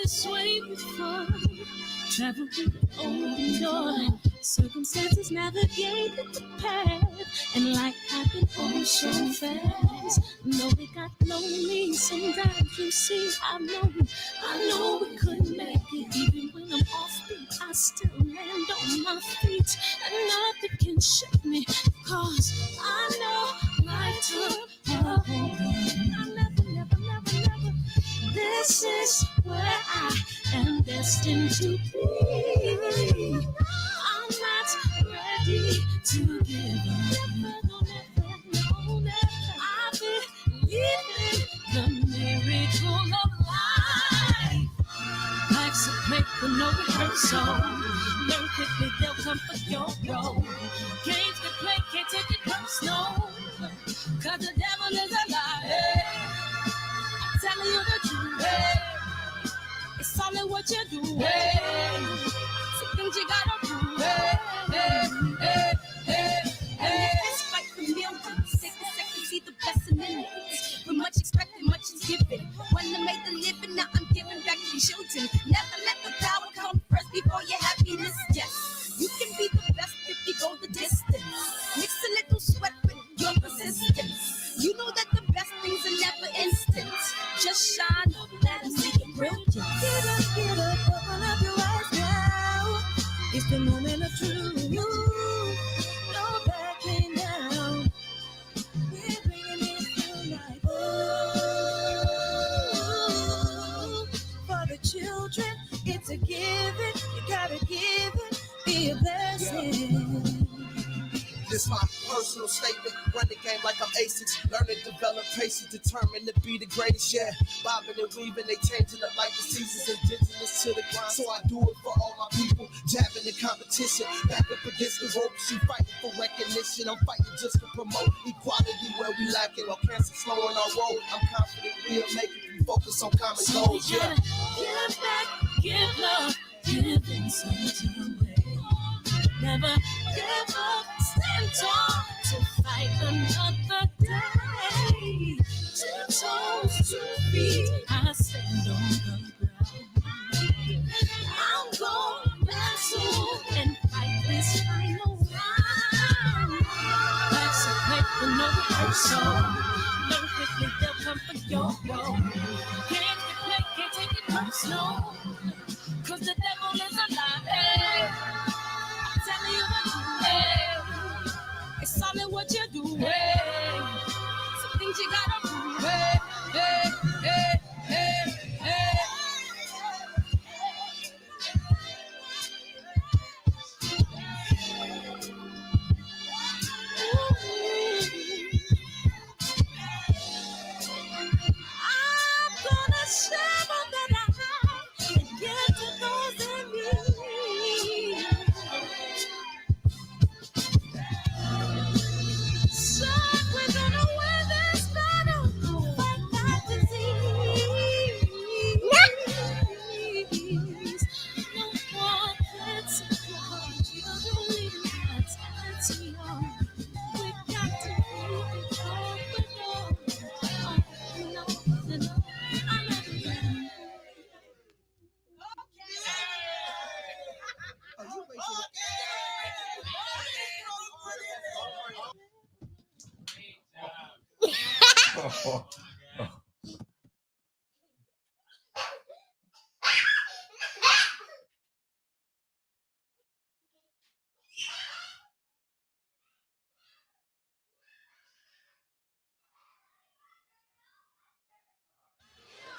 this way before. Traveled through the open door. Circumstances navigated the path. And life happened all so fast. No, it got lonely sometimes. You see, I know we couldn't make it. Even when I'm offbeat, I still land on my feet. And nothing can shake me. Cause I know life took a hold of me. I never. This is where I am destined to be. I'm not ready to give up. I believe in the miracle of life. Life's a play with no rehearsal. Learn quickly, they'll come for your role. Games they play, can't take it personal. Cause the devil is a liar. I'm telling you the truth. It's all in what you do. Some things you gotta do. It's fight for millions. Take a second, see the blessing in it. With much expected, much is given. When I made the living, now I'm giving back to children. Never let the power come first before your happiness. Yes, you can be the best if you go the distance. Mix a little sweat with your persistence. You know that the best things are never instant. Just shine, let them see your brilliance. Get up, open up your eyes now. It's the moment of truth. No backing down. We're bringing it to life. Oh, for the children, it's a given. You gotta give it, be a blessing. This my personal statement. Run the game like I'm ASICS. Learn and develop patience, determined to be the greatest. Yeah, bobbing and weaving, they changing up like the seasons. Indigenous to the grind, so I do it for all my people. Jabbing the competition, back up against the ropes. She fighting for recognition. I'm fighting just to promote equality where we lacking. Or cancer slowing our road. I'm confident we'll make it. We focus on common goals. Yeah. Give back, give love, giving something away. Never give up, stand tall to fight another day. 2 toes, 2 feet, I stand on the ground. I'm going back soon and fight this final round. Life's a play with no rehearsal. Learn quickly, they'll come for your role. Can't get play, can't take it personal. Cause the devil is a liar. Telling you what you do, it's all in what you do. Some things you gotta do. I'm gonna share all that I have and give to those in need. So we're gonna win this battle, fight that disease. No one can support you, believe that's young. We got to be the no, I love you.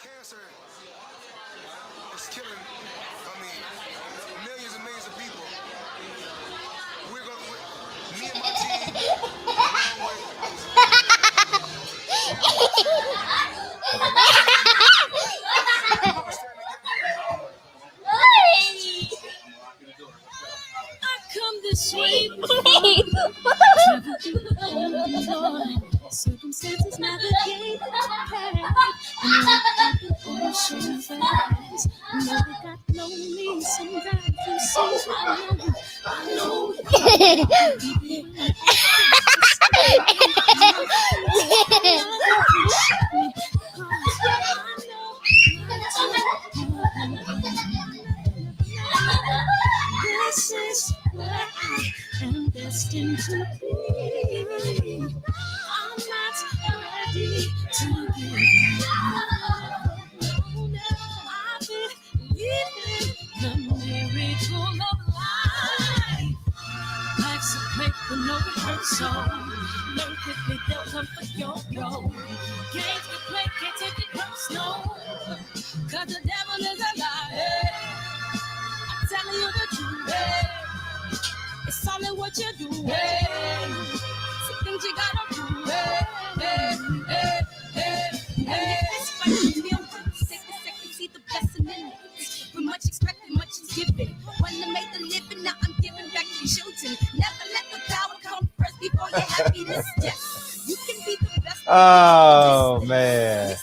Cancer is killing, millions and millions of people. Me and my team, I come this way before. Travel through the open door. Circumstances navigate the path. And life happened all so fast. No, it got lonely sometimes. You see, I know. destined to be. I'm not ready to give up. I believe in the miracle of life. Life's a break with no rehearsal. Learn quickly, they'll come for your goal. Games we play, can't take it personal. Cause the devil is a liar. I'm telling you the truth. It's all in what you do. Some things you gotta do. It's fun to feel good. Take a second, see the blessing in it. We're much expected, much is given. Wanna make the living, now I'm giving back to children. Never let the power come first before your happiness. Yes, you can be the best. Oh man.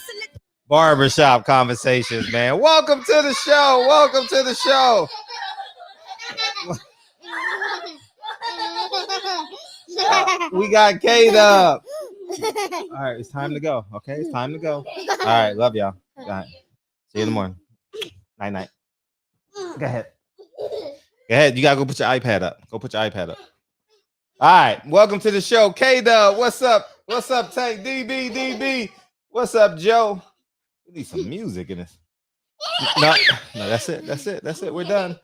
Barbershop conversations, man. Welcome to the show. Welcome to the show. We got Kate up. All right, it's time to go. Okay, it's time to go. All right, love y'all. All right. See you in the morning. Night night. Go ahead. Go ahead. You gotta go put your iPad up. Go put your iPad up. All right, welcome to the show. K-Dub, what's up? What's up, Tank? DB? What's up, Joe? We need some music in this. No, that's it. We're done.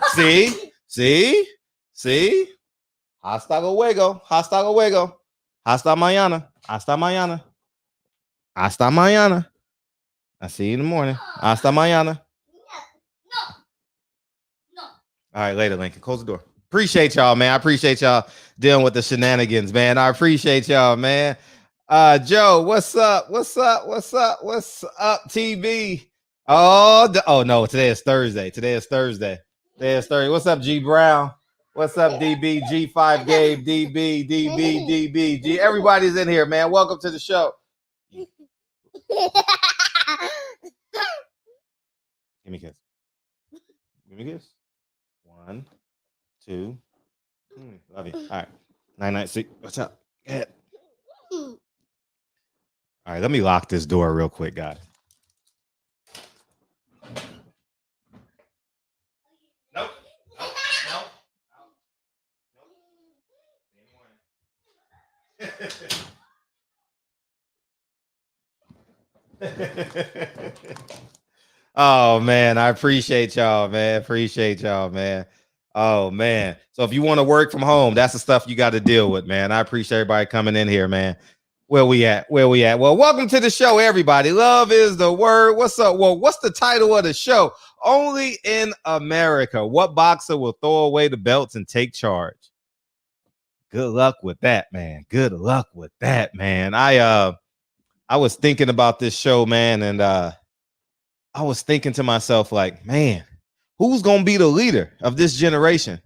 See? Hasta luego. Hasta mañana. I see you in the morning. Hasta mañana. All right, later, Lincoln. Close the door. Appreciate y'all, man. I appreciate y'all dealing with the shenanigans, man. I appreciate y'all, man. Joe, what's up? What's up, TB? Oh no, today is Thursday. What's up, G Brown? What's up, DB? G5 Gabe, DB, G. Everybody's in here, man. Welcome to the show. Give me a kiss. 1, 2. Love you. All right. Night. See, what's up? Go ahead. All right, let me lock this door real quick, guys. Nope. Oh man, I appreciate y'all, man. Oh man. So if you want to work from home, that's the stuff you got to deal with, man. I appreciate everybody coming in here, man. Where we at? Well, welcome to the show, everybody. Love is the word. What's up? Well, what's the title of the show? Only in America. What boxer will throw away the belts and take charge? Good luck with that, man. I was thinking about this show, man, and I was thinking to myself, like, man, who's gonna be the leader of this generation?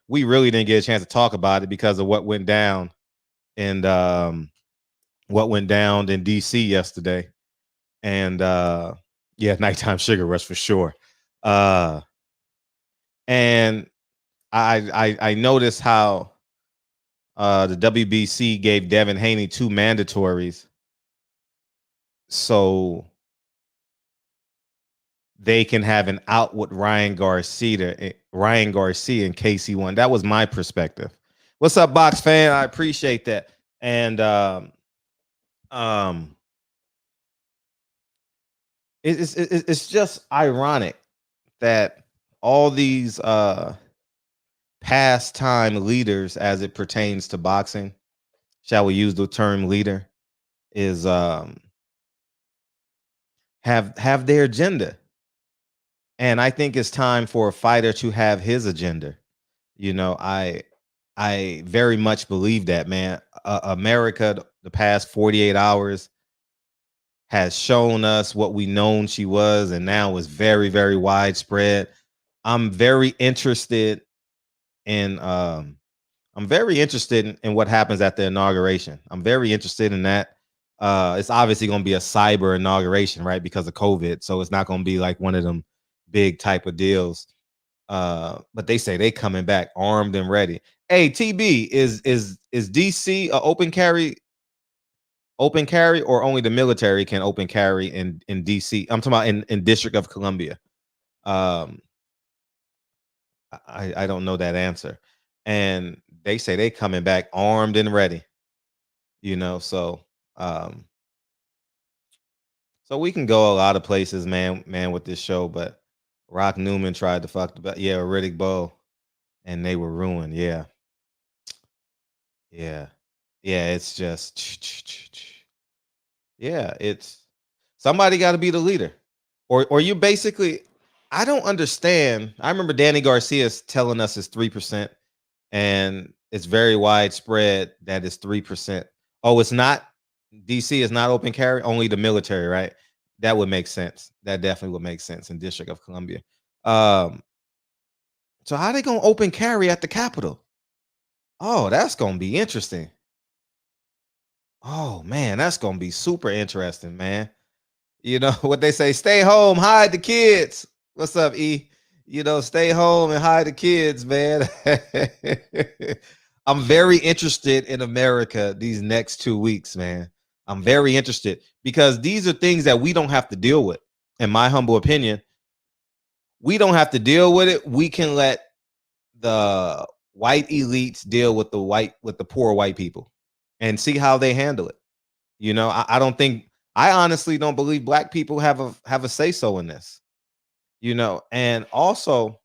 We really didn't get a chance to talk about it because of what went down in DC yesterday. And nighttime sugar rush for sure. And I noticed how the WBC gave Devin Haney 2 mandatories so they can have an out with Ryan Garcia in case he won. That was my perspective. What's up, Box fan? I appreciate that. And it's just ironic that all these pastime leaders, as it pertains to boxing, shall we use the term leader, is have their agenda. And I think it's time for a fighter to have his agenda. You know, I very much believe that, man. America, the past 48 hours, has shown us what we known she was, and now is very, very widespread. I'm very interested in what happens at the inauguration. I'm very interested in that. It's obviously going to be a cyber inauguration, right? Because of COVID. So it's not going to be like one of them big type of deals. But they say they coming back armed and ready. Hey, TB, is DC a open carry, or only the military can open carry in DC? I'm talking about in District of Columbia. Um, I don't know that answer. And they say they coming back armed and ready, um so we can go a lot of places, man, with this show, but Rock Newman tried to fuck Riddick Bowe, and they were ruined. Yeah. Yeah. Yeah, it's just yeah, it's somebody got to be the leader. Or you basically I don't understand. I remember Danny Garcia telling us it's 3%, and it's very widespread that it's 3%. Oh, it's not DC is not open carry, only the military, right? That would make sense. That definitely would make sense in District of Columbia. Um, so how they gonna open carry at the Capitol? Oh, that's gonna be interesting. Oh man, that's gonna be super interesting, man. You know what they say, stay home, hide the kids. What's up, E? Stay home and hide the kids, man. I'm very interested in America these next 2 weeks, man. I'm very interested because these are things that we don't have to deal with. In my humble opinion, we don't have to deal with it. We can let the white elites deal with the poor white people and see how they handle it. I don't think I honestly don't believe black people have a say so in this. And also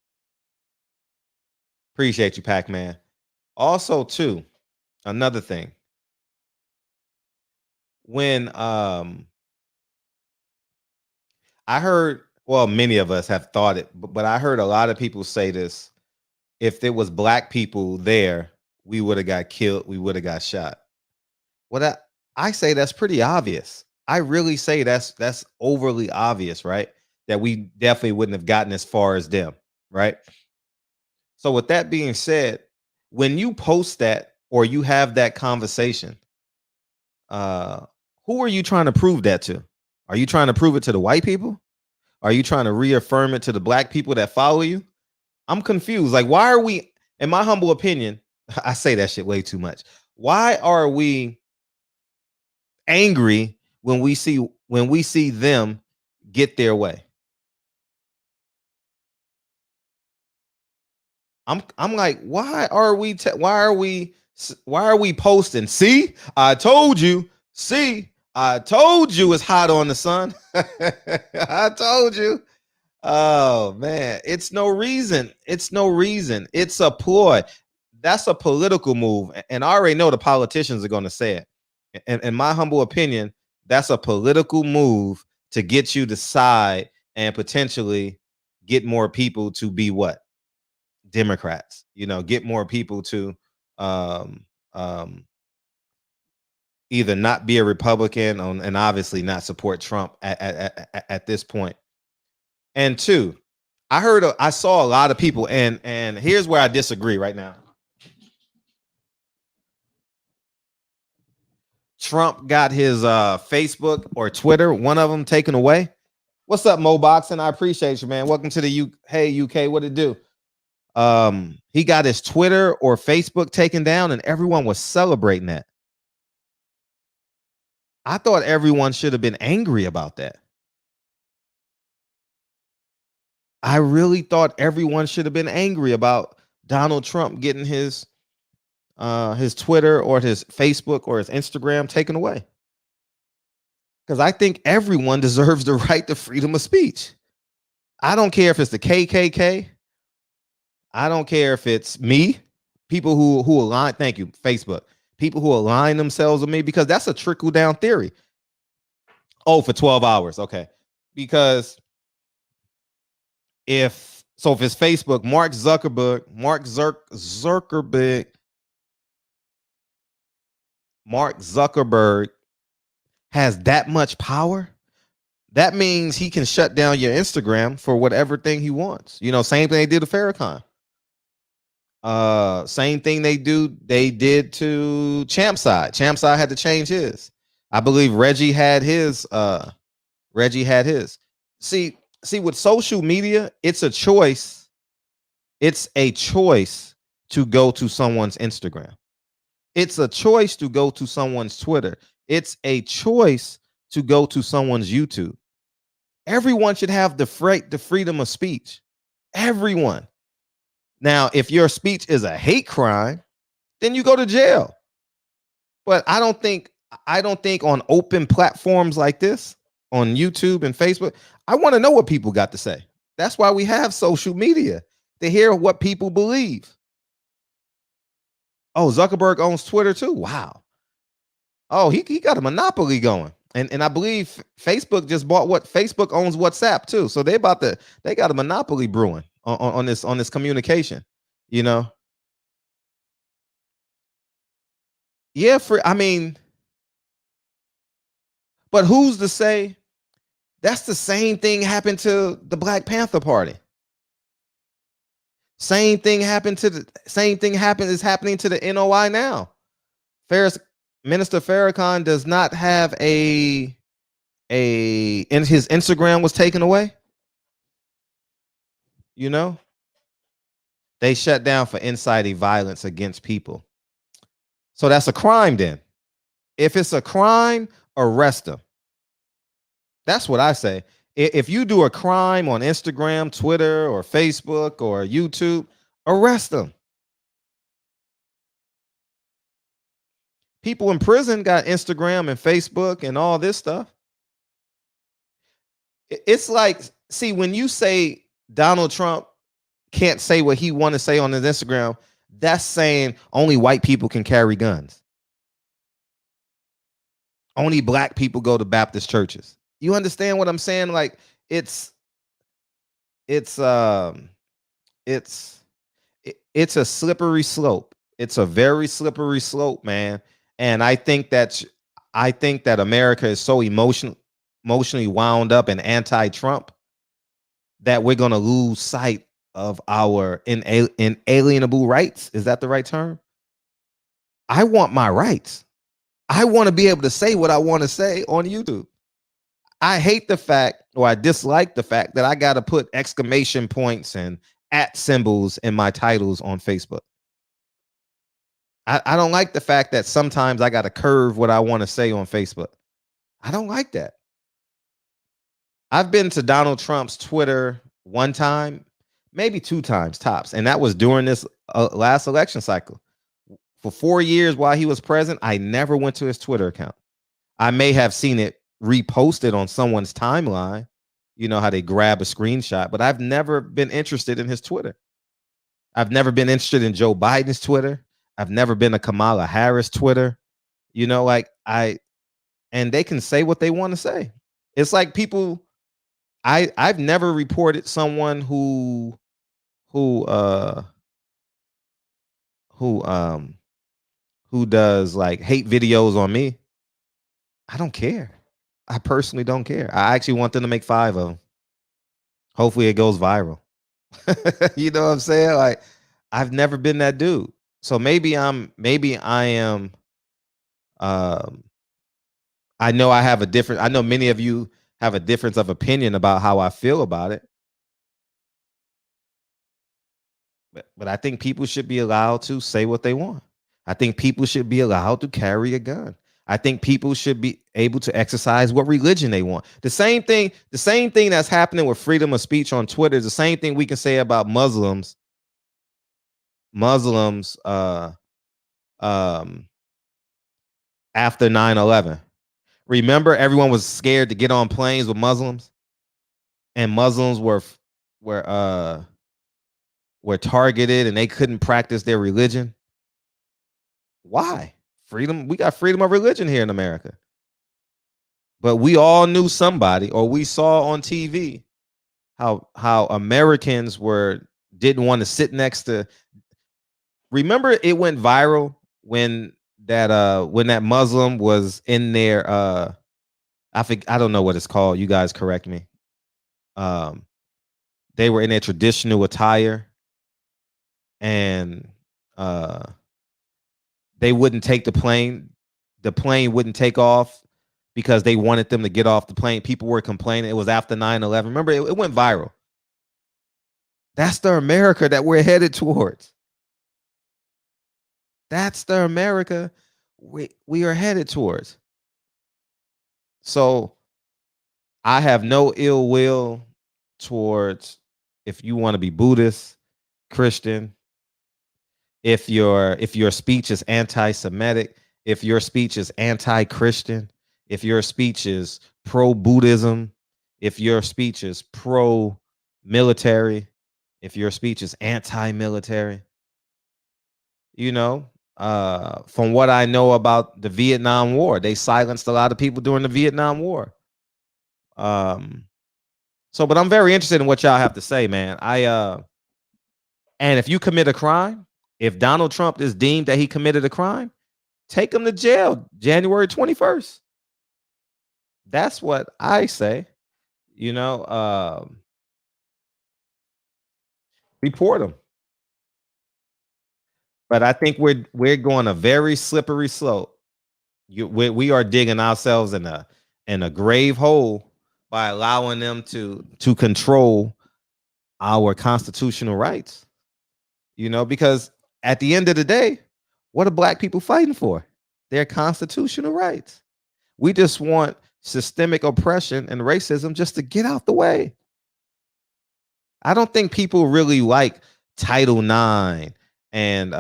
appreciate you, Pac-Man. Also, too, another thing. When I heard, well, many of us have thought it, but I heard a lot of people say this. If there was black people there, we would have got killed, we would have got shot. Well, I say that's pretty obvious. I really say that's overly obvious, right? That we definitely wouldn't have gotten as far as them, right? So with that being said, when you post that or you have that conversation, who are you trying to prove that to? Are you trying to prove it to the white people? Are you trying to reaffirm it to the black people that follow you? I'm confused. Like, why are we, in my humble opinion, I say that shit way too much. Why are we angry when we see them get their way? I'm like, why are we posting? See, I told you. See, I told you it's hot on the sun. I told you. Oh man, it's no reason. It's no reason. It's a ploy. That's a political move, and I already know the politicians are going to say it. And in my humble opinion, that's a political move to get you to side and potentially get more people to be what? Democrats. Get more people to um, um, either not be a Republican and obviously not support Trump at this point. And two, I saw a lot of people, and here's where I disagree right now. Trump got his Facebook or Twitter, one of them, taken away. What's up, Mo Boxing? I appreciate you, man. Welcome to the Hey UK. What it do? He got his Twitter or Facebook taken down, and everyone was celebrating that. I thought everyone should have been angry about that. I really thought everyone should have been angry about Donald Trump getting his Twitter or his Facebook or his Instagram taken away. Because I think everyone deserves the right to freedom of speech. I don't care if it's the KKK. I don't care if it's me, people who align, thank you, Facebook, people who align themselves with me, because that's a trickle down theory. Oh, for 12 hours. Okay. Because if it's Facebook, Mark Zuckerberg has that much power, that means he can shut down your Instagram for whatever thing he wants. Same thing they did to Farrakhan. Same thing they did to Champside. Champside had to change his. I believe Reggie had his. See, with social media, it's a choice. It's a choice to go to someone's Instagram. It's a choice to go to someone's Twitter. It's a choice to go to someone's YouTube. Everyone should have the freedom of speech. Everyone. Now, if your speech is a hate crime, then you go to jail. But I don't think on open platforms like this, on YouTube and Facebook, I want to know what people got to say. That's why we have social media, to hear what people believe. Oh, Zuckerberg owns Twitter too. Wow. Oh, he got a monopoly going. And I believe Facebook just bought Facebook owns WhatsApp too. So they got a monopoly brewing on this communication, you know. Yeah, but who's to say that's the same thing happened to the Black Panther Party? Same thing is happening to the NOI now. Minister Farrakhan does not have and his Instagram was taken away. You know, they shut down for inciting violence against people. So that's a crime then. If it's a crime, arrest them. That's what I say. If you do a crime on Instagram, Twitter, or Facebook, or YouTube, arrest them. People in prison got Instagram and Facebook and all this stuff. It's like, see, when you say Donald Trump can't say what he want to say on his Instagram, that's saying only white people can carry guns. Only black people go to Baptist churches. You understand what I'm saying? Like it's a slippery slope. It's a very slippery slope, man. And I think that America is so emotionally wound up and anti-Trump that we're going to lose sight of our inalienable rights. Is that the right term? I want my rights. I want to be able to say what I want to say on YouTube. I hate the fact, or I dislike the fact, that I got to put exclamation points and @ symbols in my titles on Facebook. I don't like the fact that sometimes I got to curve what I want to say on Facebook. I don't like that. I've been to Donald Trump's Twitter one time, maybe 2 times tops, and that was during this last election cycle. For 4 years while he was president, I never went to his Twitter account. I may have seen it reposted on someone's timeline. You know how they grab a screenshot, but I've never been interested in his Twitter. I've never been interested in Joe Biden's Twitter. I've never been a Kamala Harris Twitter. You know, and they can say what they want to say. It's like people, I've never reported someone who does like hate videos on me. I don't care. I personally don't care. I actually want them to make 5 of them. Hopefully it goes viral. You know what I'm saying? Like, I've never been that dude. So maybe I am. I know I know many of you have a difference of opinion about how I feel about it. But I think people should be allowed to say what they want. I think people should be allowed to carry a gun. I think people should be able to exercise what religion they want. The same thing that's happening with freedom of speech on Twitter is the same thing we can say about Muslims after 9/11. Remember, everyone was scared to get on planes with Muslims, and Muslims were targeted and they couldn't practice their religion. Why? Freedom. We got freedom of religion here in America. But we all knew somebody, or we saw on TV how Americans didn't want to sit next to. Remember, it went viral when that Muslim was in there. I don't know what it's called. You guys correct me. They were in their traditional attire, and they wouldn't take the plane. The plane wouldn't take off because they wanted them to get off the plane. People were complaining. It was after 9/11. Remember, it went viral. That's the America that we're headed towards. That's the America we are headed towards. So I have no ill will towards if you want to be Buddhist, Christian, if your speech is anti-Semitic, if your speech is anti-Christian, if your speech is pro-Buddhism, if your speech is pro-military, if your speech is anti-military, you know, from what I know about the Vietnam War, they silenced a lot of people during the Vietnam War. But I'm very interested in what y'all have to say, man. And if you commit a crime, if Donald Trump is deemed that he committed a crime, take him to jail January 21st. That's what I say. You know, report him. But I think we're going a very slippery slope. We are digging ourselves in a grave hole by allowing them to control our constitutional rights. You know, because at the end of the day, what are black people fighting for? Their constitutional rights. We just want systemic oppression and racism just to get out the way. I don't think people really like Title IX and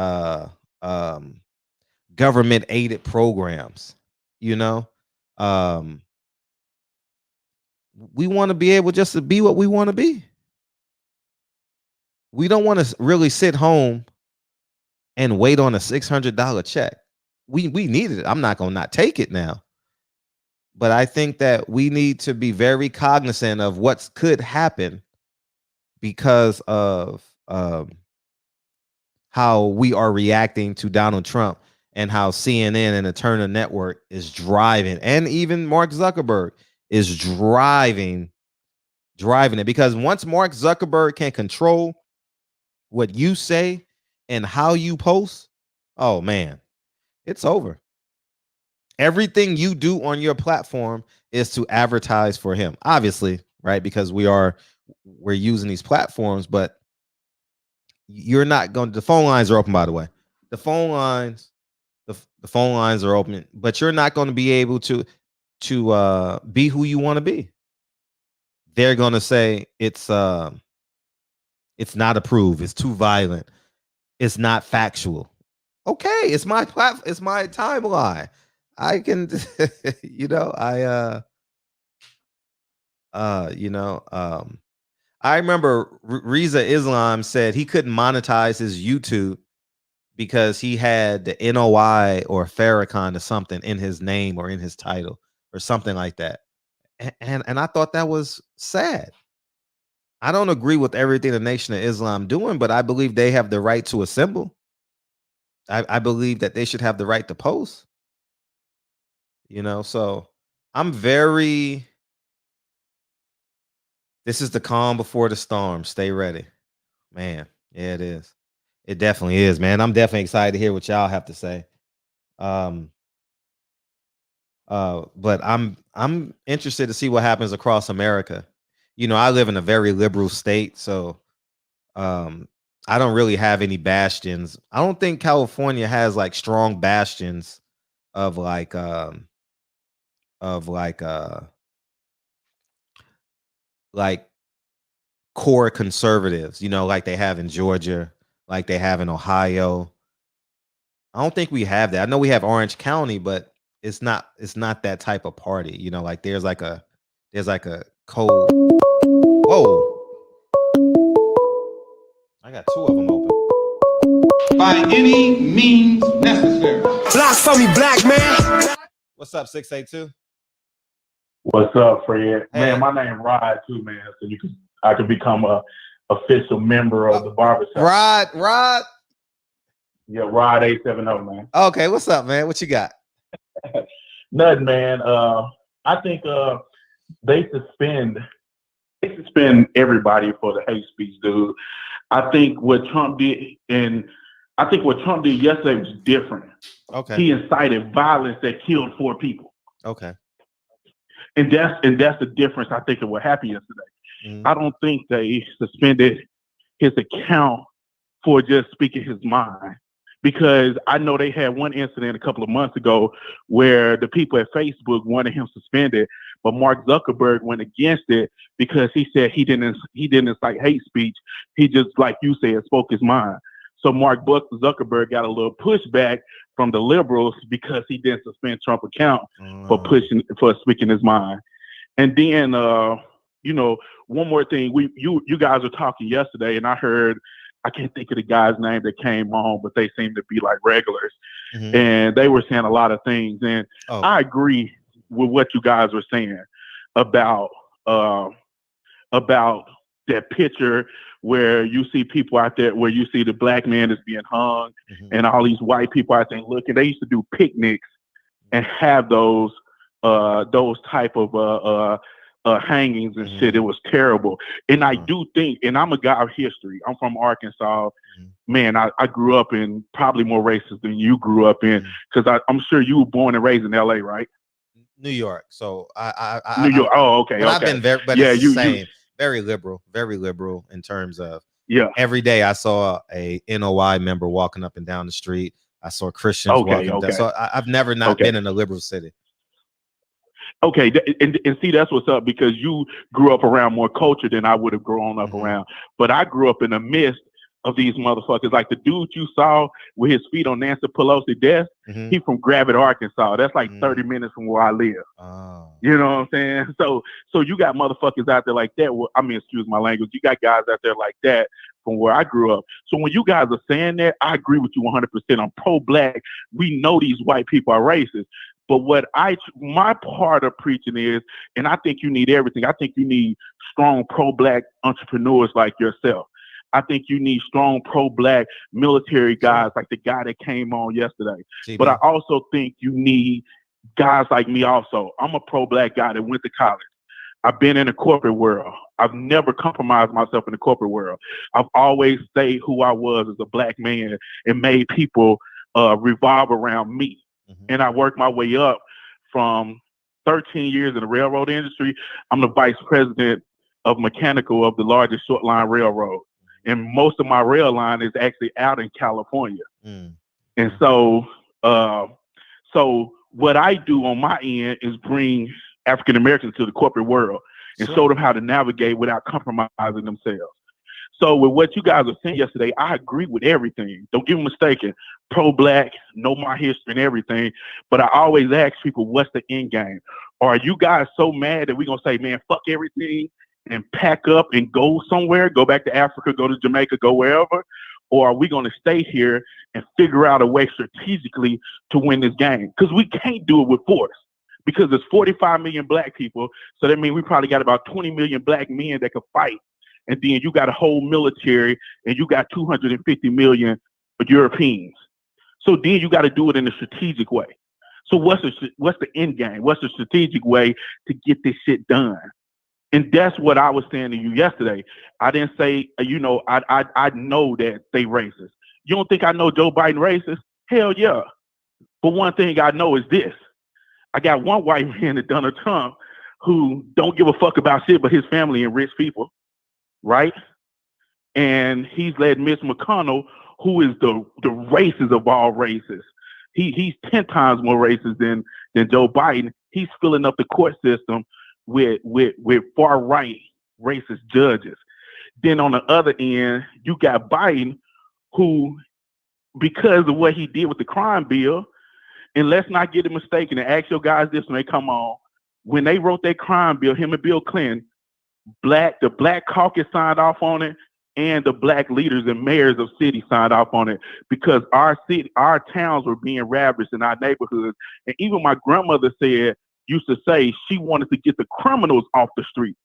government aided programs. You know, we want to be able just to be what we want to be. We don't want to really sit home and wait on a $600 check. We need it. I'm not going to not take it now. But I think that we need to be very cognizant of what could happen because of how we are reacting to Donald Trump and how CNN and the Turner Network is driving, and even Mark Zuckerberg is driving it. Because once Mark Zuckerberg can control what you say and how you post, oh man, it's over. Everything you do on your platform is to advertise for him, obviously, right? Because we're using these platforms, but you're not going. The phone lines are open, by the way. The phone lines are open, but you're not going to be able to be who you want to be. They're going to say it's not approved. It's too violent. It's not factual. Okay, it's my platform. It's my timeline. I can, I remember Reza Islam said he couldn't monetize his YouTube because he had the NOI or Farrakhan or something in his name or in his title or something like that. And I thought that was sad. I don't agree with everything the Nation of Islam doing, but I believe they have the right to assemble. I believe that they should have the right to post. So I'm this is the calm before the storm. Stay ready, man. Yeah, it is. It definitely is, man. I'm definitely excited to hear what y'all have to say. But I'm interested to see what happens across America. I live in a very liberal state, so I don't really have any bastions. I don't think California has like strong bastions of like core conservatives, like they have in Georgia, like they have in Ohio. I don't think we have that. I know we have Orange County, but it's not that type of party. Like there's like a code. Whoa. I got two of them open. By any means necessary. Block for me, black man. What's up, 682? What's up, Fred? Hey. Man, my name Rod too, man. So I could become a official member of the barbershop. Rod. Yeah, Rod 870, man. Okay, what's up, man? What you got? Nothing, man. I think they suspend everybody for the hate speech, dude. I think what Trump did yesterday was different. Okay. He incited violence that killed 4 people. Okay. And that's the difference, I think, of what happened yesterday. Mm-hmm. I don't think they suspended his account for just speaking his mind, because I know they had one incident a couple of months ago where the people at Facebook wanted him suspended but Mark Zuckerberg went against it because he said he didn't incite hate speech. He just, like you said, spoke his mind. So Mark Zuckerberg got a little pushback from the liberals because he didn't suspend Trump account for speaking his mind. And then one more thing, you guys were talking yesterday, and I heard, I can't think of the guy's name that came on, but they seem to be like regulars, and they were saying a lot of things, and I agree with what you guys were saying about that picture where you see people out there, where you see the black man is being hung, and all these white people out there looking. They used to do picnics and have those type of hangings and shit. It was terrible. And I do think, and I'm a guy of history. I'm from Arkansas. Man, I grew up in probably more races than you grew up in, because I'm sure you were born and raised in LA, right? New York. So New York. Okay. I've been very, but it's the same. Very liberal in terms of every day I saw a NOI member walking up and down the street. I saw Christians walking down. So I've never been in a liberal city. Okay, and see, that's what's up, because you grew up around more culture than I would have grown up around. But I grew up in the midst of these motherfuckers. Like the dude you saw with his feet on Nancy Pelosi's desk, he from Gravette, Arkansas. That's like 30 minutes from where I live. You know what I'm saying? So you got motherfuckers out there like that. Well, I mean, excuse my language. You got guys out there like that from where I grew up. So when you guys are saying that, I agree with you 100%. I'm pro-black. We know these white people are racist. But what my part of preaching is, and I think you need everything. I think you need strong pro-black entrepreneurs like yourself. I think you need strong pro-black military guys like the guy that came on yesterday. But I also think you need guys like me also. I'm a pro-black guy that went to college. I've been in the corporate world. I've never compromised myself in the corporate world. I've always stayed who I was as a black man and made people revolve around me. And I worked my way up from 13 years in the railroad industry. I'm the vice president of mechanical of the largest short line railroad. And most of my rail line is actually out in California. And so what I do on my end is bring African Americans to the corporate world and show them how to navigate without compromising themselves. So with what you guys were saying yesterday, I agree with everything. Don't get me mistaken. Pro-black, know my history and everything. But I always ask people, what's the end game? Or are you guys so mad that we're going to say, man, fuck everything and pack up and go somewhere, go back to Africa, go to Jamaica, go wherever? Or are we going to stay here and figure out a way strategically to win this game? Because we can't do it with force. Because there's 45 million black people. So that means we probably got about 20 million black men that can fight. And then you got a whole military, and you got 250 million Europeans. So then you got to do it in a strategic way. So what's the end game? What's the strategic way to get this shit done? And that's what I was saying to you yesterday. I didn't say, I know that they racist. You don't think I know Joe Biden racist? Hell yeah. But one thing I know is this. I got one white man, Donald Trump, who don't give a fuck about shit but his family and rich people. Right? And he's led Mitch McConnell, who is the racist of all races. He's 10 times more racist than Joe Biden. He's filling up the court system with far right racist judges. Then on the other end, you got Biden, who, because of what he did with the crime bill, and let's not get it mistaken, and ask your guys this when they come on, when they wrote that crime bill, him and Bill Clinton, the Black Caucus signed off on it, and the black leaders and mayors of cities signed off on it, because our towns were being ravaged in our neighborhoods. And even my grandmother used to say she wanted to get the criminals off the street.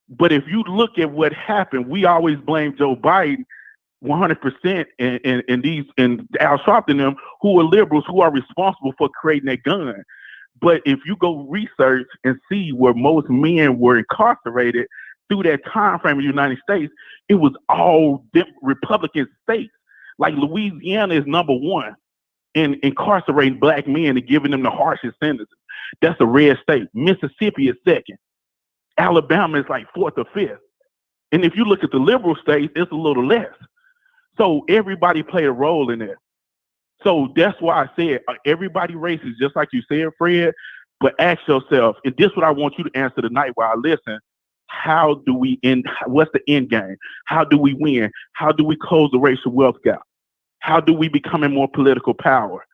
But if you look at what happened, we always blame Joe Biden 100% and Al Sharpton and them, who are liberals, who are responsible for creating that gun. But if you go research and see where most men were incarcerated through that time frame in the United States, it was all Republican states. Like Louisiana is number one in incarcerating black men and giving them the harshest sentences. That's a red state. Mississippi is second. Alabama is like fourth or fifth. And if you look at the liberal states, it's a little less. So everybody played a role in that. So that's why I said everybody racist, just like you said, Fred. But ask yourself, and this is what I want you to answer tonight while I listen. How do we end? What's the end game? How do we win? How do we close the racial wealth gap? How do we become a more political power?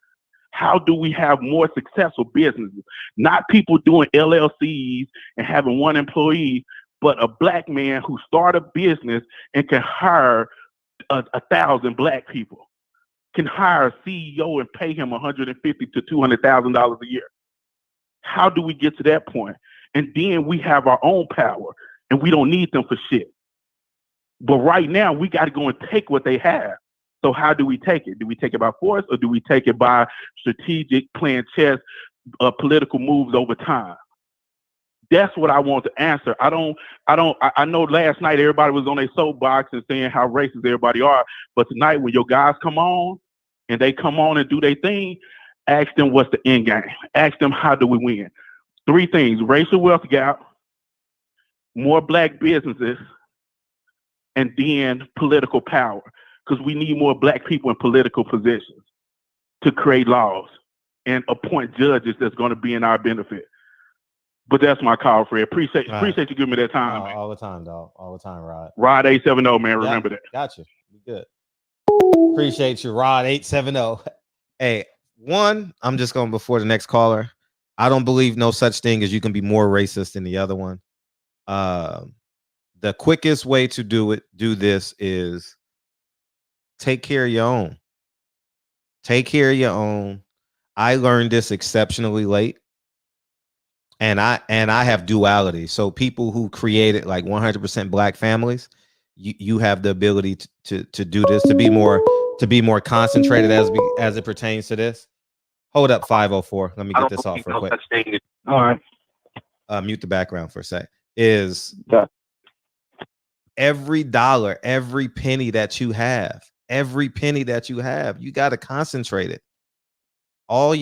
How do we have more successful businesses? Not people doing LLCs and having one employee, but a black man who start a business and can hire 1,000 black people, can hire a CEO and pay him $150,000 to $200,000 a year. How do we get to that point? And then we have our own power and we don't need them for shit. But right now we got to go and take what they have. So how do we take it? Do we take it by force or do we take it by strategic playing chess, political moves over time? That's what I want to answer. I know last night everybody was on their soapbox and saying how racist everybody are. But tonight when your guys come on and they come on and do their thing, ask them what's the end game. Ask them how do we win? 3 things: racial wealth gap, more black businesses, and then political power. Because we need more black people in political positions to create laws and appoint judges that's going to be in our benefit. But that's my call, Fred. Appreciate you giving me that time. Man. All the time, dog. All the time, Rod. Rod 870, man. Remember that. Gotcha. Good. Appreciate you, Rod 870. Hey, I'm just going before the next caller. I don't believe no such thing as you can be more racist than the other one. The quickest way to do this is take care of your own. Take care of your own. I learned this exceptionally late. And I have duality. So people who created like 100% black families, you have the ability to do this, to be more concentrated as it pertains to this. Hold up, 504. Let me get this off real quick. All right. Mute the background for a sec. Is every dollar, every penny that you have, you got to concentrate it. All,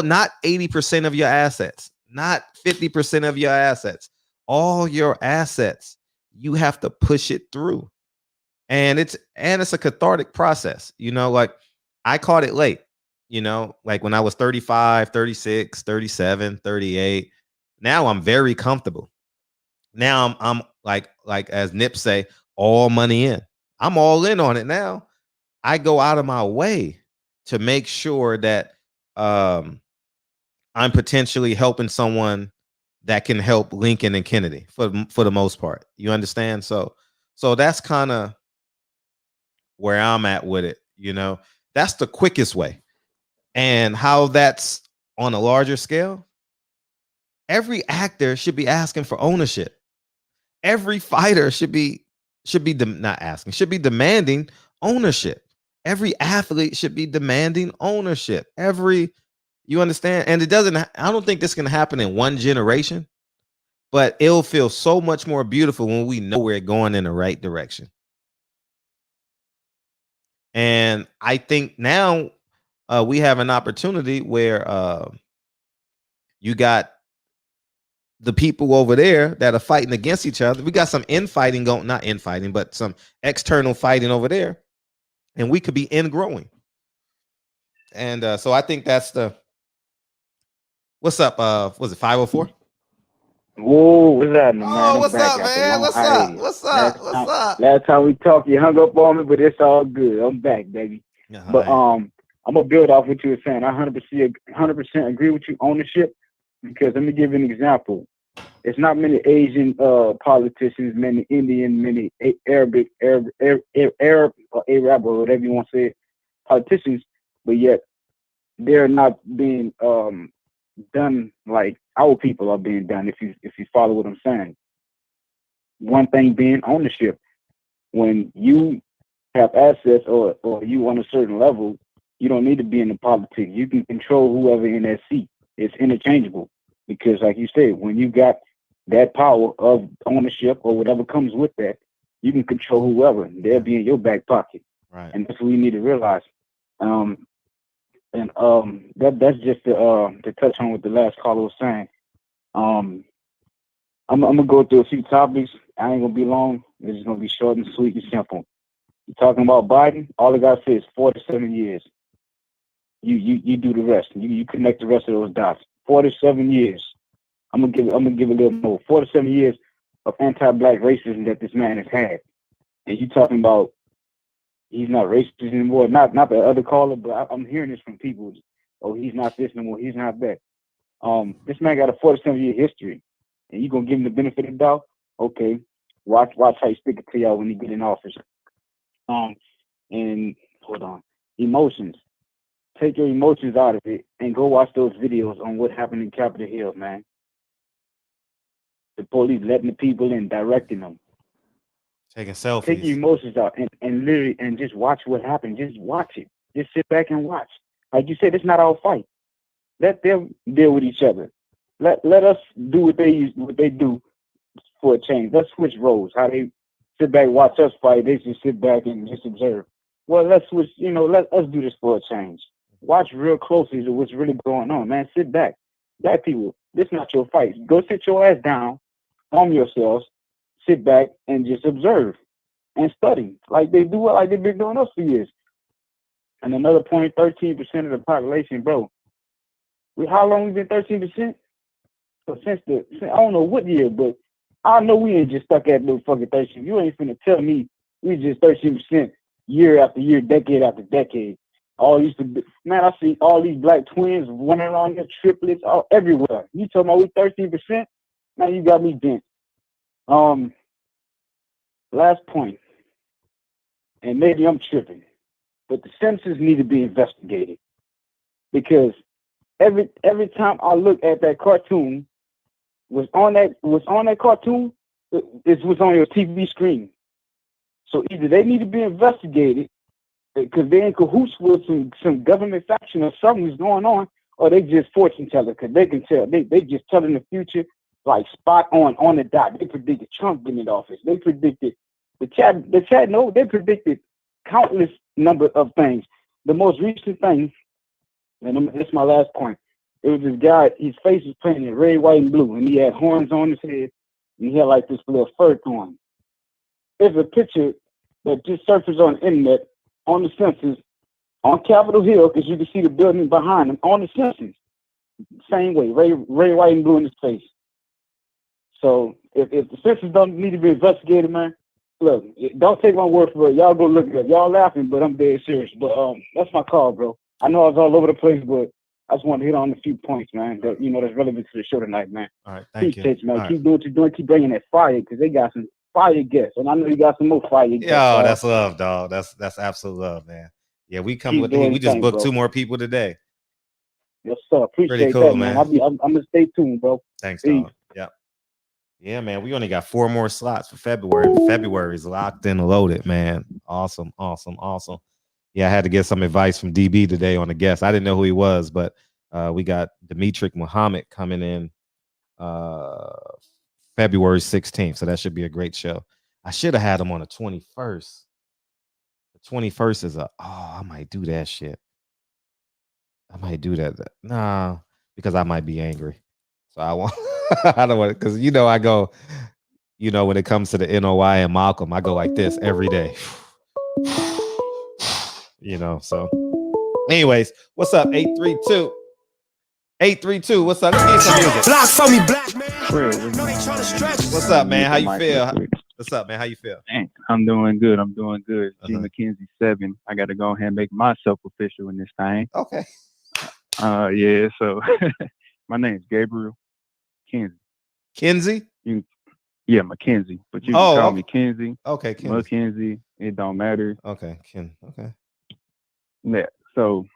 not 80% of your assets, not 50% of your assets, all your assets, you have to push it through. And it's a cathartic process. You know, like I caught it late, you know, like when I was 35, 36, 37, 38. Now I'm very comfortable. Now I'm like as Nip say, all money in. I'm all in on it now. I go out of my way to make sure that I'm potentially helping someone that can help Lincoln and Kennedy for the most part. You understand? So that's kind of where I'm at with it. You know, that's the quickest way. And how that's on a larger scale, every actor should be asking for ownership. Every fighter should be demanding ownership. Every athlete should be demanding ownership. You understand? And I don't think this can happen in one generation, but it'll feel so much more beautiful when we know we're going in the right direction. And I think now we have an opportunity where you got the people over there that are fighting against each other. We got some infighting going, not infighting, but some external fighting over there. And we could be growing. And so I think that's what's up? Was it 504? Whoa, what's up, man? Oh, what's up, man? What's up? Last time we talked, you hung up on me, but it's all good. I'm back, baby. But I'm gonna build off what you were saying. I 100% agree with you, ownership, because let me give you an example. It's not many Asian politicians, many Indian, many Arabic, Arab, or Arab, or whatever you want to say, politicians, but yet they're not being done like our people are being done. If you follow what I'm saying, one thing being ownership. When you have assets or you on a certain level, you don't need to be in the politics. You can control whoever in that seat. It's interchangeable because, like you said, when you got that power of ownership or whatever comes with that, you can control whoever. They'll be in your back pocket. Right. And that's what we need to realize. That's just to touch on what the last caller was saying. I'm gonna go through a few topics. I ain't gonna be long. It's just gonna be short and sweet and simple. You're talking about Biden. All I gotta say is 4 to 7 years. You do the rest. You connect the rest of those dots. 47 years. I'm gonna give a little more. 47 years of anti-black racism that this man has had. And you talking about he's not racist anymore. Not the other caller, but I'm hearing this from people. Oh, he's not this no more. He's not that. This man got a 47-year history, and you gonna give him the benefit of the doubt? Okay, watch how he speak it to y'all when he get in office. And hold on, emotions. Take your emotions out of it and go watch those videos on what happened in Capitol Hill, man. The police letting the people in, directing them. Taking selfies. Take your emotions out and literally and just watch what happened. Just watch it. Just sit back and watch. Like you said, it's not our fight. Let them deal with each other. Let us do what they do for a change. Let's switch roles. How they sit back, watch us fight. They just sit back and just observe. Well, let's switch. Let us do this for a change. Watch real closely to what's really going on, man. Sit back. Black people, this is not your fight. Go sit your ass down, calm yourselves, sit back and just observe and study like they've been doing us for years. And another point, 13% of the population, bro. How long we been 13%? So since I don't know what year, but I know we ain't just stuck at no fucking 13. You ain't finna tell me we just 13% year after year, decade after decade. Man, I see all these black twins running around here, triplets, all everywhere. You talking about we 13%? Man, you got me bent. Last point, and maybe I'm tripping, but the census need to be investigated because every time I look at that cartoon, was on that cartoon, it was on your TV screen. So either they need to be investigated because they're in cahoots with some government faction or something's going on, or they just fortune teller because they can tell they just telling the future like spot on the dot. They predicted Trump getting in office. They predicted the chat. No, they predicted countless number of things. The most recent thing, and this is my last point. It was this guy. His face was painted red, white, and blue, and he had horns on his head, and he had like this little fur on. There's a picture that just surfaced on the internet on the census on Capitol Hill because you can see the building behind him on the census. Same way, red, white, and blue in his face. So if the census don't need to be investigated, man, look, don't take my word for it. Y'all go look it up. Y'all laughing, but I'm dead serious. But that's my call, bro. I know I was all over the place, but I just want to hit on a few points, man, that that's relevant to the show tonight, man. All right, thank you. Man. All Keep doing what you're doing. Keep bringing that fire because they got some fire guests, and I know you got some more fire guests. Yo, that's love, dog. That's absolute love, man. Yeah, we come with the heat. We just booked 2 more people today. Yes, sir. Appreciate Pretty cool, that, man. I'm gonna stay tuned, bro. Thanks, Peace. dog. Yep. Yeah, man. We only got 4 more slots for February. February is locked and loaded, man. Awesome. Yeah, I had to get some advice from DB today on the guest. I didn't know who he was, but we got Dimitri Muhammad coming in February 16th. So that should be a great show. I should have had him on the 21st. The 21st is I might do that shit. I might do that. Nah, because I might be angry. So I want I don't want it because I go, when it comes to the NOI and Malcolm, I go like this every day. So anyways, what's up? 832. What's up? Let's get some music. Block for me, black man. What's up, man? How you feel? What's up, man? How you feel? I'm doing good. G Uh-huh. McKenzie 7. I got to go ahead and make myself official in this thing. Okay. Yeah. So my name's Gabriel Kenzie. Kenzie? Yeah, McKenzie. But you can call me Kenzie. Okay, Kenzie. McKenzie. It don't matter. Okay, Ken. Okay. Yeah. So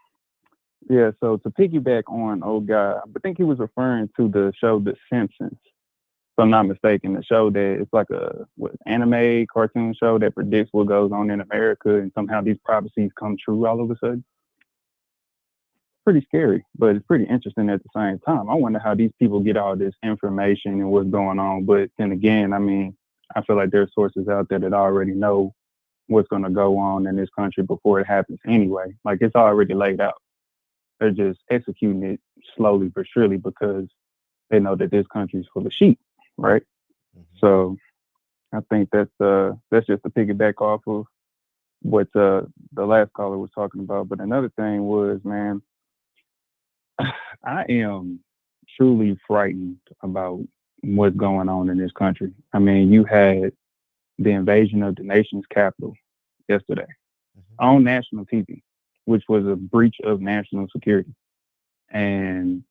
to piggyback on old guy, I think he was referring to the show The Simpsons. If I'm not mistaken, the show that it's like a anime cartoon show that predicts what goes on in America, and somehow these prophecies come true all of a sudden. Pretty scary, but it's pretty interesting at the same time. I wonder how these people get all this information and what's going on. But then again, I feel like there's sources out there that already know what's going to go on in this country before it happens anyway. Like, it's already laid out. They're just executing it slowly but surely because they know that this country is full of sheep, right? Mm-hmm. So I think that's just to piggyback off of what the last caller was talking about. But another thing was, man, I am truly frightened about what's going on in this country. I mean, you had the invasion of the nation's capital yesterday on national TV, which was a breach of national security. And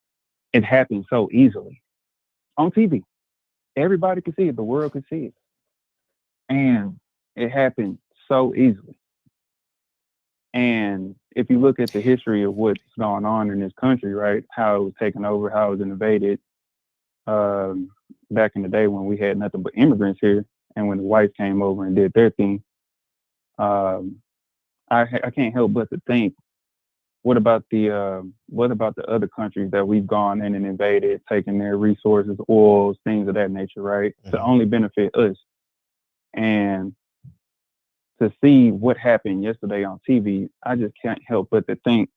it happened so easily on TV. Everybody could see it. The world could see it. And it happened so easily. And if you look at the history of what's going on in this country, right, how it was taken over, how it was invaded, back in the day when we had nothing but immigrants here, and when the whites came over and did their thing, I can't help but to think, what about the other countries that we've gone in and invaded, taking their resources, oils, things of that nature, right, to only benefit us? And to see what happened yesterday on TV, I just can't help but to think,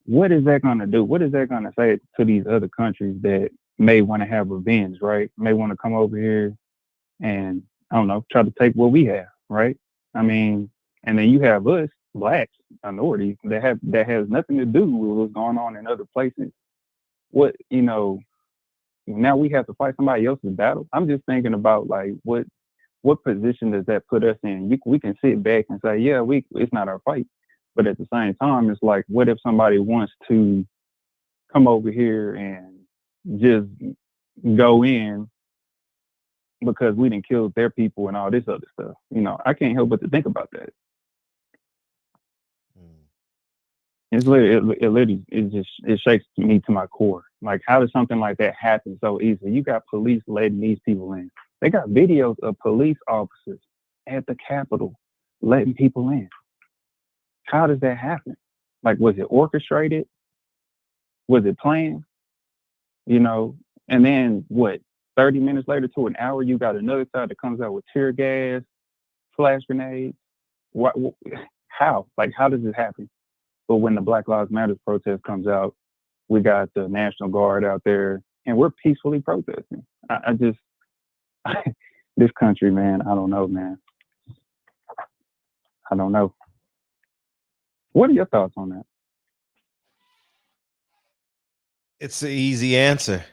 what is that going to do? What is that going to say to these other countries that may want to have revenge, right? May want to come over here and, I don't know, try to take what we have, right? I mean, and then you have us, blacks, minorities, that has nothing to do with what's going on in other places. What, now we have to fight somebody else's battle. I'm just thinking about, like, what position does that put us in? We can sit back and say, yeah, it's not our fight. But at the same time, it's like, what if somebody wants to come over here and just go in because we didn't kill their people and all this other stuff? I can't help but to think about that. It's literally, it shakes me to my core. Like, how does something like that happen so easily? You got police letting these people in. They got videos of police officers at the Capitol letting people in. How does that happen? Like, was it orchestrated? Was it planned? And then what, 30 minutes later to an hour, you got another side that comes out with tear gas, flash grenades. How? Like, how does this happen? But when the Black Lives Matter protest comes out, we got the National Guard out there, and we're peacefully protesting. This country, man, I don't know, man. I don't know. What are your thoughts on that? It's an easy answer.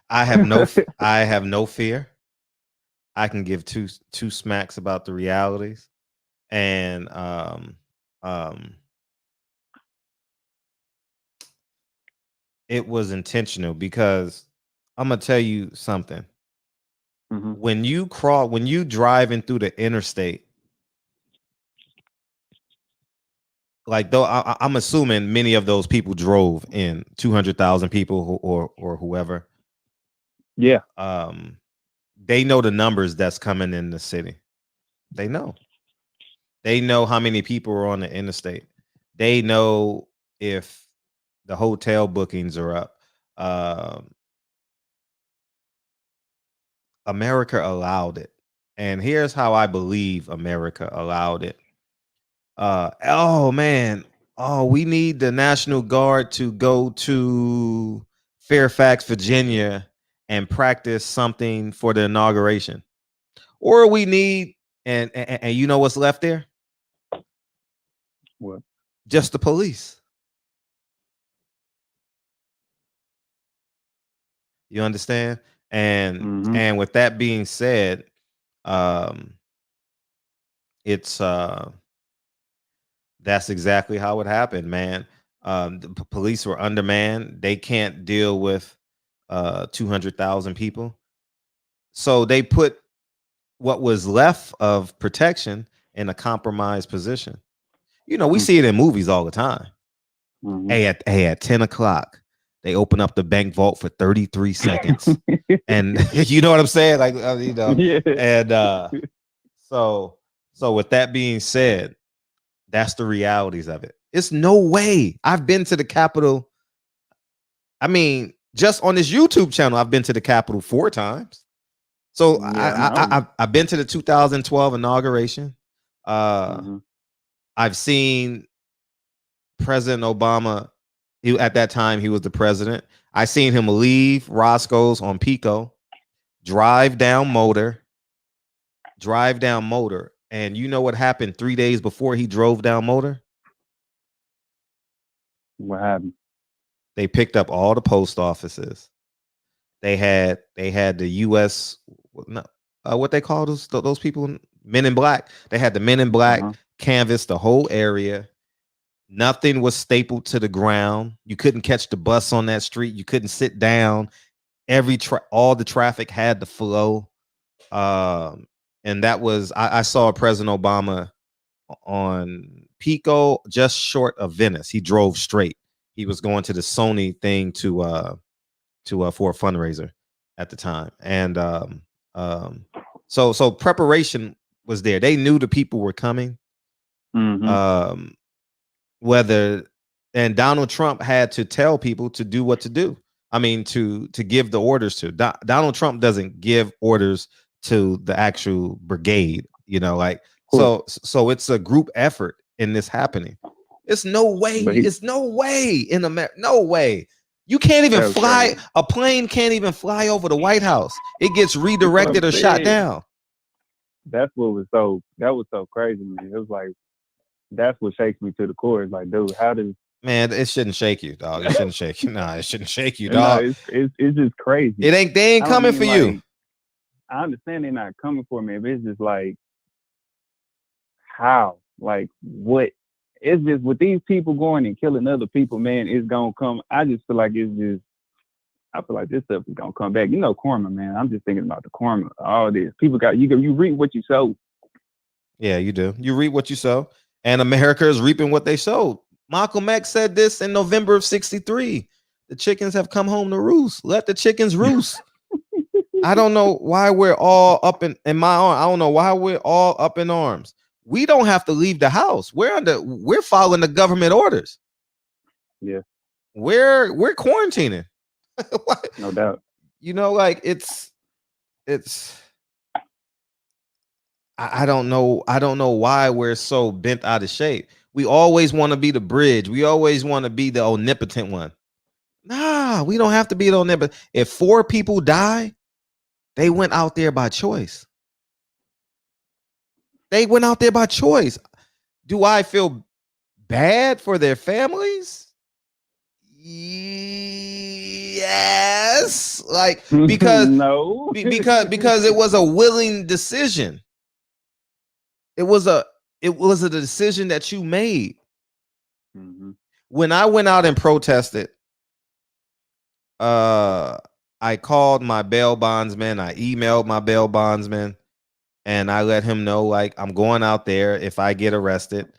I have no fear. I can give two smacks about the realities, and it was intentional, because I'm gonna tell you something. Mm-hmm. When you driving through the interstate, like, though I'm assuming many of those people drove in, 200,000 people or whoever. Yeah. They know the numbers that's coming in the city. They know how many people are on the interstate. They know if the hotel bookings are up. America allowed it. And here's how I believe America allowed it. We need the National Guard to go to Fairfax, Virginia and practice something for the inauguration. Or we need, and you know what's left there? What? Just the police. You understand? And with that being said, it's that's exactly how it happened, man. The police were undermanned. They can't deal with 200,000 people. So they put what was left of protection in a compromised position. We see it in movies all the time. Hey, at 10 o'clock, they open up the bank vault for 33 seconds. And you know what I'm saying? Like, Yeah. And so with that being said, that's the realities of it. It's no way. I've been to the Capitol. I mean, just on this YouTube channel, I've been to the Capitol 4 times. So I've been to the 2012 inauguration. I've seen President Obama. At that time, he was the president. I seen him leave Roscoe's on Pico, drive down Motor. And you know what happened 3 days before he drove down Motor? What happened? They picked up all the post offices. They had the U.S. What they call those people, Men in Black. They had the Men in Black canvass the whole area. Nothing was stapled to the ground. You couldn't catch the bus on that street. You couldn't sit down. All the traffic had to flow. And that was I saw President Obama on Pico, just short of Venice. He drove straight. He was going to the Sony thing for a fundraiser at the time. And so preparation was there. They knew the people were coming. And Donald Trump had to tell people to do what to do. I mean, to give the orders to. Donald Trump doesn't give orders to the actual brigade, like so it's a group effort in this happening. It's no way. It's no way in America. No way. You can't even fly. A plane can't even fly over the White House. It gets redirected or shot down. That was so crazy, man. It was like, that's what shakes me to the core. It's like, dude, how does... Man, it shouldn't shake you, dog. It shouldn't shake you. Nah, it shouldn't shake you, dog. No, it's just crazy. They ain't coming for you. I understand they're not coming for me, but it's just like, how? Like, what? It's just with these people going and killing other people, man, it's gonna come. I just feel like I feel like this stuff is gonna come back. Karma, man. I'm just thinking about the karma. All this. People you reap what you sow. Yeah, you do. You reap what you sow. And America is reaping what they sowed. Malcolm X said this in November of '63. The chickens have come home to roost. Let the chickens roost. I don't know why we're all up in my arm. I don't know why we're all up in arms. We don't have to leave the house. We're following the government orders. Yeah. We're quarantining. No doubt. Like it's I don't know why we're so bent out of shape. We always want to be the bridge. We always want to be the omnipotent one. Nah, we don't have to be the omnipotent. If 4 people die, they went out there by choice. They went out there by choice. Do I feel bad for their families? Yes. Like, because no. because it was a willing decision. It was a decision that you made. When I went out and protested, I called my bail bondsman. I emailed my bail bondsman, and I let him know, like, I'm going out there. If I get arrested,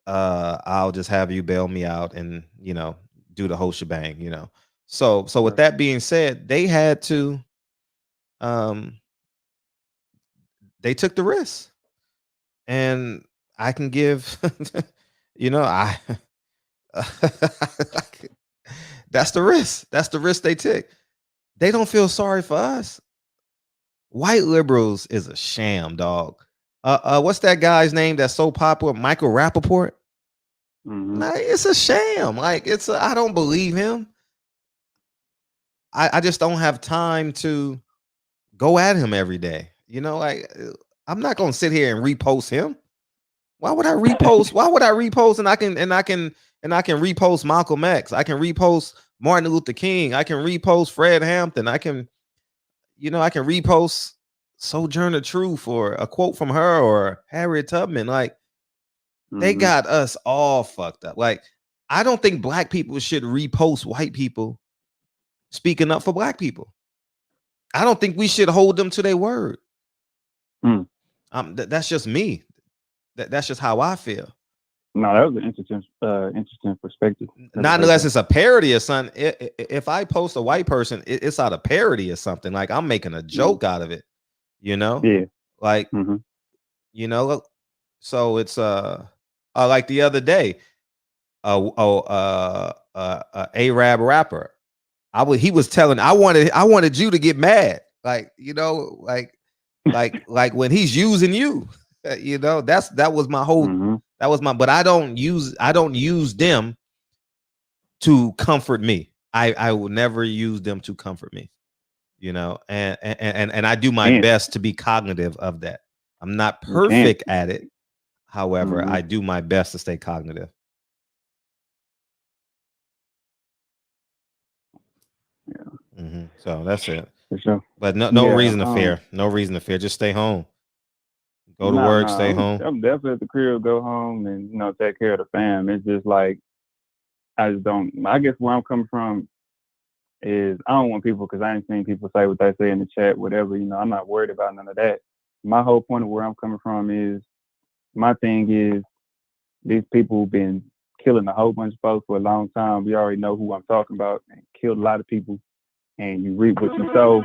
I'll just have you bail me out and, do the whole shebang, So with that being said, they had to, they took the risk. And I can give, that's the risk. That's the risk they took. They don't feel sorry for us. White liberals is a sham, dog. What's that guy's name that's so popular? Michael Rappaport. Like, it's a sham. Like, I don't believe him. I just don't have time to go at him every day. Like, I'm not gonna sit here and repost him. Why would I repost? Why would I repost and I can repost Malcolm X? I can repost Martin Luther King. I can repost Fred Hampton. I can repost Sojourner Truth or a quote from her or Harriet Tubman. Like, they got us all fucked up. Like, I don't think black people should repost white people speaking up for black people. I don't think we should hold them to their word. That's just me. That's just how I feel. No, that was an interesting perspective. Not unless it's a parody or something. If I post a white person, it's out of parody or something. Like, I'm making a joke out of it. Yeah. Like, so it's like the other day, Arab rapper. He was telling, I wanted you to get mad. Like, like when he's using you, that was my whole, but I don't use them to comfort me. I will never use them to comfort me, and I do my best to be cognitive of that. I'm not perfect at it. However, I do my best to stay cognitive. So that's it. For sure. But no Yeah. reason to fear. No reason to fear. Just stay home. Go to Nah, work. nah. Stay home. I'm definitely at the crib, go home, and take care of the fam. It's just like I just don't. I guess where I'm coming from is I don't want people, because I ain't seen people say what they say in the chat, whatever. I'm not worried about none of that. My whole point of where I'm coming from is, my thing is, these people have been killing a whole bunch of folks for a long time. We already know who I'm talking about, and killed a lot of people. And you reap what you sow,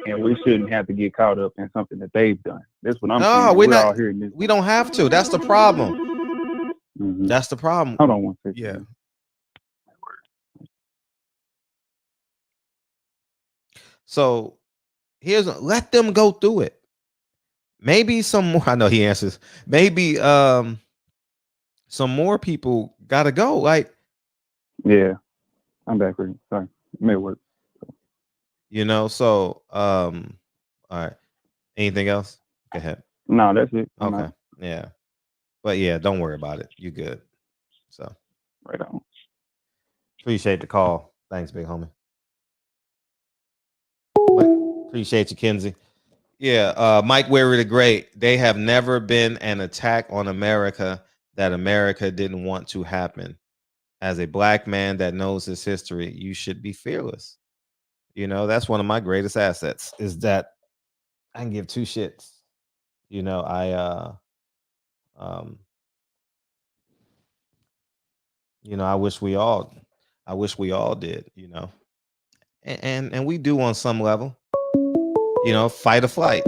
and we shouldn't have to get caught up in something that they've done. That's what I'm saying. We're all not. hearing this. We don't have to. That's the problem. That's the problem. Hold on one second. Yeah. So let them go through it. Maybe some more. I know he answers. Maybe some more people gotta go. Like, yeah, I'm back for you. Sorry, I'm at work. So all right. Anything else? Go ahead. No, that's it. Okay. Yeah. But yeah, don't worry about it. You good. So right on. Appreciate the call. Thanks, big homie. Appreciate you, Kenzie. Yeah, Mike Weary the Great. They have never been an attack on America that America didn't want to happen. As a black man that knows his history, you should be fearless. That's one of my greatest assets, is that I can give two shits. I wish we all did, and we do on some level, fight or flight.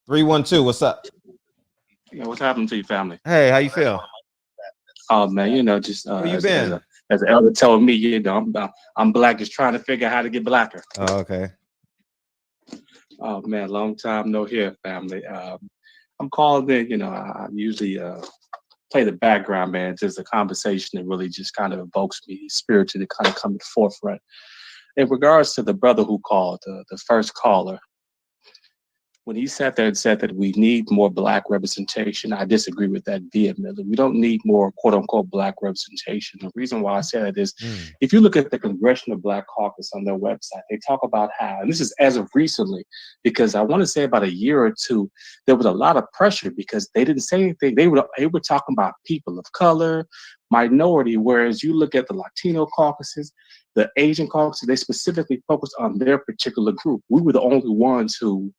312, what's up? What's happening to your family? Hey, how you feel? Oh man, just where you been? As an elder told me, I'm black, just trying to figure out how to get blacker. Oh, okay. Oh man, long time no hear, family. I'm calling in. I usually play the background, man. Just a conversation that really just kind of evokes me spiritually to kind of come to the forefront. In regards to the brother who called, the first caller, when he sat there and said that we need more black representation, I disagree with that vehemently. We don't need more quote unquote black representation. The reason why I say that is if you look at the Congressional Black Caucus on their website, they talk about how, and this is as of recently, because I want to say about a year or two, there was a lot of pressure because they didn't say anything. They were talking about people of color, minority, whereas you look at the Latino caucuses, the Asian caucuses, they specifically focused on their particular group. We were the only ones who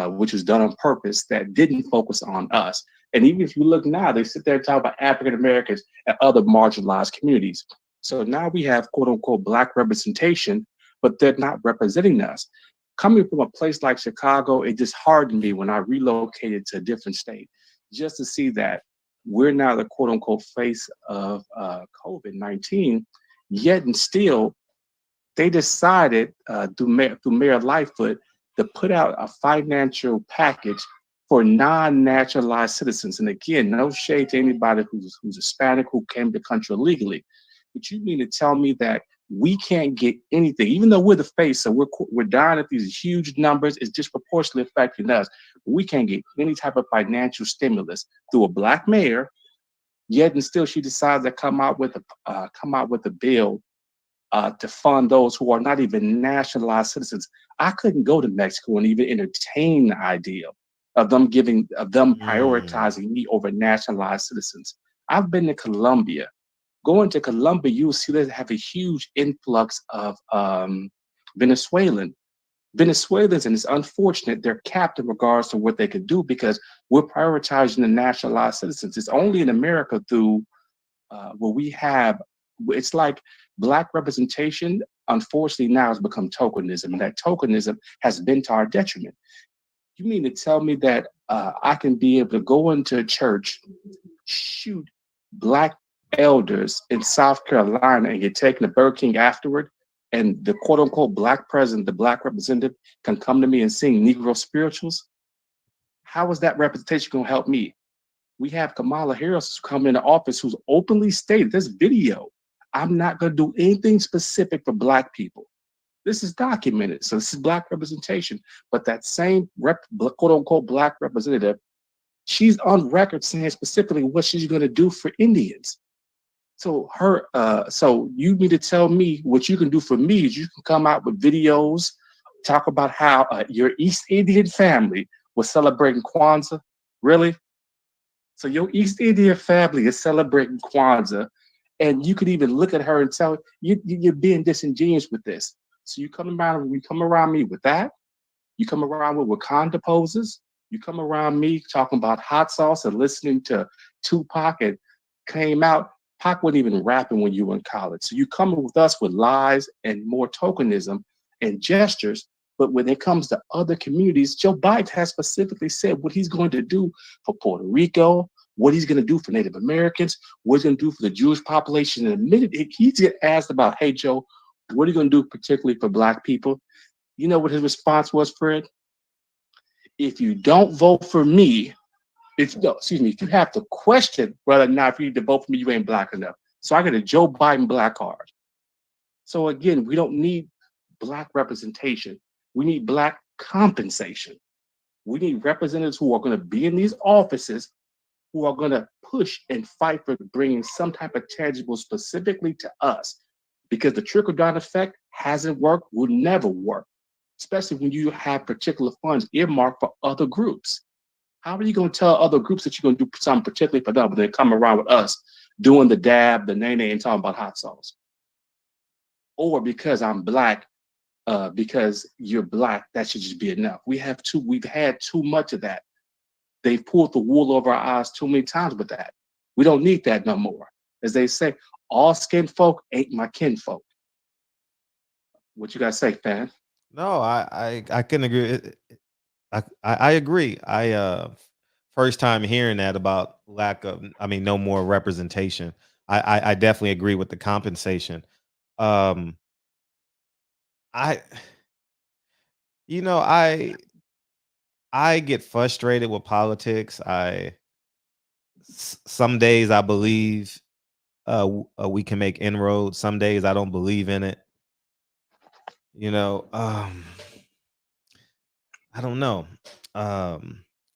which was done on purpose, that didn't focus on us. And even if you look now, they sit there and talk about African Americans and other marginalized communities. So now we have quote unquote black representation, but they're not representing us. Coming from a place like Chicago, it disheartened me when I relocated to a different state, just to see that we're now the quote unquote face of COVID-19, yet and still they decided through Mayor Lightfoot to put out a financial package for non-naturalized citizens. And again, no shade to anybody who's Hispanic who came to the country illegally. But you mean to tell me that we can't get anything, even though we're the face, so we're dying at these huge numbers, it's disproportionately affecting us. We can't get any type of financial stimulus through a black mayor, yet and still she decides to come out with a bill to fund those who are not even nationalized citizens. I couldn't go to Mexico and even entertain the idea of them prioritizing me over nationalized citizens. I've been to Colombia. Going to Colombia, you'll see they have a huge influx of Venezuelans, and it's unfortunate they're capped in regards to what they could do because we're prioritizing the nationalized citizens. It's only in America through where we have, it's like black representation, unfortunately now has become tokenism, and that tokenism has been to our detriment. You mean to tell me that I can be able to go into a church, shoot black elders in South Carolina and get taken to Burger King afterward, and the quote unquote black president, the black representative can come to me and sing Negro spirituals? How is that representation going to help me? We have Kamala Harris who's come into office who's openly stated this video, I'm not going to do anything specific for black people. This is documented. So this is black representation. But that same quote unquote black representative, she's on record saying specifically what she's going to do for Indians. So you mean to tell me what you can do for me is you can come out with videos, talk about how your East Indian family was celebrating Kwanzaa? Really? So your East Indian family is celebrating Kwanzaa, and you could even look at her and tell you're being disingenuous with this. So you come around me with that. You come around with Wakanda poses. You come around me talking about hot sauce and listening to Tupac and came out. Pac wasn't even rapping when you were in college. So you coming with us with lies and more tokenism and gestures. But when it comes to other communities, Joe Biden has specifically said what he's going to do for Puerto Rico, what he's going to do for Native Americans, what he's going to do for the Jewish population. And the minute he get asked about, hey, Joe, what are you going to do particularly for Black people? You know what his response was, Fred? If you don't vote for me, if you have to question whether or not if you need to vote for me, you ain't Black enough. So I get a Joe Biden Black card. So again, we don't need Black representation. We need Black compensation. We need representatives who are going to be in these offices, who are going to push and fight for bringing some type of tangible specifically to us. Because the trickle-down effect hasn't worked, will never work, especially when you have particular funds earmarked for other groups. How are you going to tell other groups that you're going to do something particularly for them, but they come around with us doing the dab, the nay-nay, and talking about hot sauce? Or because I'm Black, because you're Black, that should just be enough. We've had too much of that. They've pulled the wool over our eyes too many times with that. We don't need that no more. As they say, all skin folk ain't my kinfolk. What you guys say, fan? No, I couldn't agree. I agree. First time hearing that about no more representation. I definitely agree with the compensation. Um, I you know I get frustrated with politics. Some days I believe we can make inroads. Some days I don't believe in it. You know, I don't know.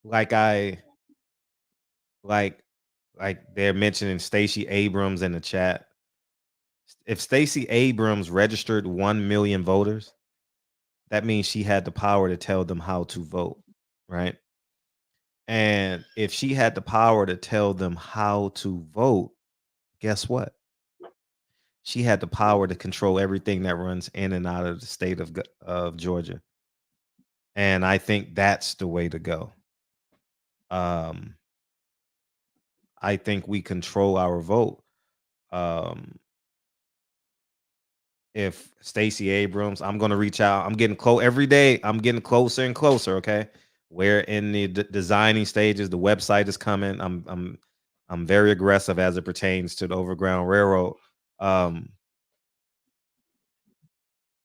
Like like they're mentioning Stacey Abrams in the chat. If Stacey Abrams registered 1 million voters, that means she had the power to tell them how to vote, right? And if she had the power to tell them how to vote, guess what? She had the power to control everything that runs in and out of the state of Georgia. And I think that's the way to go. I think we control our vote. If Stacey Abrams, I'm going to reach out. I'm getting close every day. I'm getting closer and closer. Okay, we're in the designing stages. The website is coming. I'm very aggressive as it pertains to the Overground Railroad.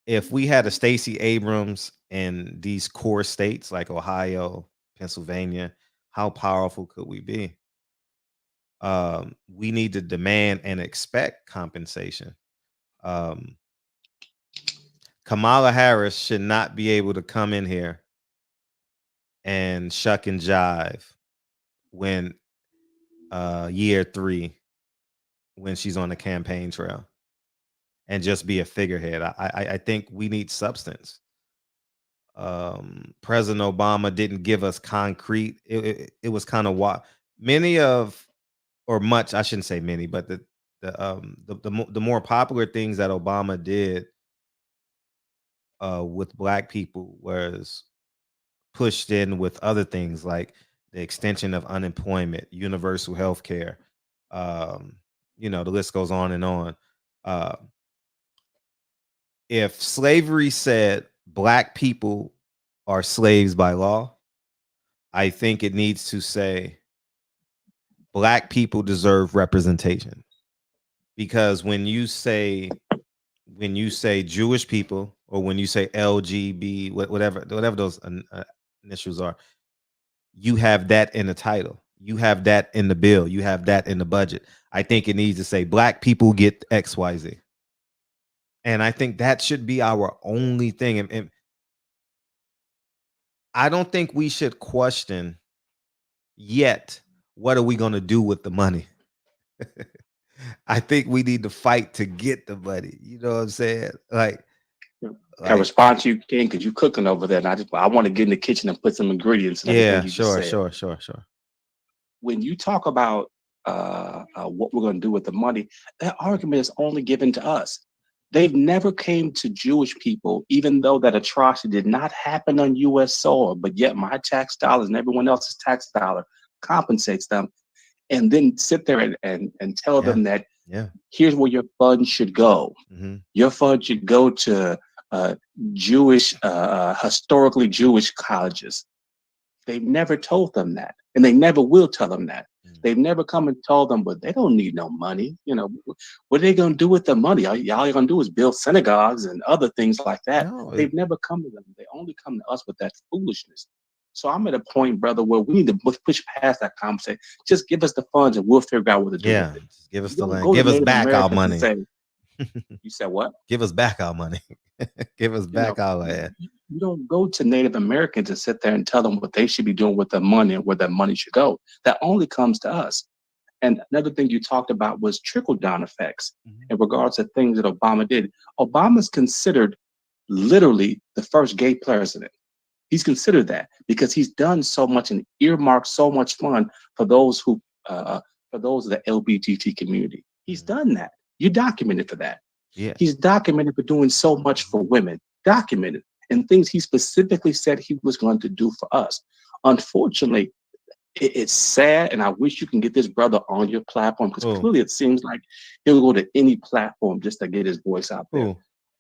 If we had a Stacey Abrams in these core states like Ohio, Pennsylvania, how powerful could we be? We need to demand and expect compensation. Kamala Harris should not be able to come in here and shuck and jive when year 3, when she's on the campaign trail, and just be a figurehead. I think we need substance. President Obama didn't give us concrete. It was kind of what much, I shouldn't say many, but the more popular things that Obama did with Black people was pushed in with other things like the extension of unemployment, universal health care. The list goes on and on. If slavery said Black people are slaves by law, I think it needs to say Black people deserve representation. Because when you say Jewish people, or when you say LGB, whatever those initials are, you have that in the title. You have that in the bill. You have that in the budget. I think it needs to say Black people get XYZ. And I think that should be our only thing. And I don't think we should question yet, what are we going to do with the money? I think we need to fight to get the money. You know what I'm saying? I respond to you, King, because you cooking over there, and I want to get in the kitchen and put some ingredients and everything yeah, you just sure, said. sure. When you talk about what we're going to do with the money, that argument is only given to us. They've never came to Jewish people, even though that atrocity did not happen on U.S. soil, but yet my tax dollars and everyone else's tax dollar compensates them, and then sit there and tell them that Yeah. here's where your funds should go. Mhm. Your funds should go to Jewish, historically Jewish colleges. They've never told them that, and they never will tell them that. They've never come and told them, but they don't need no money. You know, what are they going to do with the money? All y'all going to do is build synagogues and other things like that. No, They've never come to them. They only come to us with that foolishness. So I'm at a point, brother, where we need to push past that conversation. Just give us the funds, and we'll figure out what to do Yeah, with it. just give us You the don't land. go to Give us Native back our Americans money. and say, you said what? Give us back our money. Give us back our land. You don't go to Native Americans and sit there and tell them what they should be doing with their money and where that money should go. That only comes to us. And another thing you talked about was trickle-down effects in regards to things that Obama did. Obama's considered literally the first gay president. He's considered that because he's done so much and earmarked so much fund for those who, for those of the LGBT community. He's done that. You documented for that. Yeah. He's documented for doing so much for women. Documented. And things he specifically said he was going to do for us. Unfortunately, it's sad, and I wish you can get this brother on your platform because clearly it seems like he'll go to any platform just to get his voice out there.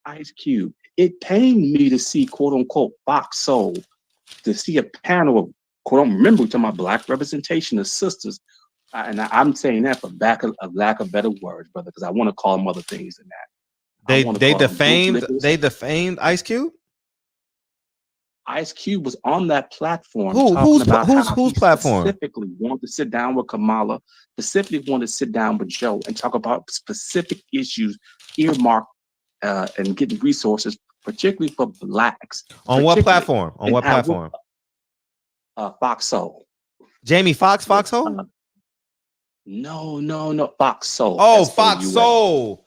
Ice Cube. It pained me to see quote unquote Fox Soul, to see a panel of quote, remember we're talking about black representation of sisters. And I'm saying that for lack of better words, brother, because I want to call them other things than that. They defamed Ice Cube. Ice Cube was on that platform talking about how whose he platform? specifically wanted to sit down with Kamala, specifically wanted to sit down with Joe and talk about specific issues earmarked and getting resources, particularly for blacks. On what platform? On what platform? Fox Soul. Jamie Foxx, Foxhole? No, Fox Soul. Oh, Fox Soul.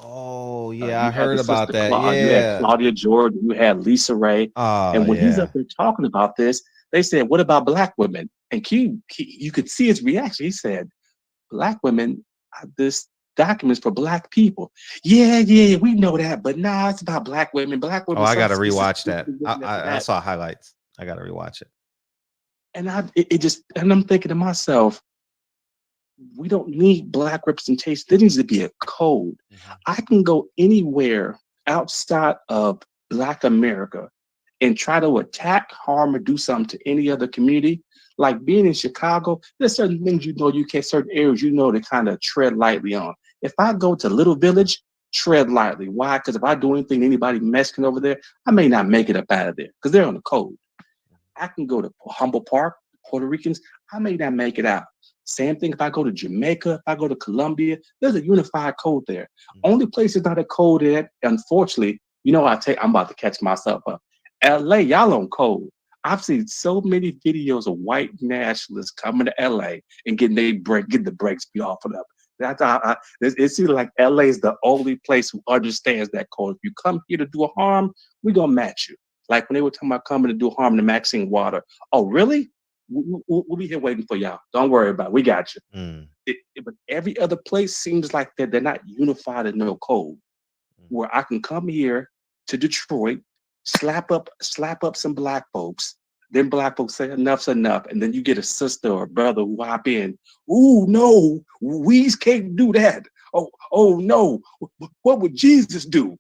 Oh, yeah, I heard about that. You had Claudia Jordan, you had Lisa Ray. And when he's up there talking about this, they said, what about black women? And you could see his reaction. He said, black women, this document's for black people. Yeah, we know that, but nah, it's about black women. Black women. Oh, I got to rewatch that. I saw highlights. I got to rewatch it. And I'm thinking to myself, we don't need black representation. There needs to be a code. I can go anywhere outside of Black America and try to attack, harm, or do something to any other community. Like being in Chicago, there's certain things you can't, certain areas to kind of tread lightly on. If I go to Little Village, tread lightly. Why? Because if I do anything to anybody Mexican over there, I may not make it up out of there because they're on the code. I can go to Humboldt Park, Puerto Ricans, I may not make it out. Same thing if I go to Jamaica, if I go to Colombia, there's a unified code there. Only place is not a code that, unfortunately, I'm about to catch myself up. LA, y'all on code. I've seen so many videos of white nationalists coming to LA and getting the brakes be off of them. It seems like LA is the only place who understands that code. If you come here to do harm, we're going to match you. Like when they were talking about coming to do harm to Maxine Water. Oh, really? We'll be here waiting for y'all. Don't worry about it. We got you. But every other place seems like they're not unified in no code. Where I can come here to Detroit, slap up some black folks, then black folks say enough's enough, and then you get a sister or brother who hop in. Ooh, no, we can't do that. Oh no, what would Jesus do?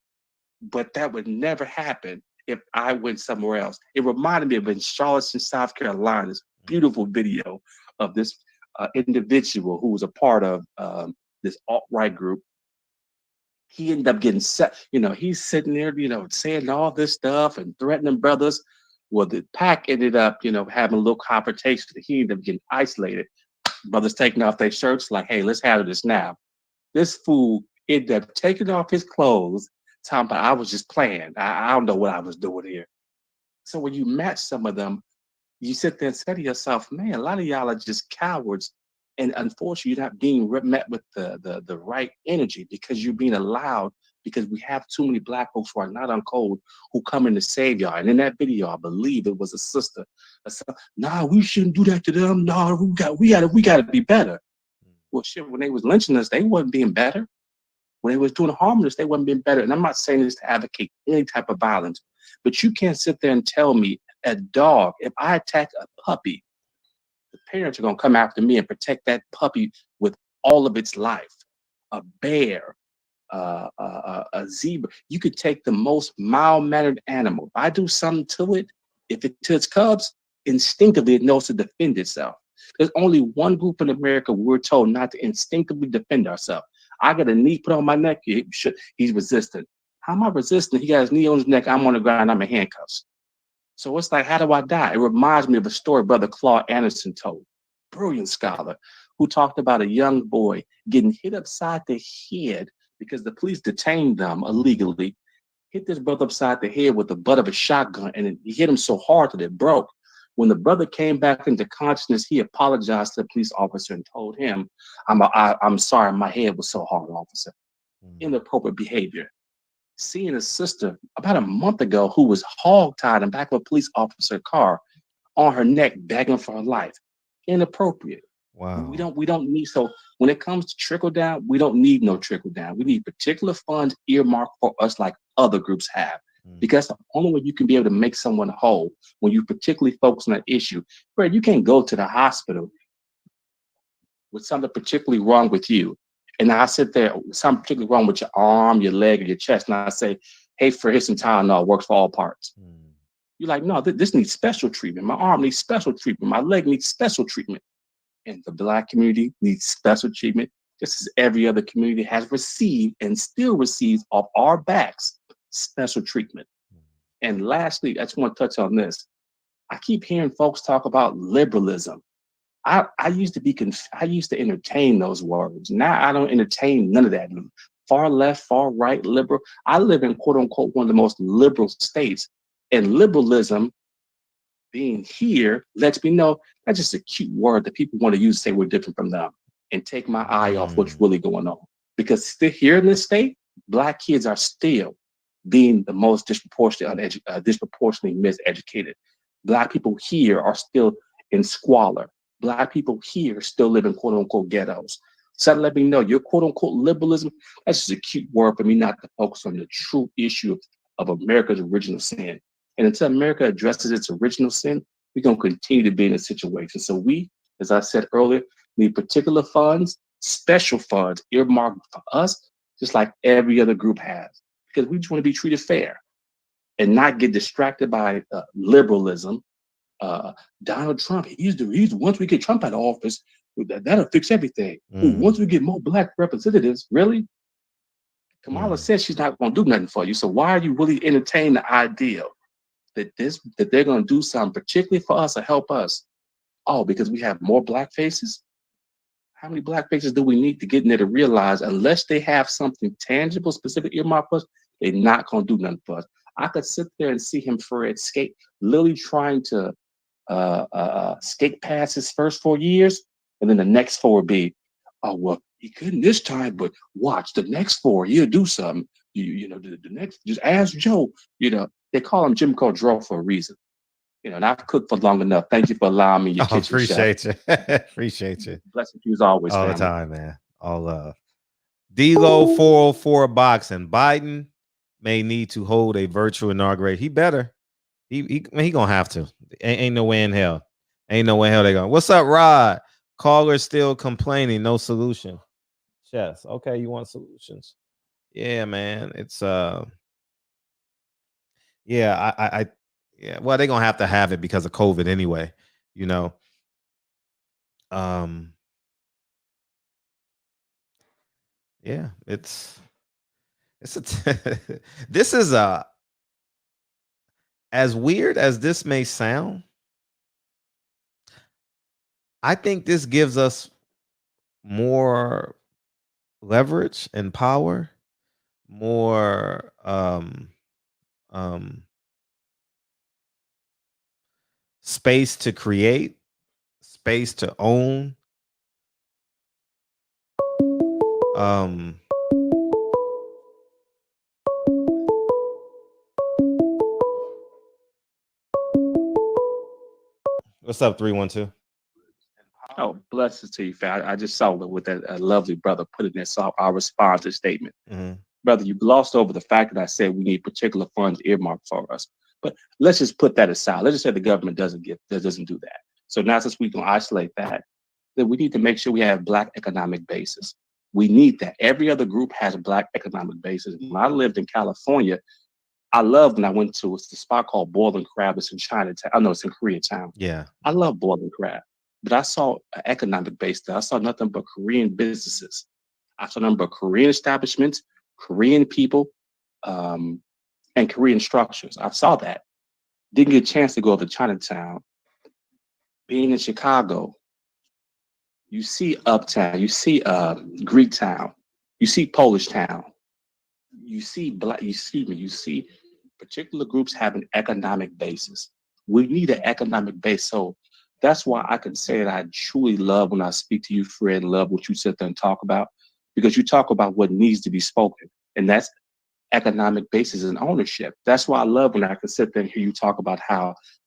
But that would never happen if I went somewhere else. It reminded me of in Charleston, South Carolina, this beautiful video of this individual who was a part of this alt-right group. He ended up getting set, he's sitting there, saying all this stuff and threatening brothers. Well, the pack ended up, having a little confrontation. He ended up getting isolated. Brothers taking off their shirts like, hey, let's handle this now. This fool ended up taking off his clothes, talking about, I was just playing. I don't know what I was doing here. So when you match some of them, you sit there and say to yourself, man, a lot of y'all are just cowards And unfortunately, you're not being met with the right energy because you're being allowed, because we have too many black folks who are not on code who come in to save y'all. And in that video, I believe it was a sister. Nah, we shouldn't do that to them. Nah, we gotta be better. Well, shit, when they was lynching us, they wasn't being better. When they was doing harm to us, they wasn't being better. And I'm not saying this to advocate any type of violence, but you can't sit there and tell me a dog, if I attack a puppy, the parents are going to come after me and protect that puppy with all of its life. A bear, a zebra. You could take the most mild-mannered animal. If I do something to it, if it to its cubs, instinctively it knows to defend itself. There's only one group in America where we're told not to instinctively defend ourselves. I got a knee put on my neck. He's resistant. How am I resistant? He got his knee on his neck. I'm on the ground. I'm in handcuffs. So it's like, how do I die? It reminds me of a story Brother Claude Anderson told, brilliant scholar, who talked about a young boy getting hit upside the head because the police detained them illegally, hit this brother upside the head with the butt of a shotgun, and he hit him so hard that it broke. When the brother came back into consciousness, he apologized to the police officer and told him, I'm sorry, my head was so hard, officer. Inappropriate behavior. Seeing a sister about a month ago who was hogtied in the back of a police officer's car on her neck, begging for her life. Inappropriate. Wow. We don't need, so when it comes to trickle down, we don't need no trickle down. We need particular funds earmarked for us like other groups have. Because the only way you can be able to make someone whole when you particularly focus on that issue, where you can't go to the hospital with something particularly wrong with you. And I sit there with something particularly wrong with your arm, your leg, or your chest, and I say, hey, here's some Tylenol, works for all parts. You're like, no, this needs special treatment. My arm needs special treatment. My leg needs special treatment. And the Black community needs special treatment, just as every other community has received and still receives off our backs special treatment. And lastly, I just want to touch on this. I keep hearing folks talk about liberalism. I used to entertain those words. Now I don't entertain none of that. Far left, far right, liberal. I live in quote unquote one of the most liberal states, and liberalism being here lets me know that's just a cute word that people want to use to say we're different from them and take my eye off what's really going on. Because still here in this state, Black kids are still being the most disproportionately miseducated. Black people here are still in squalor. Black people here still live in quote unquote ghettos. So let me know your quote unquote liberalism, that's just a cute word for me not to focus on the true issue of America's original sin. And until America addresses its original sin, we're going to continue to be in a situation. So we, as I said earlier, need particular funds, special funds earmarked for us, just like every other group has, because we just want to be treated fair and not get distracted by liberalism. Donald Trump, once we get Trump out of office, that'll fix everything. Once we get more Black representatives, really? Kamala says she's not going to do nothing for you. So why are you really entertaining the idea that they're going to do something particularly for us or help us? Oh, because we have more Black faces? How many Black faces do we need to get in there to realize unless they have something tangible, specific earmark for us, they're not going to do nothing for us? I could sit there and see him, Fred, skate, literally trying to skate past his first 4 years, and then the next 4 would be, oh, well, he couldn't this time, but watch the next 4, he'll do something. You know, the next, just ask Joe. You know, they call him Jim Crow for a reason. You know, and I've cooked for long enough. Thank you for allowing me your kitchen. Appreciate you. Appreciate you. Blessings to you as always, all family. the time, man. All love. D-Lo 404 boxing. Biden may need to hold a virtual inauguration. He better. He gonna have to. Ain't no way in hell. Ain't no way in hell they going. What's up, Rod? Caller still complaining. No solution. Chess. Okay, you want solutions? Yeah, man. It's yeah, I yeah. Well, they're gonna have to have it because of COVID anyway. You know. Yeah, it's a this is a, as weird as this may sound, I think this gives us more leverage and power, more space to create, space to own, What's up, 312? Oh, blessings to you, fam. I just saw what that lovely brother put in there. So I'll respond to the statement. Mm-hmm. Brother, you glossed over the fact that I said we need particular funds earmarked for us. But let's just put that aside. Let's just say the government doesn't do that. So now since we can isolate that, then we need to make sure we have Black economic basis. We need that. Every other group has a Black economic basis. When I lived in California, I loved when I went to the spot called Boiling Crab. It's in Chinatown. I know it's in Koreatown. Yeah. I love Boiling Crab. But I saw an economic base there. I saw nothing but Korean businesses. I saw nothing but Korean establishments, Korean people, and Korean structures. I saw that. Didn't get a chance to go to Chinatown. Being in Chicago, you see Uptown, you see Greek Town, you see Polish Town, you see particular groups have an economic basis. We need an economic base. So that's why I can say that I truly love when I speak to you, Fred, love what you sit there and talk about, because you talk about what needs to be spoken. And that's economic basis and ownership. That's why I love when I can sit there and hear you talk about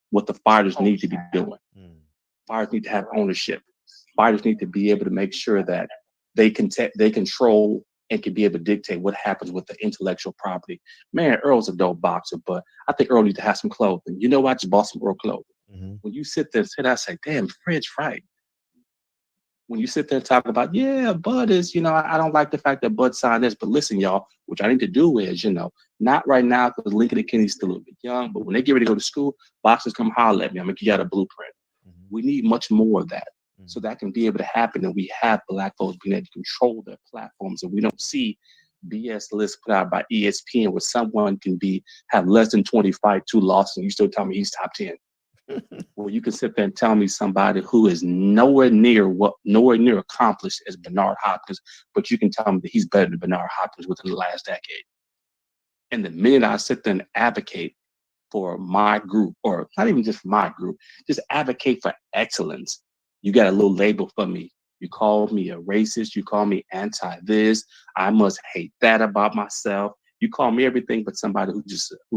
what the fighters need to be doing. Fighters need to have ownership. Fighters need to be able to make sure that they control and can be able to dictate what happens with the intellectual property. Man, Earl's a dope boxer, but I think Earl needs to have some clothing. You know what? I just bought some Earl clothing. Mm-hmm. When you sit there and say that, I say, damn, Fred's right. When you sit there and talk about, yeah, Bud is, I don't like the fact that Bud signed this, but listen, y'all, what I need to do is, not right now because Lincoln and Kenny's still a little bit young, but when they get ready to go to school, boxers come holler at me. I'm going to give you out a blueprint. Mm-hmm. We need much more of that. Mm-hmm. So that can be able to happen, and we have Black folks being able to control their platforms, and we don't see BS lists put out by ESPN where someone can have less than 20 fights, 2 losses, and you still tell me he's top 10. Well, you can sit there and tell me somebody who is nowhere near accomplished as Bernard Hopkins, but you can tell me that he's better than Bernard Hopkins within the last decade. And the minute I sit there and advocate for my group, or not even just for my group, just advocate for excellence, you got a little label for me. You call me a racist. You call me anti this. I must hate that about myself. You call me everything but somebody who's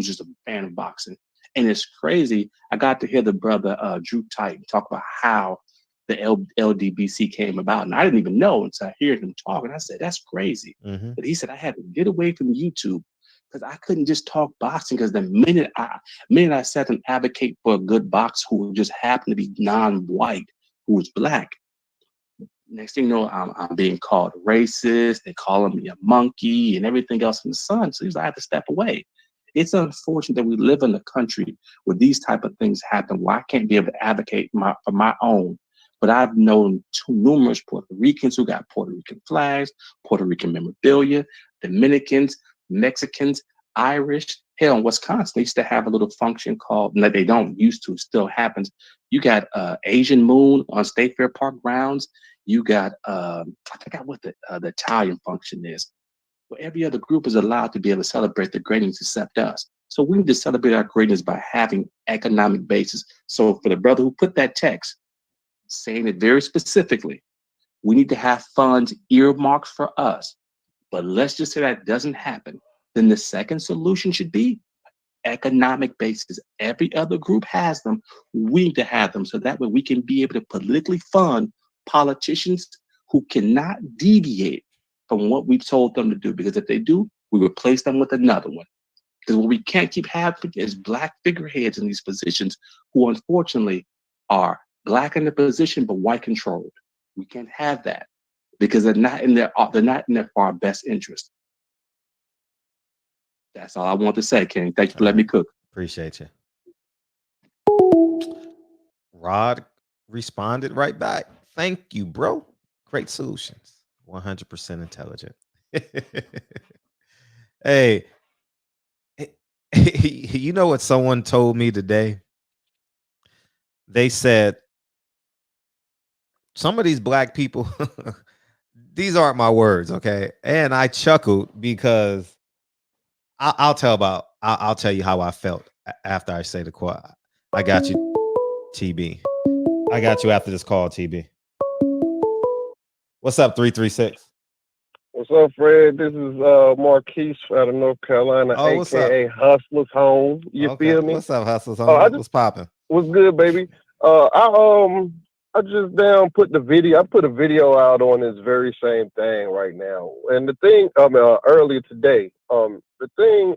just a fan of boxing. And it's crazy. I got to hear the brother Drew Titan talk about how the LDBC came about. And I didn't even know until I heard him talk. And I said, that's crazy. Mm-hmm. But he said, I had to get away from YouTube because I couldn't just talk boxing. Because the minute I sat and advocate for a good boxer who just happened to be non-white, who was Black, next thing you know, I'm being called racist. They're calling me a monkey and everything else in the sun. So I have to step away. It's unfortunate that we live in a country where these type of things happen, where I can't be able to advocate for my own. But I've known numerous Puerto Ricans who got Puerto Rican flags, Puerto Rican memorabilia, Dominicans, Mexicans, Irish. Hell, in Wisconsin, they used to have a little function called, no, they don't used to, still happens. You got Asian Moon on State Fair Park grounds. You got, I forgot what the Italian function is. Where every other group is allowed to be able to celebrate their greatness except us. So we need to celebrate our greatness by having economic basis. So for the brother who put that text, saying it very specifically, we need to have funds earmarked for us. But let's just say that doesn't happen. Then the second solution should be economic basis. Every other group has them. We need to have them so that way we can be able to politically fund politicians who cannot deviate from what we've told them to do, because if they do, we replace them with another one. Because what we can't keep having is Black figureheads in these positions who unfortunately are Black in the position but white controlled. We can't have that because they're not in there for our best interest. That's all I want to say, King. Thank you for letting me cook. Appreciate you. Rod responded right back. Thank you, bro. Great solutions. 100% intelligent. Hey, you know what someone told me today? They said, some of these Black people, these aren't my words, okay? And I chuckled because I'll tell you how I felt after I say the quote. I got you, TB. I got you after this call, TB. What's up, 336? What's up, Fred? This is Marquise out of North Carolina, Oh, what's up? aka Hustler's Home. You Okay. feel me? What's up, Hustlers? I just What's popping? what's good, baby. I just put the video. I put a video out on this very same thing right now. And the thing, earlier today, the thing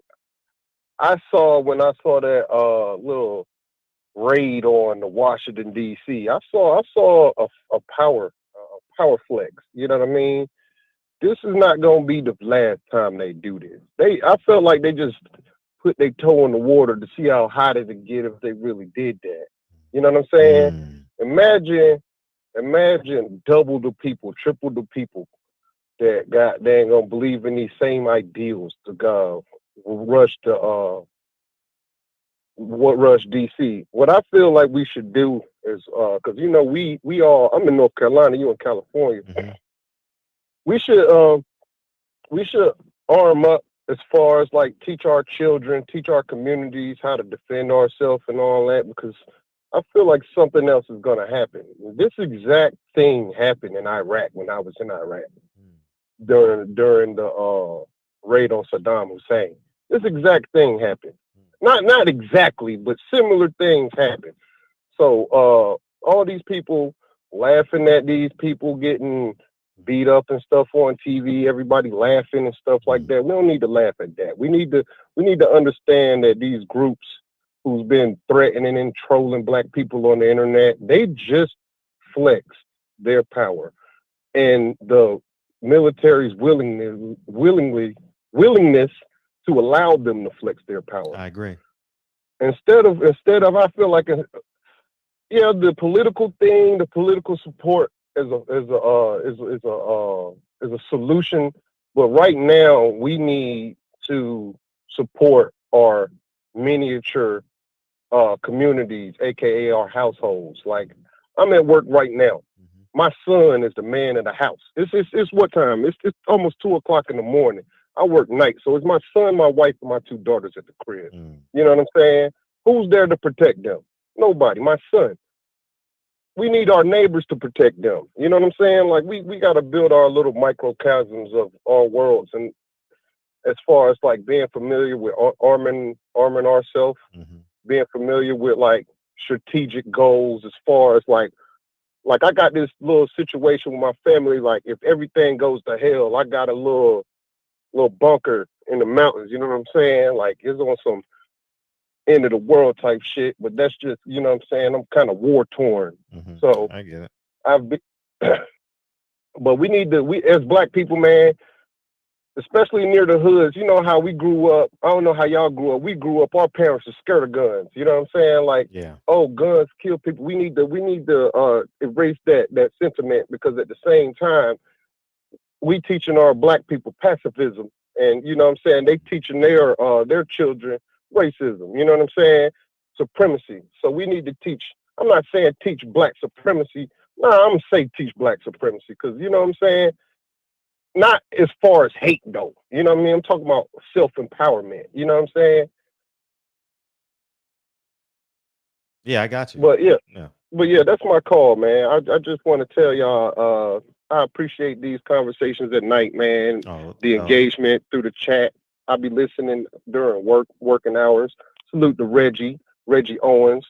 I saw when I saw that little raid on the Washington D.C. I saw a power flex. You know what I mean? This is not gonna be the last time they do this. I felt like they just put their toe in the water to see how hot it would get if they really did that. You know what I'm saying? Imagine double the people, triple the people that they ain't gonna believe in these same ideals to go rush DC. What I feel like we should do is because we all, I'm in North Carolina, you in California. Mm-hmm. We should arm up as far as like teach our children, teach our communities how to defend ourselves and all that, because I feel like something else is going to happen. This exact thing happened in Iraq when I was in Iraq during the raid on Saddam Hussein. This exact thing happened. Not exactly, but similar things happened. So all these people laughing at these people getting beat up and stuff on TV, everybody laughing and stuff like that. We don't need to laugh at that. We need to understand that these groups who's been threatening and trolling black people on the internet, they just flexed their power. And the military's willingness to allow them to flex their power. I agree. Instead of I feel like the political thing, the political support is a solution, but right now we need to support our miniature communities, aka our households. Like, I'm at work right now. My son is the man of the house. It's what time? It's almost 2:00 in the morning. I work nights, so it's my son, my wife, and my 2 daughters at the crib. You know what I'm saying? Who's there to protect them? Nobody. My son. We need our neighbors to protect them. You know what I'm saying? Like, we got to build our little microcosms of our worlds. And as far as like being familiar with arming ourselves, being familiar with like strategic goals, as far as like I got this little situation with my family. Like, if everything goes to hell, I got a little bunker in the mountains. You know what I'm saying? Like, it's on some end of the world type shit, but that's just, you know what I'm saying? I'm kind of war torn. So I get it. But we as black people, man, especially near the hoods, you know how we grew up. I don't know how y'all grew up. We grew up, our parents are scared of guns. You know what I'm saying? Like, oh, guns kill people. We need to erase that sentiment, because at the same time, we teaching our black people pacifism, and you know what I'm saying, they teaching their children racism. You know what I'm saying? Supremacy. So we need to teach. I'm not saying teach black supremacy. No, I'm gonna say teach black supremacy, because you know what I'm saying. Not as far as hate though. You know what I mean? I'm talking about self-empowerment. You know what I'm saying? Yeah, I got you. But yeah, that's my call, man. I just want to tell y'all, I appreciate these conversations at night, man. The engagement through the chat. I'll be listening during working hours. Salute to Reggie Owens.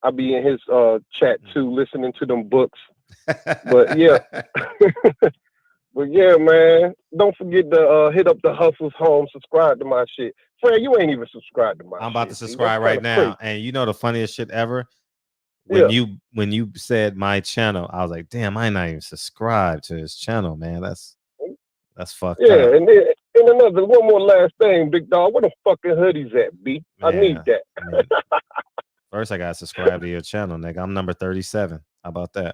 I'll be in his chat too, listening to them books. But yeah. But yeah, man, don't forget to hit up the Hustler's Home, subscribe to my shit. Fred, you ain't even subscribed to my shit. I'm about to subscribe right now. And you know the funniest shit ever? When you said my channel, I was like, damn, I ain't not even subscribed to his channel, man. That's fucked up. Yeah, and then one more last thing, big dog. Where the fucking hoodies at, B? Man, I need that. First, I gotta subscribe to your channel, nigga. I'm number 37. How about that?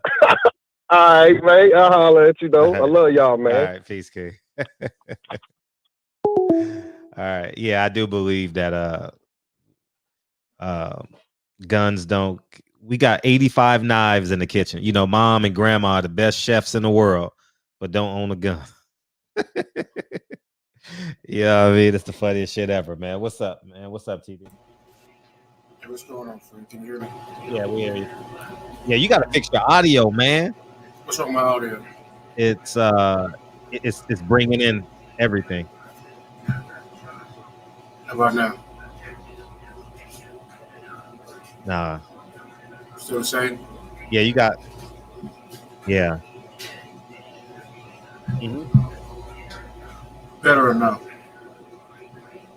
All right, man. I'll holler at you, though. I love y'all, man. All right, peace, K. All right. Yeah, I do believe that guns don't. We got 85 knives in the kitchen. You know, mom and grandma are the best chefs in the world, but don't own a gun. Yeah, I mean, it's the funniest shit ever, man. What's up, man? What's up, TD? Hey, what's going on, friend? Can you hear me? Yeah, we hear you. Yeah, you got to fix your audio, man. What's wrong with my audio? It's it's bringing in everything. How about now? Nah. Still the same? Yeah, you got. Yeah. Better or no?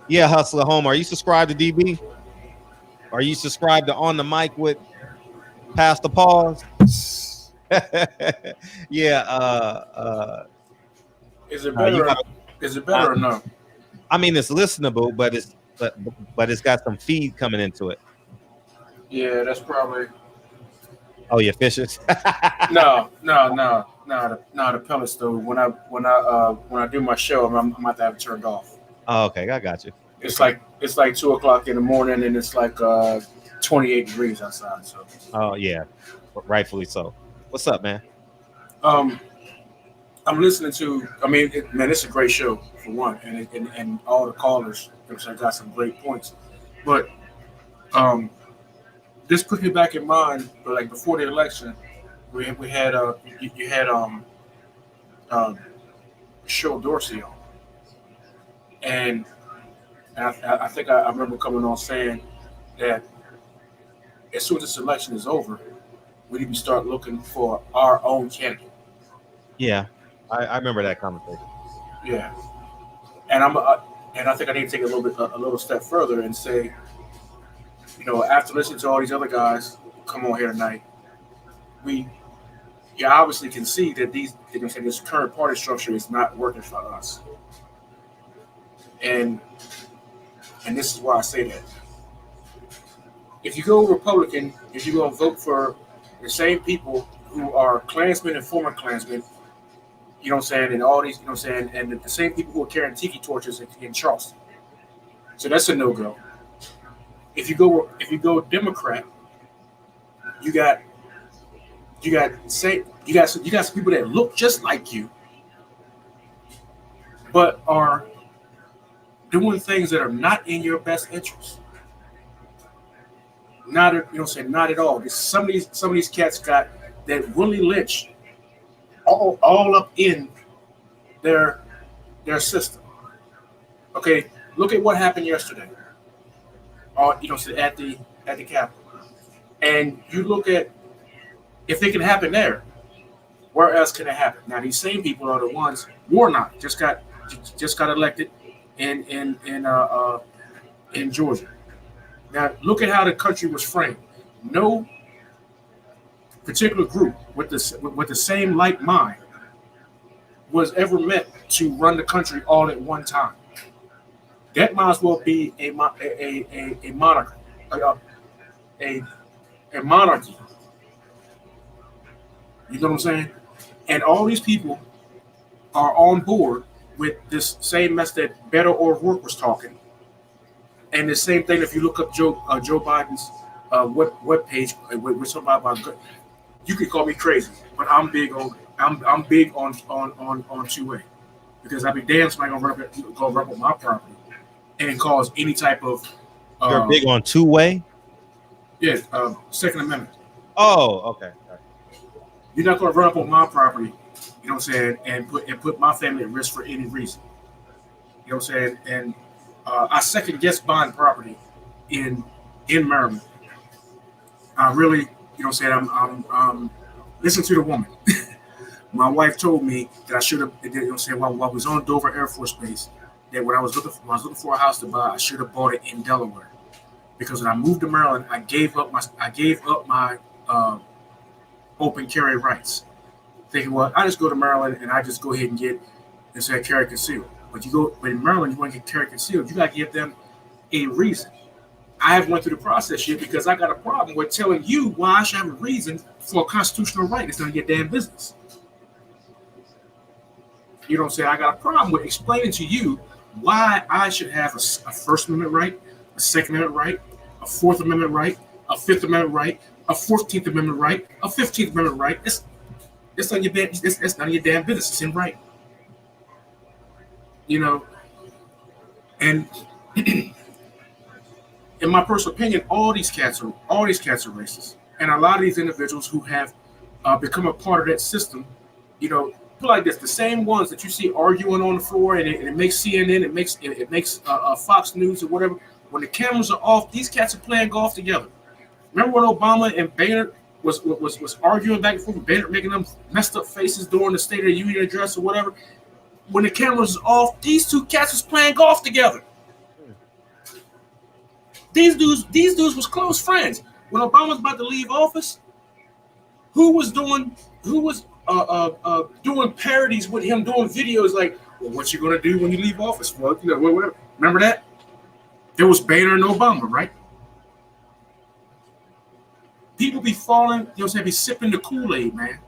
Yeah, Hustler Home. Are you subscribed to DB? Are you subscribed to On the Mic with Pastor Pause? Yeah. Is it better? Is it better or no? I mean, it's listenable, but it's got some feed coming into it. Yeah, that's probably. Oh, yeah, Fishers. No. The pellets though. When I do my show, I'm about to have it turned off. Oh, okay, I got you. It's like 2:00 in the morning, and it's like 28 degrees outside. So. Oh yeah, rightfully so. What's up, man? I'm listening to. I mean, it's a great show for one, and all the callers got some great points. But this put me back in mind. But like before the election, we had you had Show Dorsey on, and I think I remember coming on saying that as soon as this election is over, we need to start looking for our own candidate. Yeah, I remember that conversation. Yeah, and I think I need to take a little step further and say, after listening to all these other guys come on here tonight, you obviously can see that this current party structure is not working for us, and this is why I say that. If you go Republican, if you go vote for the same people who are Klansmen and former Klansmen, and all these, and the same people who are carrying tiki torches in Charleston. So that's a no-go. If you go Democrat, you got some people that look just like you, but are doing things that are not in your best interest. Not at all. Some of these cats got that Willie Lynch all up in their system. Okay, look at what happened yesterday. At the Capitol, and you look at if it can happen there, where else can it happen? Now these same people are the ones. Warnock just got elected in Georgia. Now look at how the country was framed. No particular group with the same like mind was ever meant to run the country all at one time. That might as well be a monarchy, a monarchy. You know what I'm saying? And all these people are on board with this same mess that Beto O'Rourke was talking. And the same thing if you look up Joe Biden's web page, we're talking about. You could call me crazy, but I'm big on two-way, because I'd be damn somebody gonna run up my property and cause any type of. You're big on two-way. Yeah, Second Amendment. Oh, okay. You're not gonna run up on my property, you know what I'm saying, and put my family at risk for any reason. You know what I'm saying? And I second guess buying property in Maryland. I really, you know what I'm saying, I'm listen to the woman. My wife told me that I should have, you know what I'm saying, while I was on Dover Air Force Base, that when I was looking for a house to buy, I should have bought it in Delaware, because when I moved to Maryland, I gave up my open carry rights, thinking, well, I just go to Maryland and I just go ahead and get carry concealed. But in Maryland, you want to get carry concealed, you got to give them a reason. I haven't went through the process yet because I got a problem with telling you why I should have a reason for a constitutional right. It's none of your damn business. You know what I'm saying? I got a problem with explaining to you why I should have a First Amendment right, a Second Amendment right, a Fourth Amendment right, a Fifth Amendment right, a 14th Amendment right, a 15th Amendment right. It's none of your damn business. It's in right. And in my personal opinion, all these cats are racist, and a lot of these individuals who have become a part of that system, put like this: the same ones that you see arguing on the floor, and it makes CNN, it makes Fox News or whatever. When the cameras are off, these cats are playing golf together. Remember when Obama and Boehner was arguing back and forth, Boehner making them messed up faces during the State of the Union address or whatever? When the cameras are off, these two cats was playing golf together. These dudes was close friends. When Obama was about to leave office, who was doing parodies with him, doing videos like, well, what you gonna do when you leave office? Well, remember that? There was Boehner and Obama, right? People be falling, be sipping the Kool-Aid, man.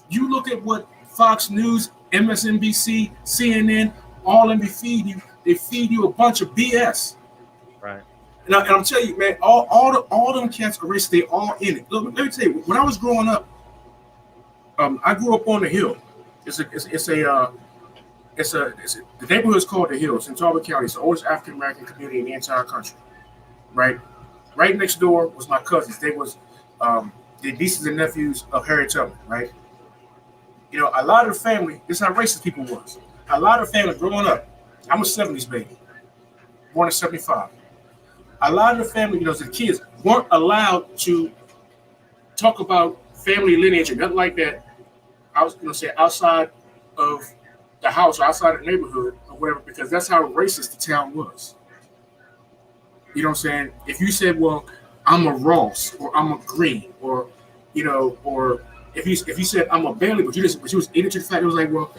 You look at what Fox News, MSNBC, CNN, all of them feed you. They feed you a bunch of BS. Right. And I'm telling you, man, all them cats are racist. They all in it. Look, let me tell you, when I was growing up, I grew up on the Hill. The neighborhood is called the Hills in Talbot County. It's the oldest African American community in the entire country. Right next door was my cousins. They was the nieces and nephews of Harriet Tubman. Right. A lot of the family. This is how racist people was. A lot of family growing up. I'm a '70s baby, born in '75. A lot of the family, the kids weren't allowed to talk about family lineage or nothing like that. I was going to say outside of the house or outside of the neighborhood or whatever, because that's how racist the town was. You know what I'm saying? If you said, well, I'm a Ross or I'm a Green or if you said I'm a Bailey, but you was ignorant to the fact, it was like, well,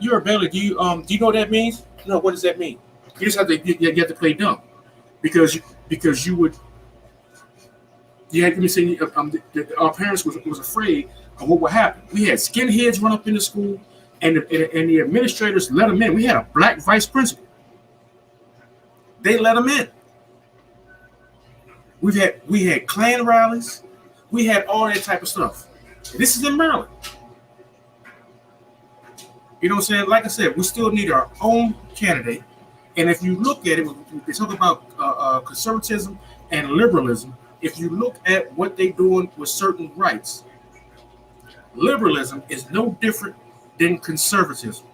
you're a Bailey. Do you know what that means? No, what does that mean? You just have to play dumb because you had me saying our parents was afraid of what would happen. We had skinheads run up into school, and the administrators let them in. We had a black vice principal. They let them in. We had Klan rallies. We had all that type of stuff. This is in Maryland. You know what I'm saying? Like I said, we still need our own candidate. And if you look at it, they talk about conservatism and liberalism. If you look at what they're doing with certain rights, liberalism is no different than conservatism.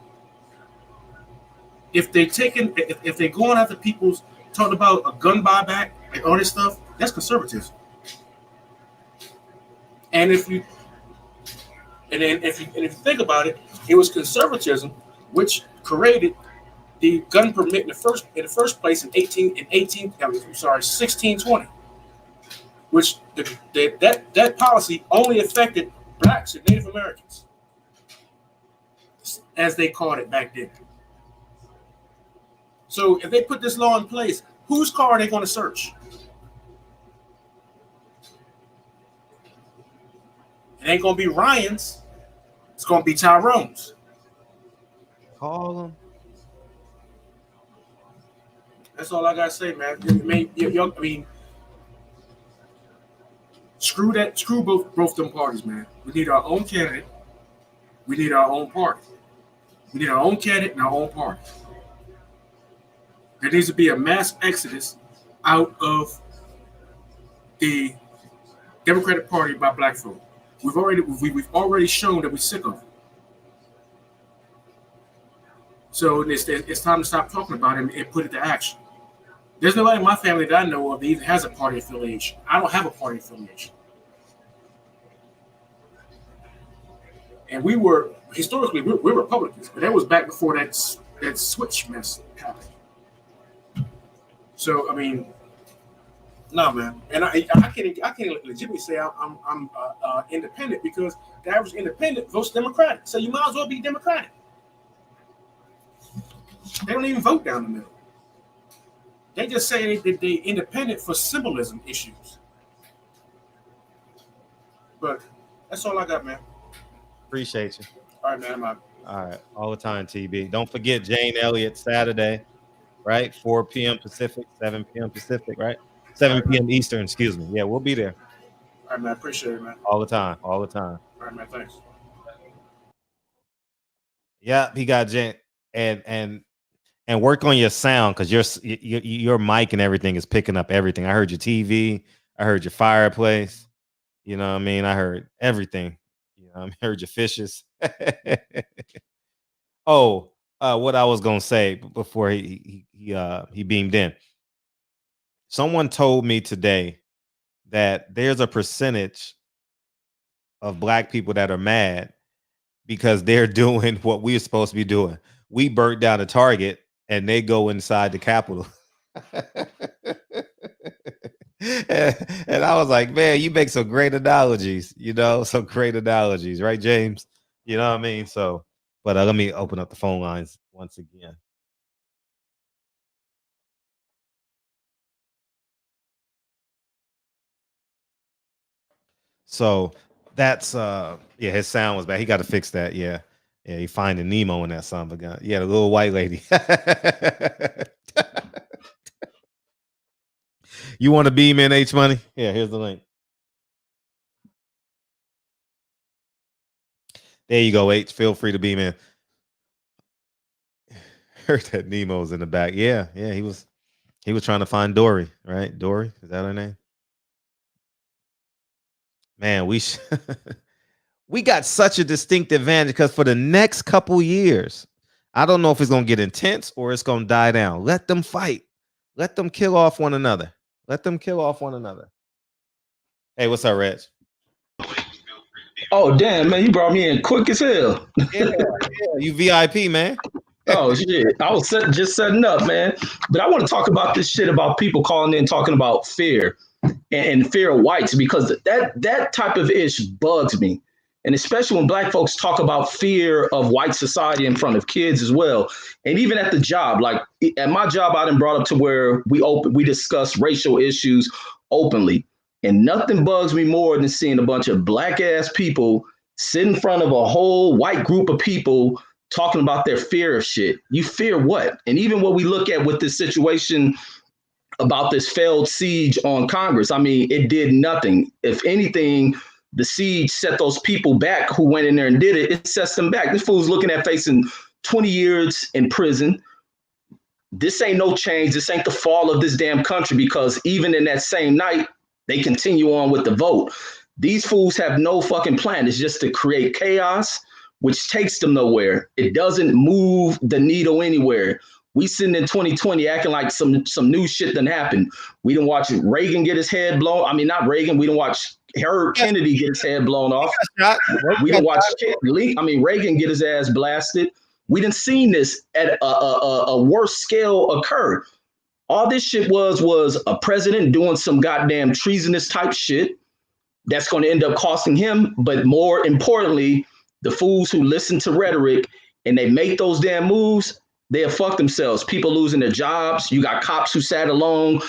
If they're going after people's talking about a gun buyback and all this stuff, that's conservatism. And if you think about it, it was conservatism which created the gun permit in the first place in 1620, which that policy only affected blacks and Native Americans, as they called it back then. So if they put this law in place, whose car are they going to search? It ain't going to be Ryan's. It's going to be Tyrone's. Call them. That's all I got to say, man. I mean, screw both them parties, man. We need our own candidate. We need our own party. We need our own candidate and our own party. There needs to be a mass exodus out of the Democratic Party by black folk. We've already shown that we're sick of it. So it's time to stop talking about it and put it to action. There's nobody in my family that I know of that even has a party affiliation. I don't have a party affiliation. And we were historically we're Republicans, but that was back before that switch mess happened. So I mean, no, man, and I can't legitimately say I'm independent because the average independent votes Democratic. So you might as well be Democratic. They don't even vote down the middle. They just say that they're independent for symbolism issues. But that's all I got, man. Appreciate you. All right, man. I'm out. All right. All the time, TB. Don't forget Jane Elliott Saturday, right? 4 p.m. Pacific, 7 p.m. Pacific, right? 7 p.m. Eastern, excuse me. Yeah, we'll be there. All right, man. Appreciate it, man. All the time. All the time. All right, man. Thanks. Yeah, he got Jane. And work on your sound because your mic and everything is picking up everything. I heard your TV. I heard your fireplace. You know what I mean? I heard everything. You know, I heard your fishes. Oh, what I was gonna say before he beamed in. Someone told me today that there's a percentage of black people that are mad because they're doing what we're supposed to be doing. We burnt down the Target and they go inside the Capitol. And I was like, man, you make some great analogies, some great analogies, right, James? You know what I mean? So, but let me open up the phone lines once again. So that's his sound was bad. He got to fix that. Yeah, he finding Nemo in that son of a gun. Yeah, the little white lady. You want to beam in H Money? Yeah, here's the link. There you go, H. Feel free to beam in. Heard that Nemo's in the back. Yeah, he was trying to find Dory, right? Dory, is that her name? Man, we got such a distinct advantage because for the next couple years, I don't know if it's gonna get intense or it's gonna die down. Let them fight. Let them kill off one another. Hey, what's up, Reg? Oh damn, man, you brought me in quick as hell. Yeah, you VIP, man. Oh shit, I was just setting up, man. But I want to talk about this shit about people calling in talking about fear and fear of whites, because that type of ish bugs me. And especially when black folks talk about fear of white society in front of kids as well. And even at the job, like at my job, I done brought up to where we discuss racial issues openly. And nothing bugs me more than seeing a bunch of black ass people sit in front of a whole white group of people talking about their fear of shit. You fear what? And even what we look at with this situation about this failed siege on Congress, I mean, it did nothing. If anything, the siege set those people back who went in there and did it. It sets them back. This fool's looking at facing 20 years in prison. This ain't no change. This ain't the fall of this damn country, because even in that same night, they continue on with the vote. These fools have no fucking plan. It's just to create chaos, which takes them nowhere. It doesn't move the needle anywhere. We sitting in 2020 acting like some new shit done happened. We didn't watch Reagan get his head blown. I mean, not Reagan. We didn't watch Kennedy get his head blown off. We didn't watch Reagan get his ass blasted. We didn't seen this at a worse scale occur. All this shit was a president doing some goddamn treasonous type shit that's going to end up costing him. But more importantly, the fools who listen to rhetoric and they make those damn moves, they have fucked themselves. People losing their jobs. You got cops who sat alone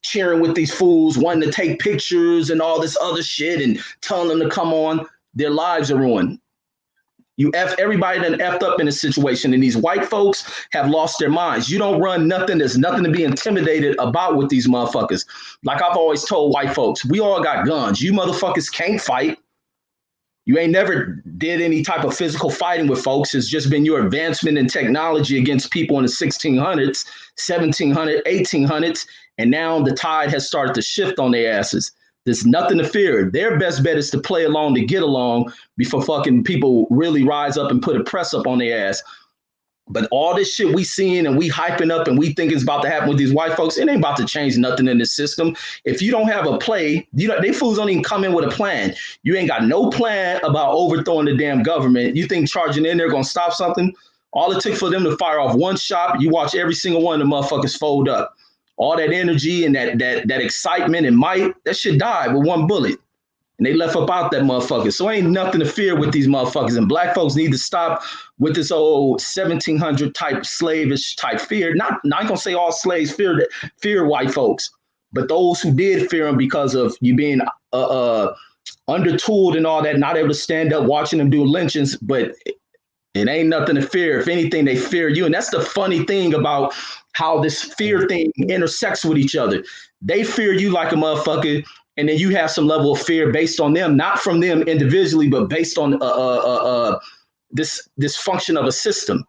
cheering with these fools, wanting to take pictures and all this other shit and telling them to come on. Their lives are ruined. Everybody done effed up in a situation, and these white folks have lost their minds. You don't run nothing. There's nothing to be intimidated about with these motherfuckers. Like I've always told white folks, we all got guns. You motherfuckers can't fight. You ain't never did any type of physical fighting with folks. It's just been your advancement in technology against people in the 1600s, 1700s, 1800s. And now the tide has started to shift on their asses. There's nothing to fear. Their best bet is to play along to get along before fucking people really rise up and put a press up on their ass. But all this shit we seeing and we hyping up and we think it's about to happen with these white folks, it ain't about to change nothing in this system. If you don't have a play, they fools don't even come in with a plan. You ain't got no plan about overthrowing the damn government. You think charging in there gonna stop something? All it took for them to fire off one shot, you watch every single one of the motherfuckers fold up. All that energy and that excitement and might, that shit died with one bullet. And they left up out that motherfucker. So ain't nothing to fear with these motherfuckers. And black folks need to stop with this old 1700 type slavish type fear. Not gonna say all slaves fear white folks, but those who did fear them because of you being undertooled and all that, not able to stand up, watching them do lynchings. But it ain't nothing to fear. If anything, they fear you. And that's the funny thing about how this fear thing intersects with each other. They fear you like a motherfucker, and then you have some level of fear based on them, not from them individually, but based on this function of a system.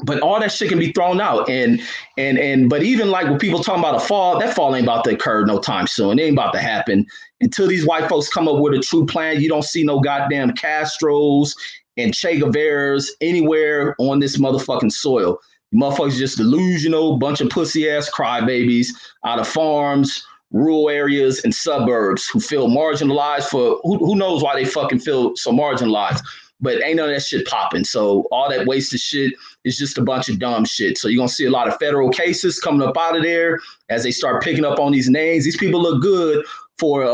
But all that shit can be thrown out. But even like when people talking about a fall, that fall ain't about to occur no time soon. It ain't about to happen until these white folks come up with a true plan. You don't see no goddamn Castros and Che Guevara's anywhere on this motherfucking soil. You motherfuckers just delusional, bunch of pussy ass crybabies out of farms, rural areas, and suburbs who feel marginalized for who knows why they fucking feel so marginalized. But ain't none of that shit popping. So all that wasted shit is just a bunch of dumb shit. So you're going to see a lot of federal cases coming up out of there as they start picking up on these names. These people look good for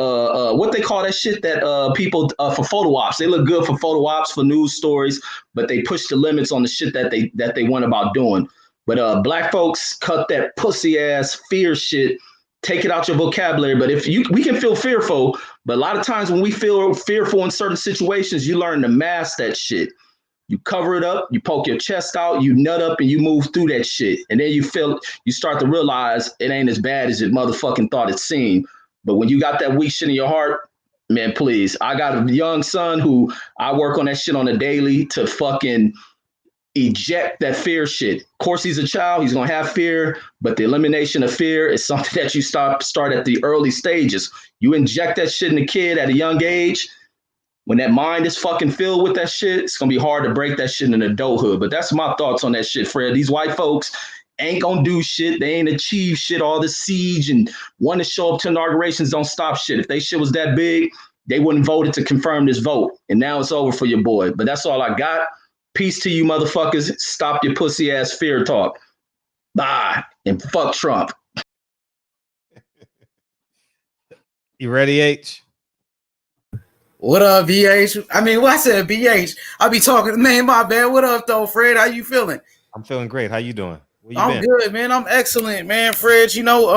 what they call that shit that people for photo ops. They look good for photo ops, for news stories, but they push the limits on the shit that they went about doing. But black folks, cut that pussy ass fear shit. Take it out your vocabulary. But we can feel fearful, but a lot of times when we feel fearful in certain situations, you learn to mask that shit. You cover it up, you poke your chest out, you nut up, and you move through that shit. And then you start to realize it ain't as bad as it motherfucking thought it seemed. But when you got that weak shit in your heart, man, please. I got a young son who I work on that shit on a daily to fucking eject that fear shit. Of course, he's a child. He's going to have fear, but the elimination of fear is something that you start at the early stages. You inject that shit in the kid at a young age. When that mind is fucking filled with that shit, it's going to be hard to break that shit in adulthood. But that's my thoughts on that shit, Fred. These white folks ain't going to do shit. They ain't achieve shit. All this siege and want to show up to inaugurations don't stop shit. If they shit was that big, they wouldn't vote to confirm this vote. And now it's over for your boy. But that's all I got. Peace to you motherfuckers. Stop your pussy ass fear talk. Bye. And fuck Trump. You ready, H? What up, VH? I mean, what I said, BH. I be talking, man, my bad. What up, though, Fred? How you feeling? I'm feeling great. How you doing? I'm good, man. I'm excellent, man. Fred, you know,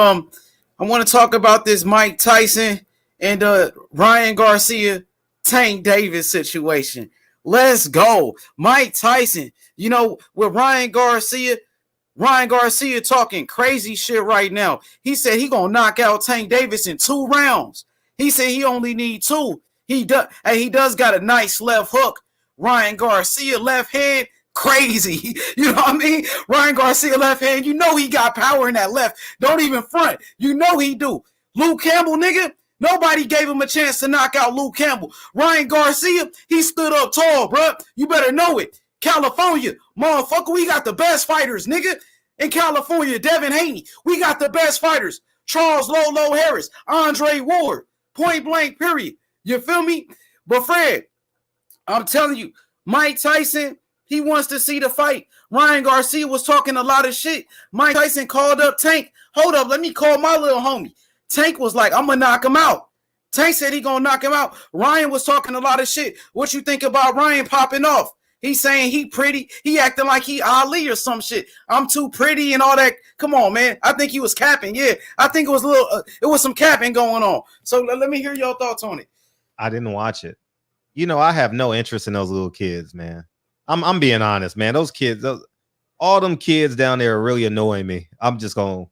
I want to talk about this Mike Tyson and Ryan Garcia, Tank Davis situation. Let's go. Mike Tyson, you know, with Ryan Garcia talking crazy shit right now. He said he gonna knock out Tank Davis in 2 rounds. He said he only need 2. He does got a nice left hook. Ryan Garcia left hand, crazy. You know what I mean? Ryan Garcia left hand, you know he got power in that left. Don't even front. You know he do. Luke Campbell, nigga, nobody gave him a chance to knock out Luke Campbell. Ryan Garcia, he stood up tall, bro. You better know it. California, motherfucker, we got the best fighters, nigga. In California, Devin Haney, we got the best fighters. Charles Lolo Harris, Andre Ward, point blank, period. You feel me? But Fred, I'm telling you, Mike Tyson, he wants to see the fight. Ryan Garcia was talking a lot of shit. Mike Tyson called up Tank. Hold up, let me call my little homie. Tank was like, I'm going to knock him out. Tank said he going to knock him out. Ryan was talking a lot of shit. What you think about Ryan popping off? He's saying he pretty. He acting like he Ali or some shit. I'm too pretty and all that. Come on, man. I think he was capping. Yeah, I think it was a little. It was some capping going on. So let me hear your thoughts on it. I didn't watch it. You know, I have no interest in those little kids, man. I'm being honest, man. Those kids, all them kids down there are really annoying me. I'm just gonna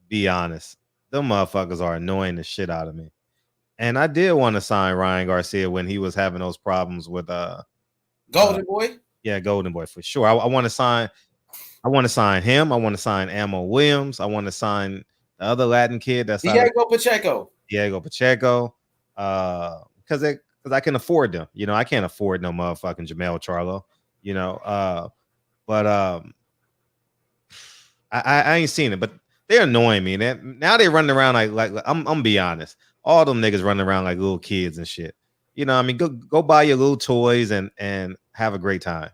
be honest. Them motherfuckers are annoying the shit out of me. And I did want to sign Ryan Garcia when he was having those problems with Golden Boy. Yeah, Golden Boy for sure. I want to sign. I want to sign him. I want to sign Ammo Williams. I want to sign the other Latin kid. That's Diego Pacheco. Because I can afford them. You know, I can't afford no motherfucking Jamel Charlo. You know, but I ain't seen it, but they're annoying me. Now they running around like I'm be honest. All them niggas running around like little kids and shit. You know, I mean, go buy your little toys and have a great time.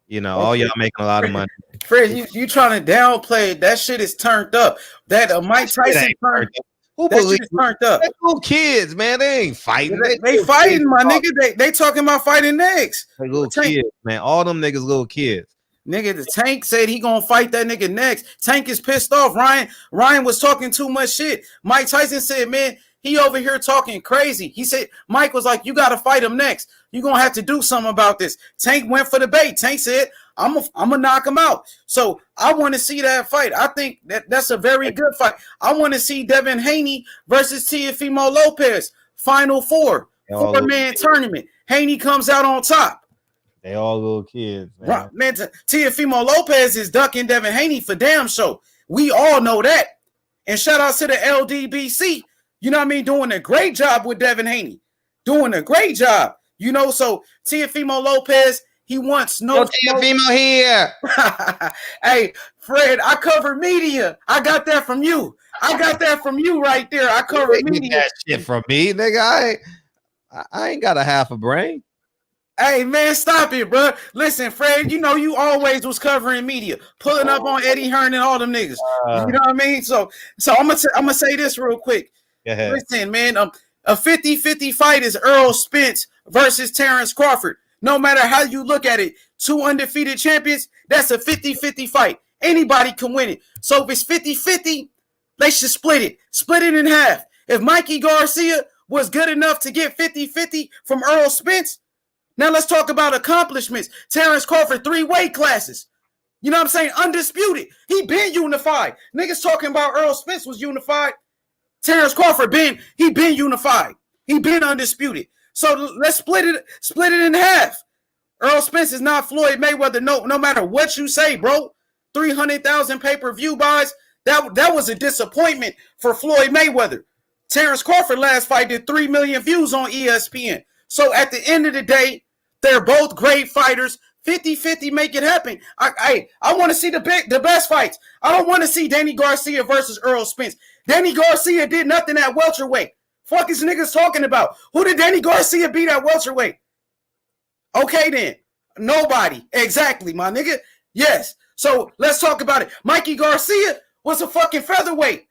You know, all y'all making a lot of money. Fred, you trying to downplay it. That shit is turned up. That Mike Tyson turned up. Who believes turned up? They little kids, man. They ain't fighting. They fighting, my nigga. They talking about fighting next. They little kids, man. All them niggas little kids. Nigga, the Tank said he gonna fight that nigga next. Tank is pissed off. Ryan was talking too much shit. Mike Tyson said, man, he over here talking crazy. He said, Mike was like, you got to fight him next. You're going to have to do something about this. Tank went for the bait. Tank said, I'm going to knock him out. So I want to see that fight. I think that's a very good fight. I want to see Devin Haney versus Teofimo Lopez. Final 4-man tournament. Haney comes out on top. They all little kids, man. Right, man, Teofimo Lopez is ducking Devin Haney for damn sure. We all know that. And shout out to the LDBC. You know what I mean? Doing a great job with Devin Haney. Doing a great job. You know, so Teofimo Lopez, he wants no Teofimo here. Hey, Fred, I cover media. I got that from you. I got that from you right there. I cover media. That shit from me, nigga. I ain't got a half a brain. Hey, man, stop it, bro. Listen, Fred, you know you always was covering media, pulling up on Eddie Hearn and all them niggas. You know what I mean? So I'm gonna say this real quick. Go ahead. Listen, man, a 50-50 fight is Errol Spence versus Terrence Crawford. No matter how you look at it, 2 undefeated champions, that's a 50-50 fight. Anybody can win it. So if it's 50-50, they should split it. Split it in half. If Mikey Garcia was good enough to get 50-50 from Errol Spence, now let's talk about accomplishments. Terrence Crawford, 3 weight classes. You know what I'm saying? Undisputed. He been unified. Niggas talking about Errol Spence was unified. Terrence Crawford been unified. He been undisputed. So let's split it in half. Errol Spence is not Floyd Mayweather. No matter what you say, bro. 300,000 pay-per-view buys. That was a disappointment for Floyd Mayweather. Terrence Crawford last fight did 3 million views on ESPN. So at the end of the day, they're both great fighters. 50-50 make it happen. I want to see the best fights. I don't want to see Danny Garcia versus Errol Spence. Danny Garcia did nothing at welterweight. Fuck is niggas talking about? Who did Danny Garcia beat at welterweight? Okay then. Nobody. Exactly, my nigga. Yes. So let's talk about it. Mikey Garcia was a fucking featherweight.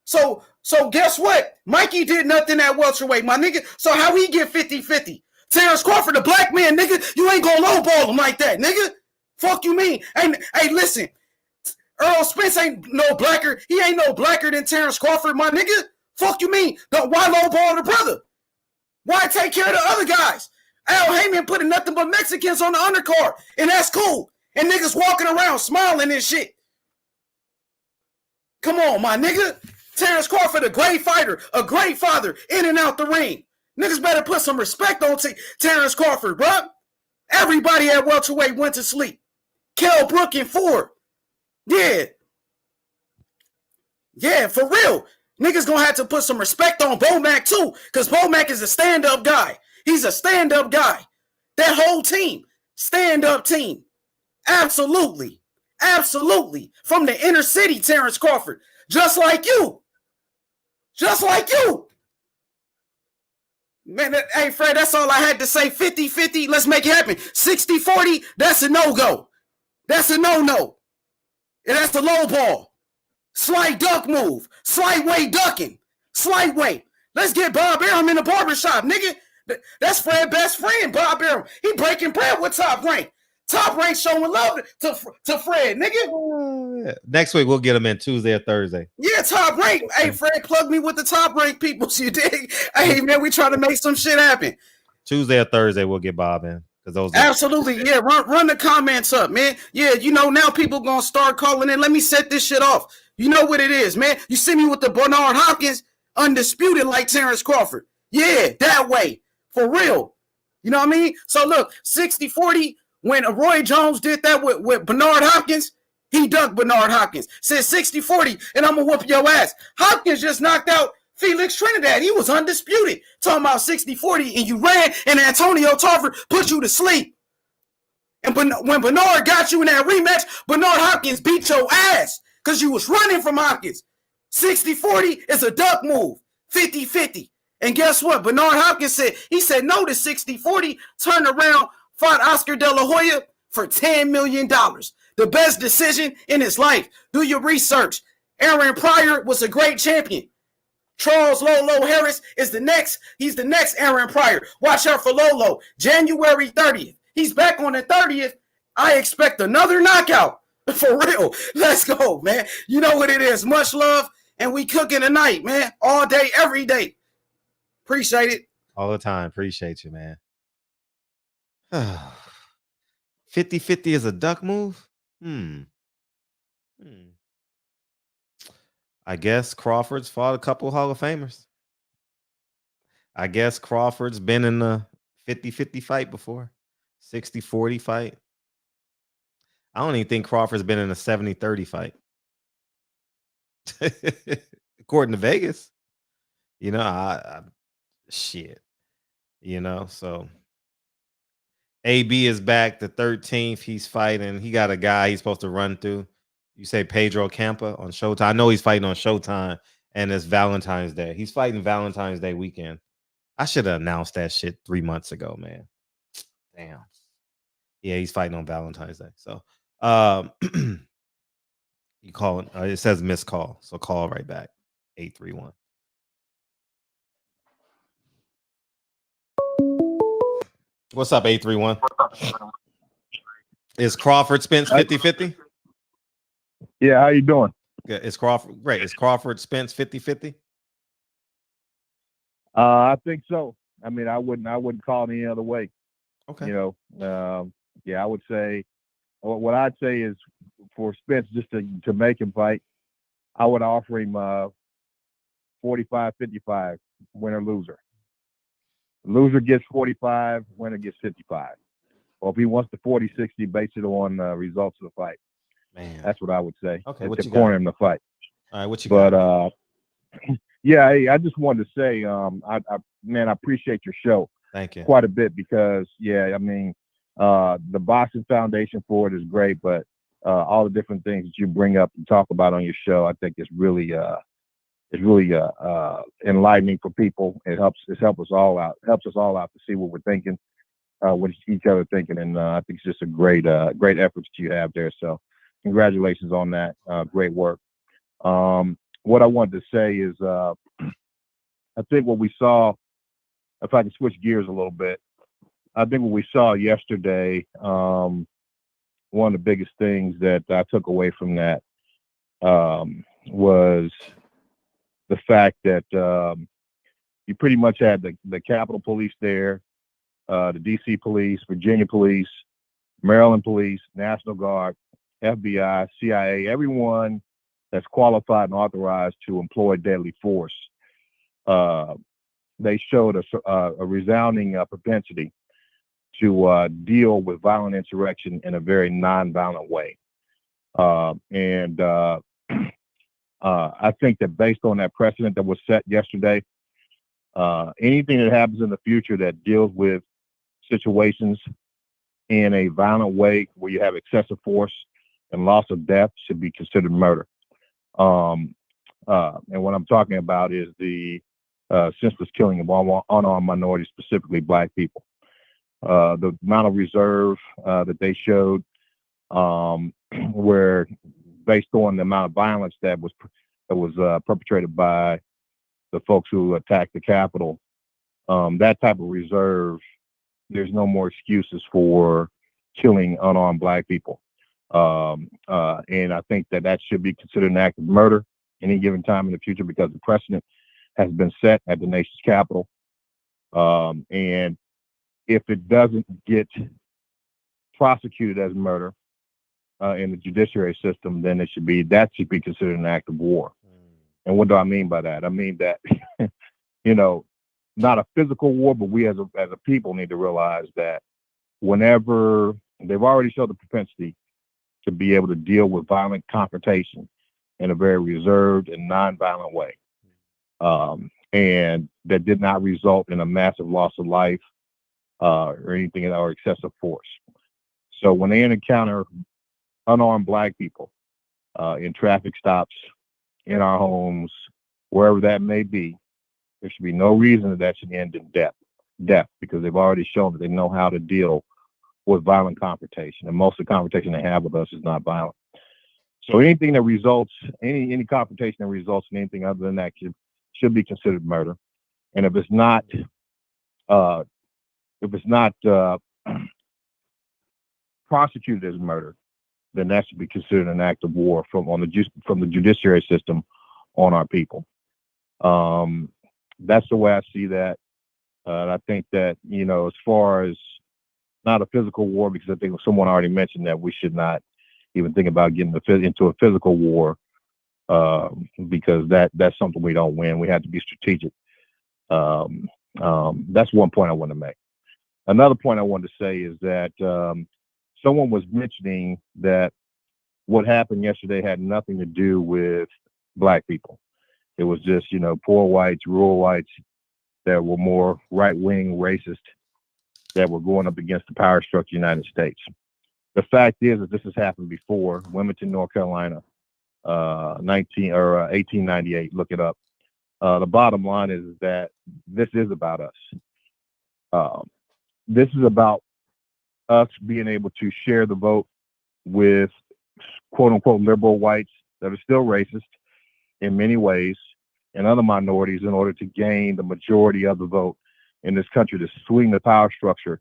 So guess what? Mikey did nothing at welterweight, my nigga. So how he get 50-50? Terrence Crawford, the black man, nigga, you ain't gonna lowball him like that, nigga. Fuck you mean? Hey, listen. Errol Spence ain't no blacker. He ain't no blacker than Terrence Crawford, my nigga. Fuck you mean? Why lowball the brother? Why take care of the other guys? Al Heyman putting nothing but Mexicans on the undercard, and that's cool. And niggas walking around smiling and shit. Come on, my nigga. Terrence Crawford, a great fighter, a great father, in and out the ring. Niggas better put some respect on Terrence Crawford, bro. Everybody at welterweight went to sleep. Kell Brook and Ford. Yeah. Yeah, for real. Niggas gonna have to put some respect on Bomac too, because Bomac is a stand-up guy. He's a stand-up guy. That whole team, stand-up team. Absolutely. Absolutely. From the inner city, Terrence Crawford. Just like you. Just like you. Man, hey, Fred, that's all I had to say. 50-50, let's make it happen. 60-40, that's a no-go. That's a no-no. And that's the low ball. Slight duck move. Slight way ducking. Slight way. Let's get Bob Arum in the barbershop, nigga. That's Fred's best friend, Bob Arum. He breaking bread with Top Rank. Top Rank showing love to Fred, nigga. Next week, we'll get him in Tuesday or Thursday. Yeah, Top Rank. Hey, Fred, plug me with the Top Rank people, so you dig? Hey, man, we trying to make some shit happen. Tuesday or Thursday, we'll get Bob in. Those absolutely, yeah. Run the comments up, man. Yeah, you know, now people gonna start calling in. Let me set this shit off. You know what it is, man. You see me with the Bernard Hopkins, undisputed like Terrence Crawford. Yeah, that way. For real. You know what I mean? So look, 60-40, when Roy Jones did that with Bernard Hopkins, he ducked Bernard Hopkins. Said 60-40, and I'm gonna whoop your ass. Hopkins just knocked out Felix Trinidad. He was undisputed. Talking about 60-40, and you ran, and Antonio Tarver put you to sleep. And when Bernard got you in that rematch, Bernard Hopkins beat your ass because you was running from Hopkins. 60-40 is a duck move. 50-50. And guess what? Bernard Hopkins said no to 60-40, turned around, fought Oscar De La Hoya for $10 million. The best decision in his life. Do your research. Aaron Pryor was a great champion. Charles Lolo Harris is the next. He's the next Aaron Pryor. Watch out for Lolo. January 30th. He's back on the 30th. I expect another knockout. For real. Let's go, man. You know what it is. Much love. And we cooking tonight, man. All day, every day. Appreciate it. All the time. Appreciate you, man. 50-50 is a duck move? I guess Crawford's fought a couple Hall of Famers. I guess Crawford's been in a 50-50 fight before. 60-40 fight. I don't even think Crawford's been in a 70-30 fight. According to Vegas. You know, shit. You know, so AB is back the 13th. He's fighting. He got a guy he's supposed to run through. You say Pedro Campa on Showtime. I know he's fighting on Showtime, and it's Valentine's Day. He's fighting Valentine's Day weekend. I should have announced that shit 3 months ago, man. Damn. Yeah, he's fighting on Valentine's Day. So you call it. It says missed call. So call right back. 831. What's up, 831? Is Crawford Spence 50-50? Yeah, how you doing? Good. Is Crawford great? Is Crawford Spence 50-50? I think so. I mean, I wouldn't call it any other way. Okay. You know, yeah, I would say what I'd say is for Spence just to make him fight, I would offer him 45-55, winner loser. Loser gets 45, winner gets 55. Or if he wants the 40-60, base it on results of the fight. Man, that's what I would say. Okay, to corner him to fight. All right, what you got? got? Yeah, hey, I just wanted to say, I appreciate your show. Thank you. Quite a bit because, yeah, I mean, the Boxing Foundation for it is great, but all the different things that you bring up and talk about on your show, I think is really enlightening for people. It helps us all out to see what we're thinking, what each other thinking, and I think it's just a great effort that you have there. So, congratulations on that. Great work. What I wanted to say is, I think what we saw, if I can switch gears a little bit, I think what we saw yesterday, one of the biggest things that I took away from that was the fact that you pretty much had the Capitol Police there, the DC Police, Virginia Police, Maryland Police, National Guard, FBI, CIA, everyone that's qualified and authorized to employ deadly force. They showed a resounding propensity to deal with violent insurrection in a very nonviolent way. I think that based on that precedent that was set yesterday, anything that happens in the future that deals with situations in a violent way where you have excessive force and loss of death should be considered murder. And what I'm talking about is the senseless killing of unarmed minorities, specifically Black people. The amount of reserve that they showed, where based on the amount of violence that was perpetrated by the folks who attacked the Capitol, that type of reserve, there's no more excuses for killing unarmed Black people. And I think that should be considered an act of murder any given time in the future because the precedent has been set at the nation's capital. And if it doesn't get prosecuted as murder in the judiciary system, then that should be considered an act of war. And what do I mean by that? I mean that, not a physical war, but we as a people need to realize that whenever they've already showed the propensity to be able to deal with violent confrontation in a very reserved and nonviolent way. And that did not result in a massive loss of life or anything or excessive force. So when they encounter unarmed Black people in traffic stops, in our homes, wherever that may be, there should be no reason that should end in death, because they've already shown that they know how to deal with violent confrontation, and most of the confrontation they have with us is not violent. So anything that results, any confrontation that results in anything other than that should be considered murder. And if it's not prosecuted as murder, then that should be considered an act of war from the judiciary system on our people. That's the way I see that. And I think that, as far as not a physical war, because I think someone already mentioned that we should not even think about getting into a physical war, because that's something we don't win. We have to be strategic. That's one point I want to make. Another point I wanted to say is that someone was mentioning that what happened yesterday had nothing to do with Black people. It was just, poor whites, rural whites that were more right-wing, racist that we're going up against the power structure of the United States. The fact is that this has happened before. Wilmington, North Carolina, 1898. Look it up. The bottom line is that this is about us. This is about us being able to share the vote with quote unquote liberal whites that are still racist in many ways and other minorities in order to gain the majority of the vote in this country, to swing the power structure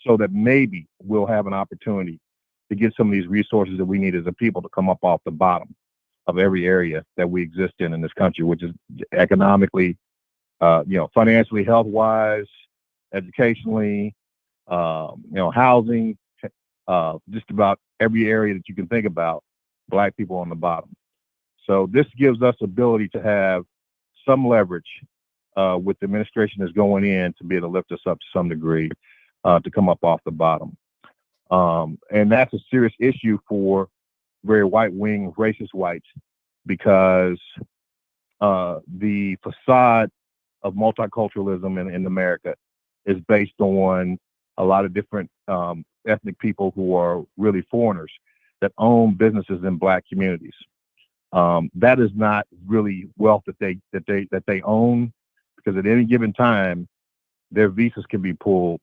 so that maybe we'll have an opportunity to get some of these resources that we need as a people to come up off the bottom of every area that we exist in this country, which is economically, financially, health-wise, educationally, housing, just about every area that you can think about, Black people on the bottom. So this gives us ability to have some leverage with the administration that's going in to be able to lift us up to some degree to come up off the bottom. And that's a serious issue for very white-wing racist whites, because the facade of multiculturalism in America is based on a lot of different ethnic people who are really foreigners that own businesses in Black communities. That is not really wealth that they own, because at any given time, their visas can be pulled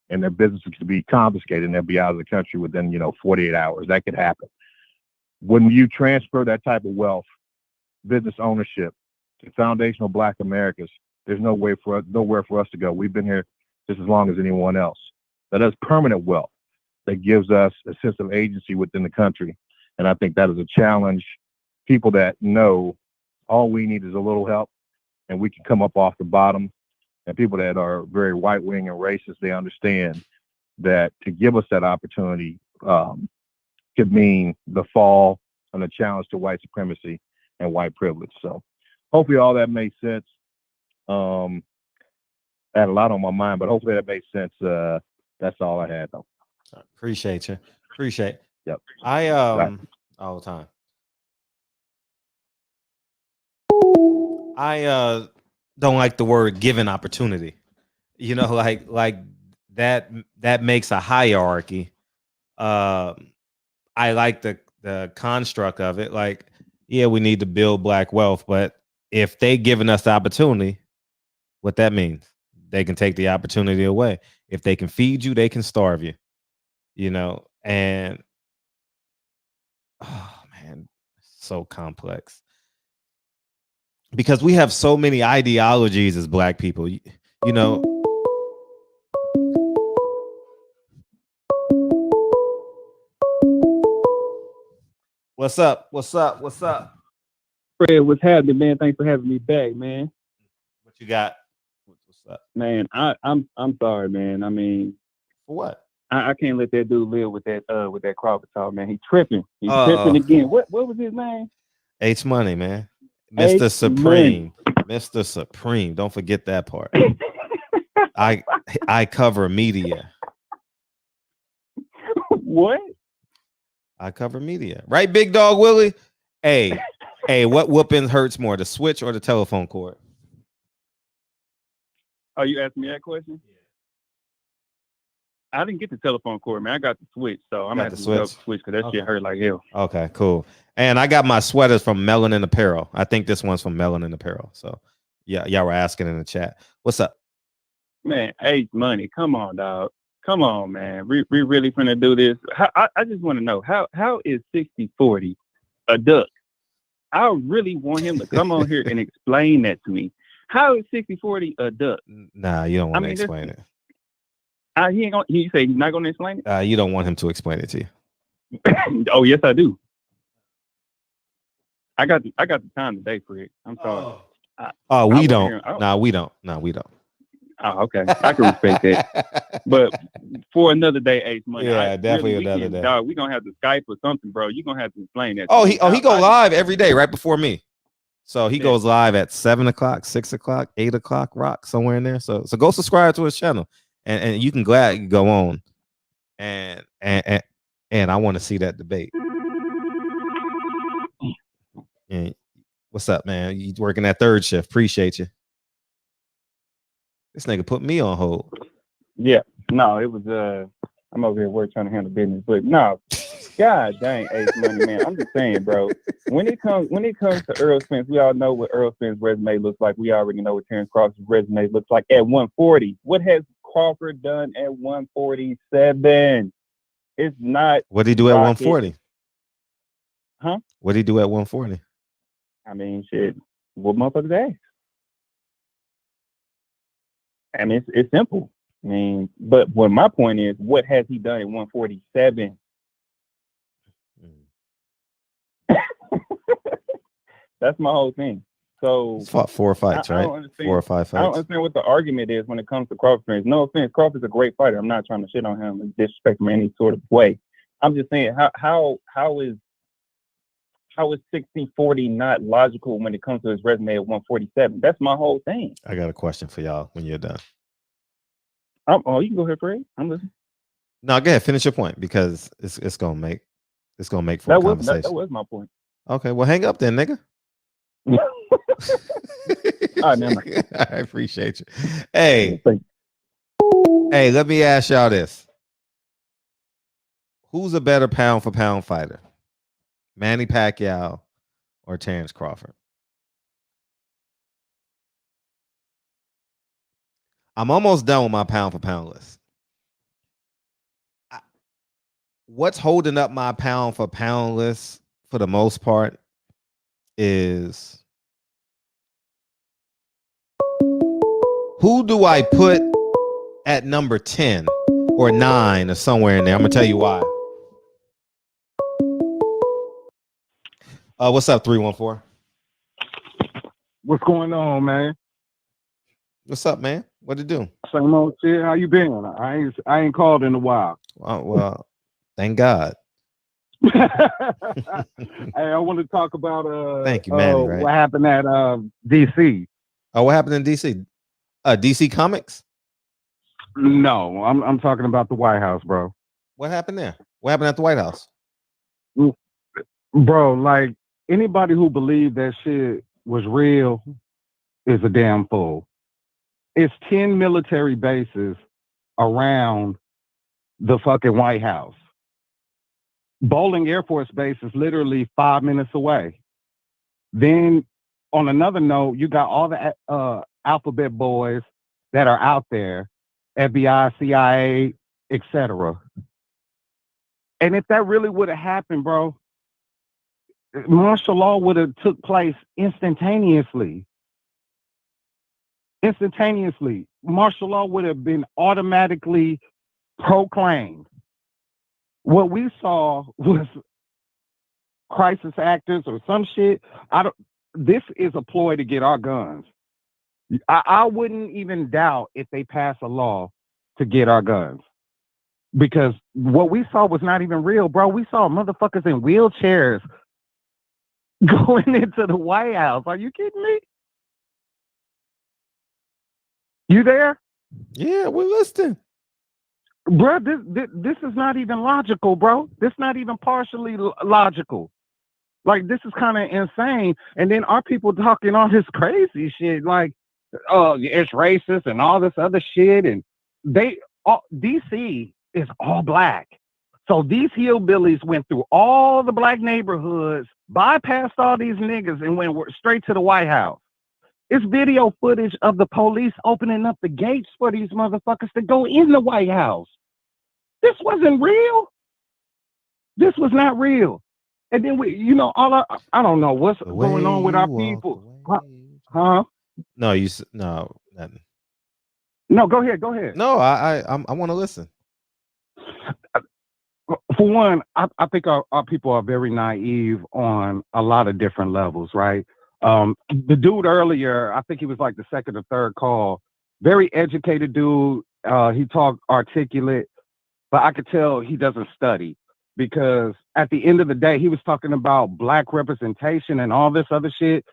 and their businesses can be confiscated and they'll be out of the country within 48 hours. That could happen. When you transfer that type of wealth, business ownership to foundational Black Americans, there's nowhere for us to go. We've been here just as long as anyone else. That is permanent wealth that gives us a sense of agency within the country. And I think that is a challenge. People that know all we need is a little help and we can come up off the bottom. And people that are very white wing and racist, they understand that to give us that opportunity could mean the fall and the challenge to white supremacy and white privilege. So hopefully all that made sense. I had a lot on my mind, but hopefully that made sense. That's all I had though. Appreciate you. Appreciate. Yep. I Right. all the time. I don't like the word given opportunity. Like that makes a hierarchy. I like the construct of it. Like, yeah, we need to build Black wealth, but if they giving us the opportunity, what that means, they can take the opportunity away. If they can feed you, they can starve you. And oh man, so complex. Because we have so many ideologies as Black people, What's up? What's up? What's up? Fred, what's happening, man? Thanks for having me back, man. What you got? What's up? Man, I'm sorry, man. I mean, for what? I can't let that dude live with that Crawford talk, man. He tripping. He's tripping again. What was his name? H Money, man. Mr. Supreme. Mr. Supreme. Don't forget that part. I cover media. What? I cover media. Right, Big Dog Willie? Hey, what whooping hurts more, the switch or the telephone cord? Oh, you asking me that question? Yeah. I didn't get the telephone cord, man. I got the switch, so I'm gonna have to go switch because that shit hurt like hell. Okay, cool. And I got my sweaters from Melanin Apparel. I think this one's from Melanin Apparel. So yeah, y'all were asking in the chat. What's up? Man, H Money, come on, dog. Come on, man. We really finna do this. I just want to know how is 60-40 a duck? I really want him to come on here and explain that to me. How is 60-40 a duck? Nah, you don't want to explain it. He ain't gonna. You say he's not gonna explain it? You don't want him to explain it to you. Oh yes, I do. I got the time today, Fred. I'm sorry. We don't. No, we don't. No, we don't. Oh, okay. I can respect that. But for another day, H Money. Yeah, definitely another day. Dog, we're gonna have to Skype or something, bro. You're gonna have to explain that. He go live every day right before me. So he goes live at 7 o'clock, 6 o'clock, 8 o'clock, rock somewhere in there. So go subscribe to his channel. And you can gladly go on and I want to see that debate. And what's up, man? You working that third shift? Appreciate you. This nigga put me on hold. Yeah. No, it was I'm over here work trying to handle business, but no, God dang, Ace Money, man. I'm just saying, bro. When it comes to Earl Spence, we all know what Earl Spence's resume looks like. We already know what Terrence Crawford's resume looks like at 140. What has Crawford done at 147? It's not. What did he do at rocket. 140? Huh? What did he do at 140? I mean, shit. What motherfuckers ask? I mean, it's simple. I mean, but what my point is, what has he done at 147? That's my whole thing. So He's fought 4 fights, right? 4 or 5 fights. I don't understand what the argument is when it comes to Crawford. No offense, Crawford's a great fighter. I'm not trying to shit on him and disrespect him in any sort of way. I'm just saying, how is 60-40 not logical when it comes to his resume at 147? That's my whole thing. I got a question for y'all when you're done. You can go ahead, Fred. I'm listening. No, go ahead. Finish your point because it's gonna make for a conversation. That was my point. Okay, well, hang up then, nigga. All right, never mind. I appreciate you. Hey, let me ask y'all this: who's a better pound for pound fighter, Manny Pacquiao or Terrence Crawford? I'm almost done with my pound for pound list. What's holding up my pound for pound list for the most part is who do I put at number 10 or 9 or somewhere in there? I'm gonna tell you why. What's up, 314? What's going on, man? What's up, man? What to do? Same old shit. How you been? I ain't called in a while. Well, thank God. Hey, I want to talk about thank you, Manny, right? What happened at DC. Oh, what happened in DC? DC Comics? No, I'm talking about the White House, bro. What happened there? What happened at the White House? Bro, like anybody who believed that shit was real is a damn fool. It's 10 military bases around the fucking White House. Bowling Air Force Base is literally 5 minutes away. Then on another note, you got all the alphabet boys that are out there, FBI, CIA, etc. And if that really would have happened, bro, martial law would have took place instantaneously. Martial law would have been automatically proclaimed. What we saw was crisis actors or some shit. This is a ploy to get our guns. I wouldn't even doubt if they pass a law to get our guns. Because what we saw was not even real, bro. We saw motherfuckers in wheelchairs going into the White House. Are you kidding me? You there? Yeah, we're listening. Bro, this is not even logical, bro. This not even partially logical. Like, this is kind of insane. And then our people talking all this crazy shit, like, oh, it's racist and all this other shit. And DC is all black. So these hillbillies went through all the black neighborhoods, bypassed all these niggas, and went straight to the White House. It's video footage of the police opening up the gates for these motherfuckers to go in the White House. This wasn't real. This was not real. And then I don't know what's going on with our people. Huh? No, no, nothing. No, go ahead. No, I want to listen. For one, I think our people are very naive on a lot of different levels, right? The dude earlier, I think he was like the second or third call, very educated dude. He talked articulate, but I could tell he doesn't study, because at the end of the day, he was talking about black representation and all this other shit.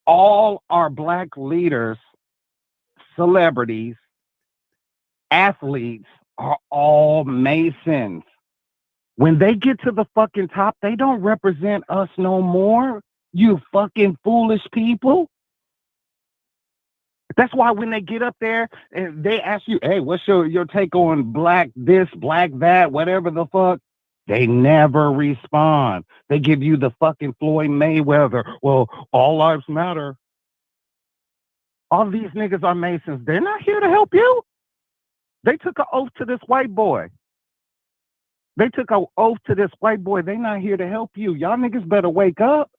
All our black leaders, celebrities, athletes are all Masons. When they get to the fucking top, they don't represent us no more. You fucking foolish people. That's why when they get up there and they ask you, hey, what's your take on black this, black that, whatever the fuck, they never respond. They give you the fucking Floyd Mayweather. Well, all lives matter. All these niggas are Masons. They're not here to help you. They took an oath to this white boy. They're not here to help you. Y'all niggas better wake up.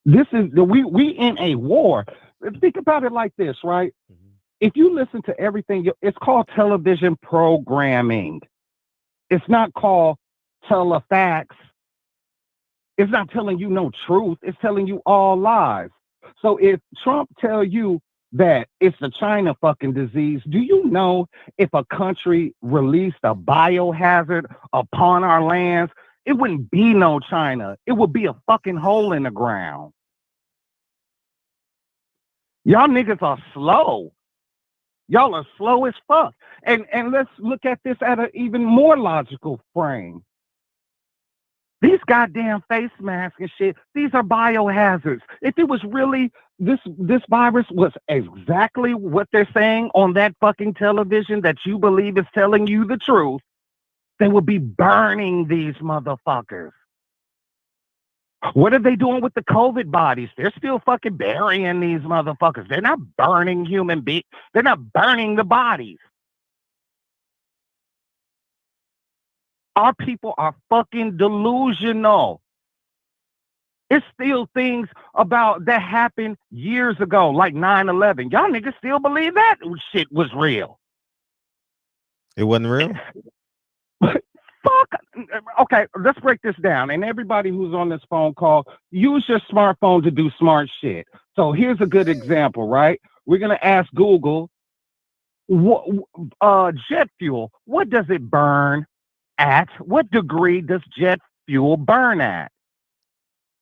This is we in a war. Think about it like this, right? If you listen to everything, it's called television programming. It's not called telefax. It's not telling you no truth. It's telling you all lies. So if Trump tell you that it's the China fucking disease, do you know if a country released a biohazard upon our lands, it wouldn't be no China. It would be a fucking hole in the ground. Y'all niggas are slow. Y'all are slow as fuck. And let's look at this at an even more logical frame. These goddamn face masks and shit, these are biohazards. If it was really, this virus was exactly what they're saying on that fucking television that you believe is telling you the truth, they would be burning these motherfuckers. What are they doing with the COVID bodies? They're still fucking burying these motherfuckers. They're not burning human beings. They're not burning the bodies. Our people are fucking delusional. It's still things about that happened years ago, like 9/11. Y'all niggas still believe that shit was real. It wasn't real? Fuck. Okay, let's break this down. And everybody who's on this phone call, use your smartphone to do smart shit. So here's a good example, right? We're going to ask Google, jet fuel, what does it burn at? What degree does jet fuel burn at?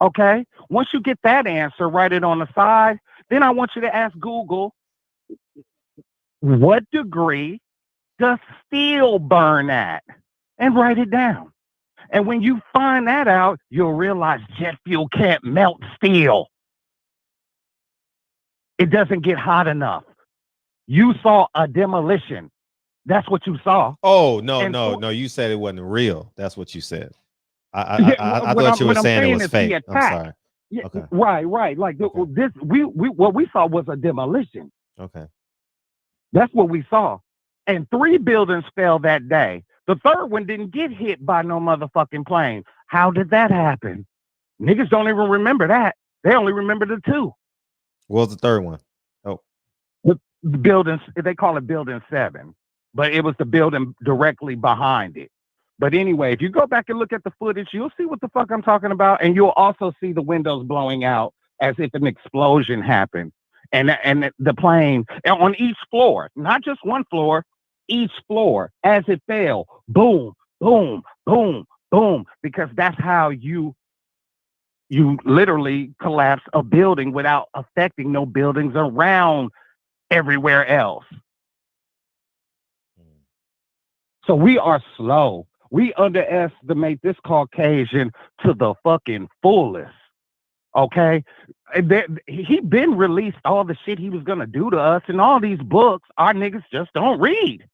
Okay, once you get that answer, write it on the side. Then I want you to ask Google, what degree does steel burn at? And write it down. And when you find that out, you'll realize jet fuel can't melt steel. It doesn't get hot enough. You saw a demolition. That's what you saw. Oh, no. You said it wasn't real. That's what you said. I thought you were saying it was fake. I'm sorry. Yeah, Okay. Right. Like this, we what we saw was a demolition. Okay. That's what we saw. And 3 buildings fell that day. The third one didn't get hit by no motherfucking plane. How did that happen? Niggas don't even remember that. They only remember the 2. What was the third one? Oh. The buildings, they call it Building 7. But it was the building directly behind it. But anyway, if you go back and look at the footage, you'll see what the fuck I'm talking about. And you'll also see the windows blowing out as if an explosion happened. And the plane on each floor, not just one floor, each floor as it fell, boom, boom, boom, boom, because that's how you literally collapse a building without affecting no buildings around everywhere else. So we are slow. We underestimate this Caucasian to the fucking fullest. Okay? He been released all the shit he was gonna do to us, and all these books our niggas just don't read.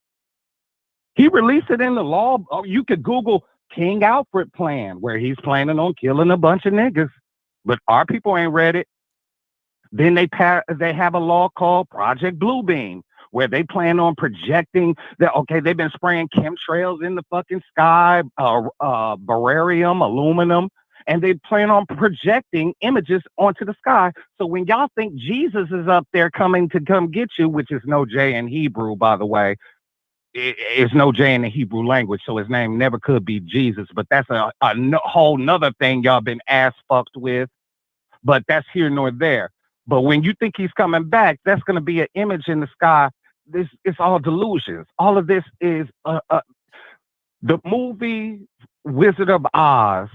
He released it in the law. Oh, you could Google King Alfred plan, where he's planning on killing a bunch of niggas, but our people ain't read it. Then they have a law called Project Bluebeam, where they plan on projecting that, okay, they've been spraying chemtrails in the fucking sky, barium, aluminum, and they plan on projecting images onto the sky. So when y'all think Jesus is up there coming to come get you, which is no J in Hebrew, by the way, it's no J in the Hebrew language, so his name never could be Jesus, but that's a whole nother thing y'all been ass fucked with, but that's here nor there. But when you think he's coming back, that's going to be an image in the sky. It's all delusions. All of this is the movie Wizard of Oz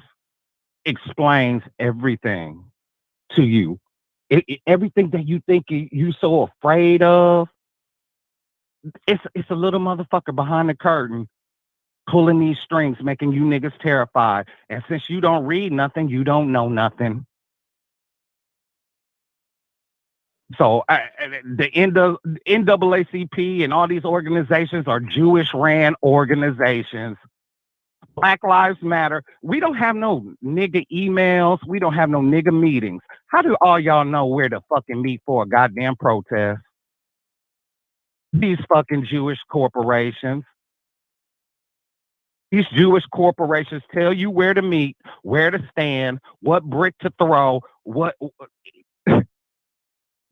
explains everything to you. Everything that you think you so afraid of, it's a little motherfucker behind the curtain pulling these strings, making you niggas terrified. And since you don't read nothing, you don't know nothing. So the NAACP and all these organizations are Jewish-ran organizations. Black Lives Matter. We don't have no nigga emails. We don't have no nigga meetings. How do all y'all know where to fucking meet for a goddamn protest? These fucking Jewish corporations. These Jewish corporations tell you where to meet, where to stand, what brick to throw, what...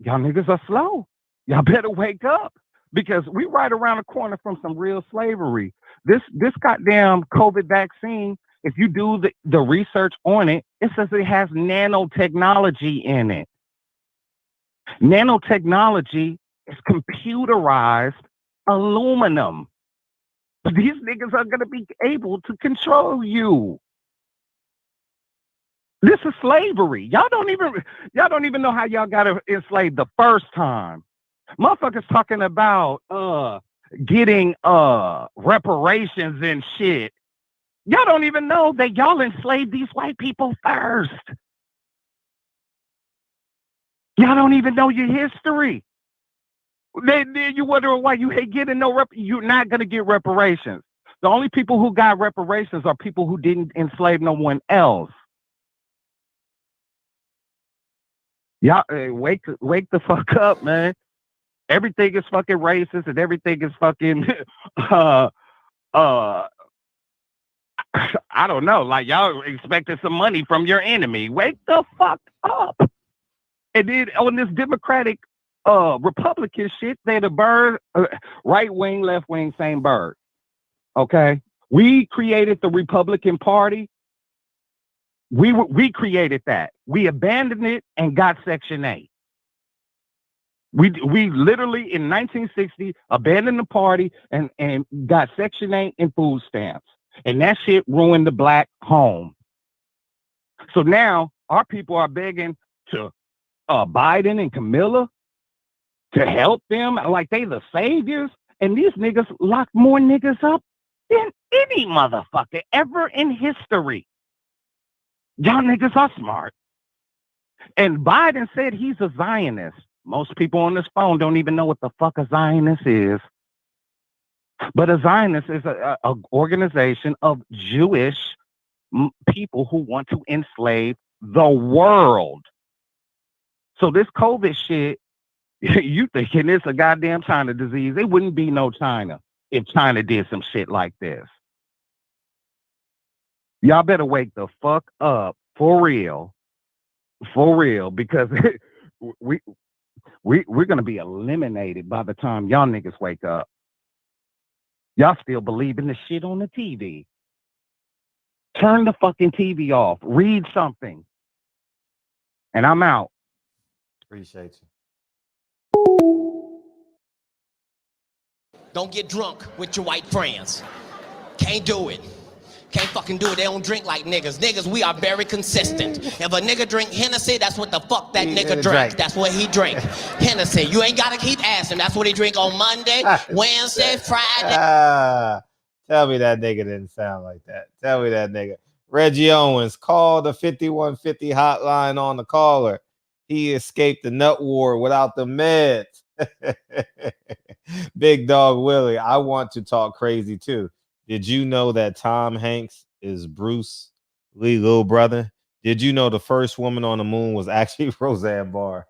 Y'all niggas are slow. Y'all better wake up because we right around the corner from some real slavery. This goddamn COVID vaccine, if you do the research on it, it says it has nanotechnology in it. Nanotechnology is computerized aluminum. These niggas are going to be able to control you. This is slavery. Y'all don't even know how y'all got enslaved the first time. Motherfuckers talking about getting reparations and shit. Y'all don't even know that y'all enslaved these white people first. Y'all don't even know your history. Then you wonder why you ain't getting you're not gonna get reparations. The only people who got reparations are people who didn't enslave no one else. Y'all wake the fuck up, man. Everything is fucking racist and everything is fucking I don't know, like y'all expecting some money from your enemy. Wake the fuck up. And then on this Democratic Republican shit, they're the bird, right wing, left wing, same bird. Okay. We created the Republican Party. We created that. We abandoned it and got Section 8. We literally in 1960 abandoned the party and got Section 8 and food stamps. And that shit ruined the black home. So now our people are begging to Biden and Camilla to help them like they the saviors. And these niggas lock more niggas up than any motherfucker ever in history. Y'all niggas are smart. And Biden said he's a Zionist. Most people on this phone don't even know what the fuck a Zionist is. But a Zionist is an organization of Jewish people who want to enslave the world. So this COVID shit, you thinking it's a goddamn China disease. It wouldn't be no China if China did some shit like this. Y'all better wake the fuck up for real, because we're gonna be eliminated by the time y'all niggas wake up. Y'all still believe in the shit on the TV. Turn the fucking TV off. Read something. And I'm out. Appreciate you. Don't get drunk with your white friends. Can't do it. Can't fucking do it. They don't drink like niggas. Niggas, we are very consistent. If a nigga drink Hennessy, that's what the fuck that nigga drinks. That's what he drink. Hennessy. You ain't gotta keep asking. That's what he drink on Monday, Wednesday, Friday. Tell me that nigga didn't sound like that. Tell me that nigga. Reggie Owens, call the 5150 hotline on the caller. He escaped the nut war without the meds. Big Dog Willie, I want to talk crazy too. Did you know that Tom Hanks is Bruce Lee's little brother? Did you know the first woman on the moon was actually Roseanne Barr?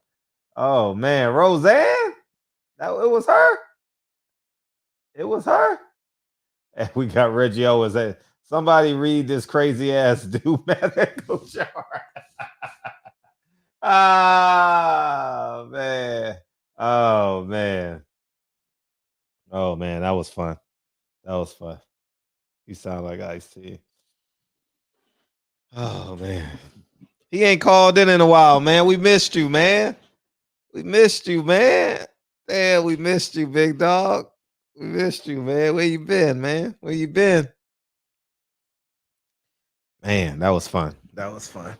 Oh man, Roseanne? It was her. It was her. And we got Reggie Owens. Somebody read this crazy ass dude medical chart. Oh man. Oh man. Oh man, that was fun. That was fun. You sound like Ice-T. Oh man. He ain't called in a while, man. We missed you, man. We missed you, man. Damn, we missed you, big dog. We missed you, man. Where you been, man? Where you been? Man, that was fun. That was fun.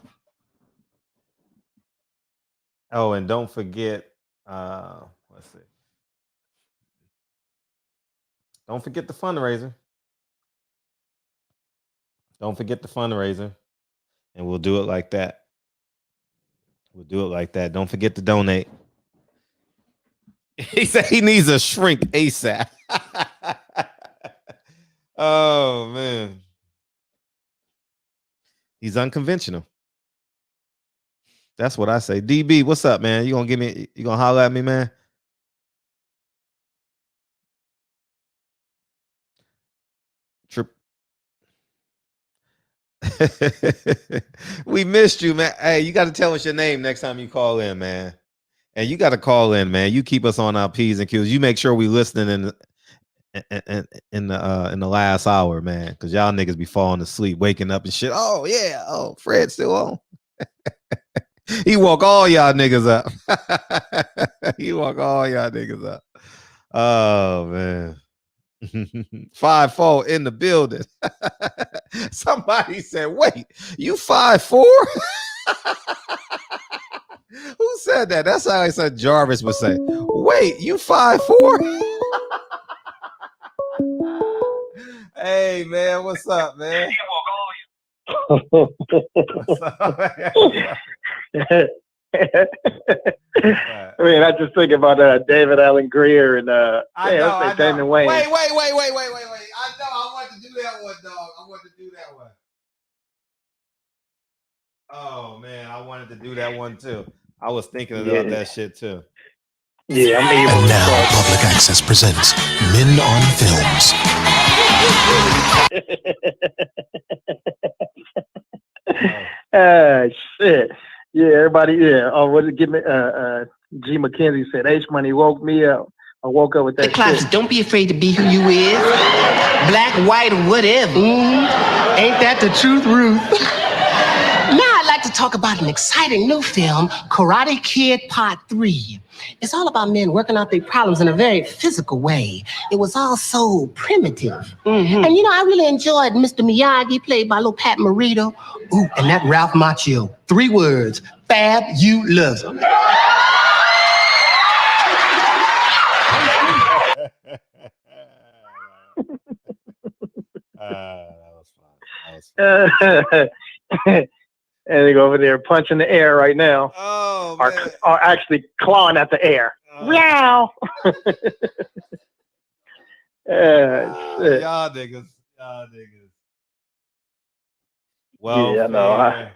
Oh, and don't forget, let's see. Don't forget the fundraiser. Don't forget the fundraiser. And we'll do it like that. We'll do it like that. Don't forget to donate. He said he needs a shrink ASAP. Oh man. He's unconventional. That's what I say. DB, what's up, man? You gonna holler at me, man? We missed you, man. Hey, you got to tell us your name next time you call in, man. And you got to call in, man. You keep us on our P's and Q's. You make sure we listening in the last hour, man, because y'all niggas be falling asleep, waking up and shit. Oh yeah, oh Fred's still on. He woke all y'all niggas up. He woke all y'all niggas up. Oh man. 5'4" in the building. Somebody said, wait, you 5'4"? Who said that? That's how I said Jarvis would say. Wait, you 5'4"? Hey man, what's up, man? What's up, man? I mean, I just think about David Allen Greer and I Damon Wayne. Wait. I know I wanted to do that one, dog. I wanted to do that one. Oh man, I wanted to do that one too. I was thinking about that shit too. Yeah, I'm able. And now Public Access presents Men on Films. Shit. Yeah, everybody. Yeah. Oh, what did it give me? G. McKenzie said, H Money woke me up. I woke up with that shit. Don't be afraid to be who you is. Black, white, or whatever. Ain't that the truth, Ruth? Now I'd like to talk about an exciting new film, Karate Kid Part 3. It's all about men working out their problems in a very physical way. It was all so primitive. And you know, I really enjoyed Mr. Miyagi, played by little Pat Morita. Ooh, and that Ralph Macchio. 3 words, fabulism. And they go over there punching the air right now. Oh, or actually clawing at the air. Meow. Y'all niggas. Well, yeah, no, I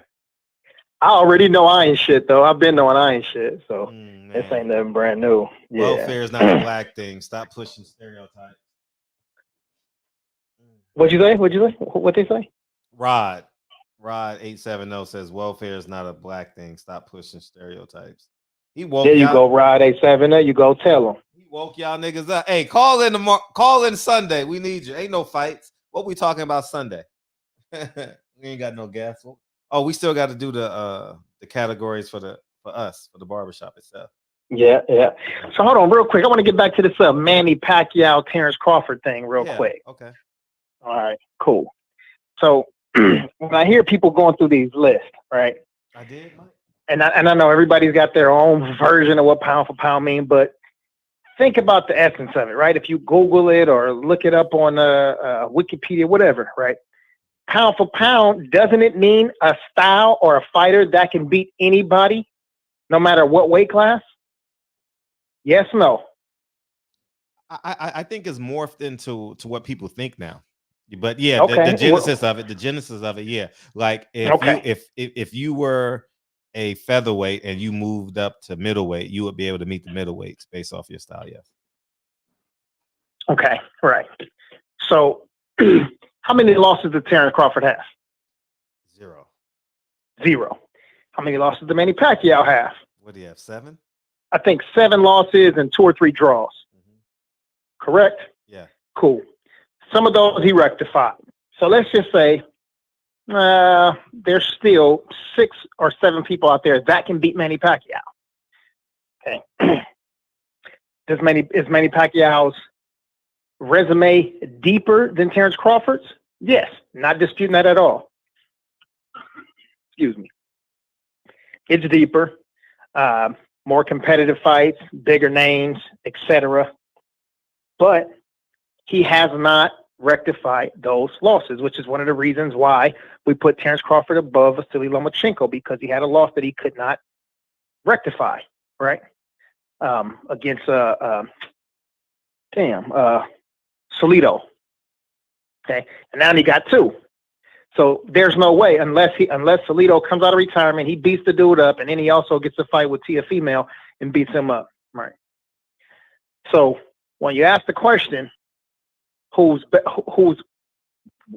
already know I ain't shit though. I've been knowing I ain't shit, so this ain't nothing brand new. Yeah. Welfare is not a black thing. Stop pushing stereotypes. What'd you say? What they say? Rod 870 says welfare is not a black thing. Stop pushing stereotypes. He woke. There you go, Rod 870. You go tell him. He woke y'all niggas up. Hey, call in Sunday. We need you. Ain't no fights. What we talking about Sunday? We ain't got no gas. Oh, we still got to do the categories for the barbershop itself. Yeah. So hold on real quick. I want to get back to this Manny Pacquiao, Terrence Crawford thing real quick. Okay. All right, cool. So when I hear people going through these lists, right? I did, Mike. And I know everybody's got their own version of what pound for pound mean, but think about the essence of it, right? If you Google it or look it up on Wikipedia, whatever, right? Pound for pound, doesn't it mean a style or a fighter that can beat anybody, no matter what weight class? Yes, no. I think it's morphed into what people think now. But yeah, okay. the genesis of it, yeah. Like if you were a featherweight and you moved up to middleweight, you would be able to meet the middleweights based off your style, yes. Okay, right. So how many losses did Terrence Crawford have? 0. How many losses did Manny Pacquiao have? What do you have, 7? I think 7 losses and 2 or 3 draws. Correct? Yeah. Cool. Some of those he rectified. So let's just say there's still 6 or 7 people out there that can beat Manny Pacquiao. Okay. Is Manny Pacquiao's resume deeper than Terrence Crawford's? Yes, not disputing that at all. Excuse me. It's deeper, more competitive fights, bigger names, etc. But he has not rectified those losses, which is one of the reasons why we put Terrence Crawford above Vasily Lomachenko, because he had a loss that he could not rectify, right? against Salido. Okay, and now he got 2. So there's no way unless Salido comes out of retirement, he beats the dude up, and then he also gets a fight with Tia Female and beats him up. Right. So when you ask the question, what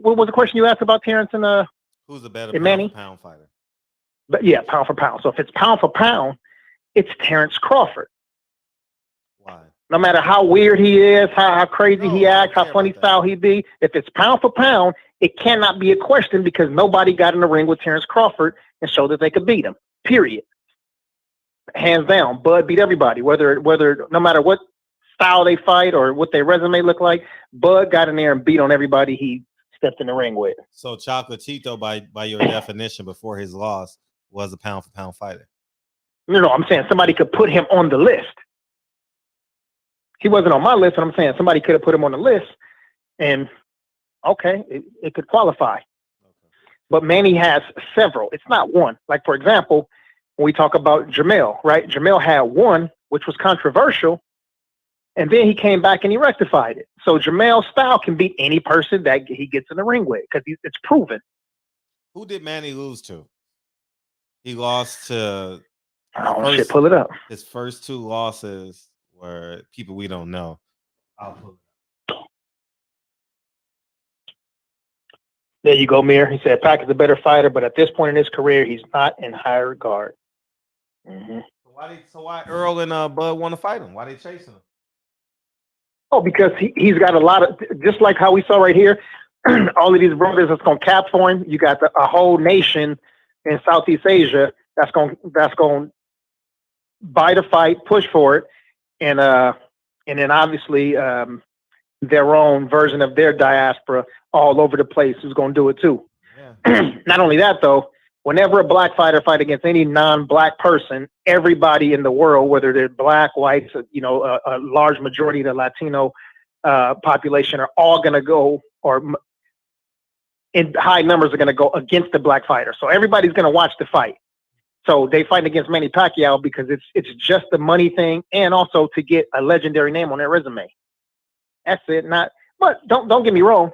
was the question you asked about Terrence and Who's the better and Manny? pound fighter? But yeah, pound for pound. So if it's pound for pound, it's Terrence Crawford. Why? No matter how weird he is, how crazy he acts, how funny style he be, if it's pound for pound, it cannot be a question because nobody got in the ring with Terrence Crawford and showed that they could beat him. Period. Hands down. Bud beat everybody, whether no matter what style they fight or what their resume look like, Bud got in there and beat on everybody he stepped in the ring with. So Chocolatito, by your definition, before his loss, was a pound for pound fighter. No, I'm saying somebody could put him on the list. He wasn't on my list, but I'm saying somebody could have put him on the list, and okay, it could qualify. But Manny has several. It's not one. Like, for example, when we talk about Jamel, right? Jamel had one, which was controversial, and then he came back and he rectified it. So Jamel's style can beat any person that he gets in the ring with because it's proven. Who did Manny lose to? He lost to... Oh, shit, pull it up. His first 2 losses were people we don't know. I'll pull it up. There you go, Mir. He said Pac is a better fighter, but at this point in his career, he's not in high regard. Mm-hmm. So why Earl and Bud want to fight him? Why they chasing him? Oh, because he's got a lot of, just like how we saw right here, all of these brothers that's going to cap for him. You got a whole nation in Southeast Asia that's going to buy the fight, push for it, and then obviously their own version of their diaspora all over the place is going to do it too. Yeah. Not only that though, whenever a black fighter fight against any non-black person, everybody in the world, whether they're black, whites, a large majority of the Latino population, are all going to go, or in high numbers are going to go against the black fighter. So everybody's going to watch the fight. So they fight against Manny Pacquiao because it's just the money thing, and also to get a legendary name on their resume. That's it. But don't get me wrong.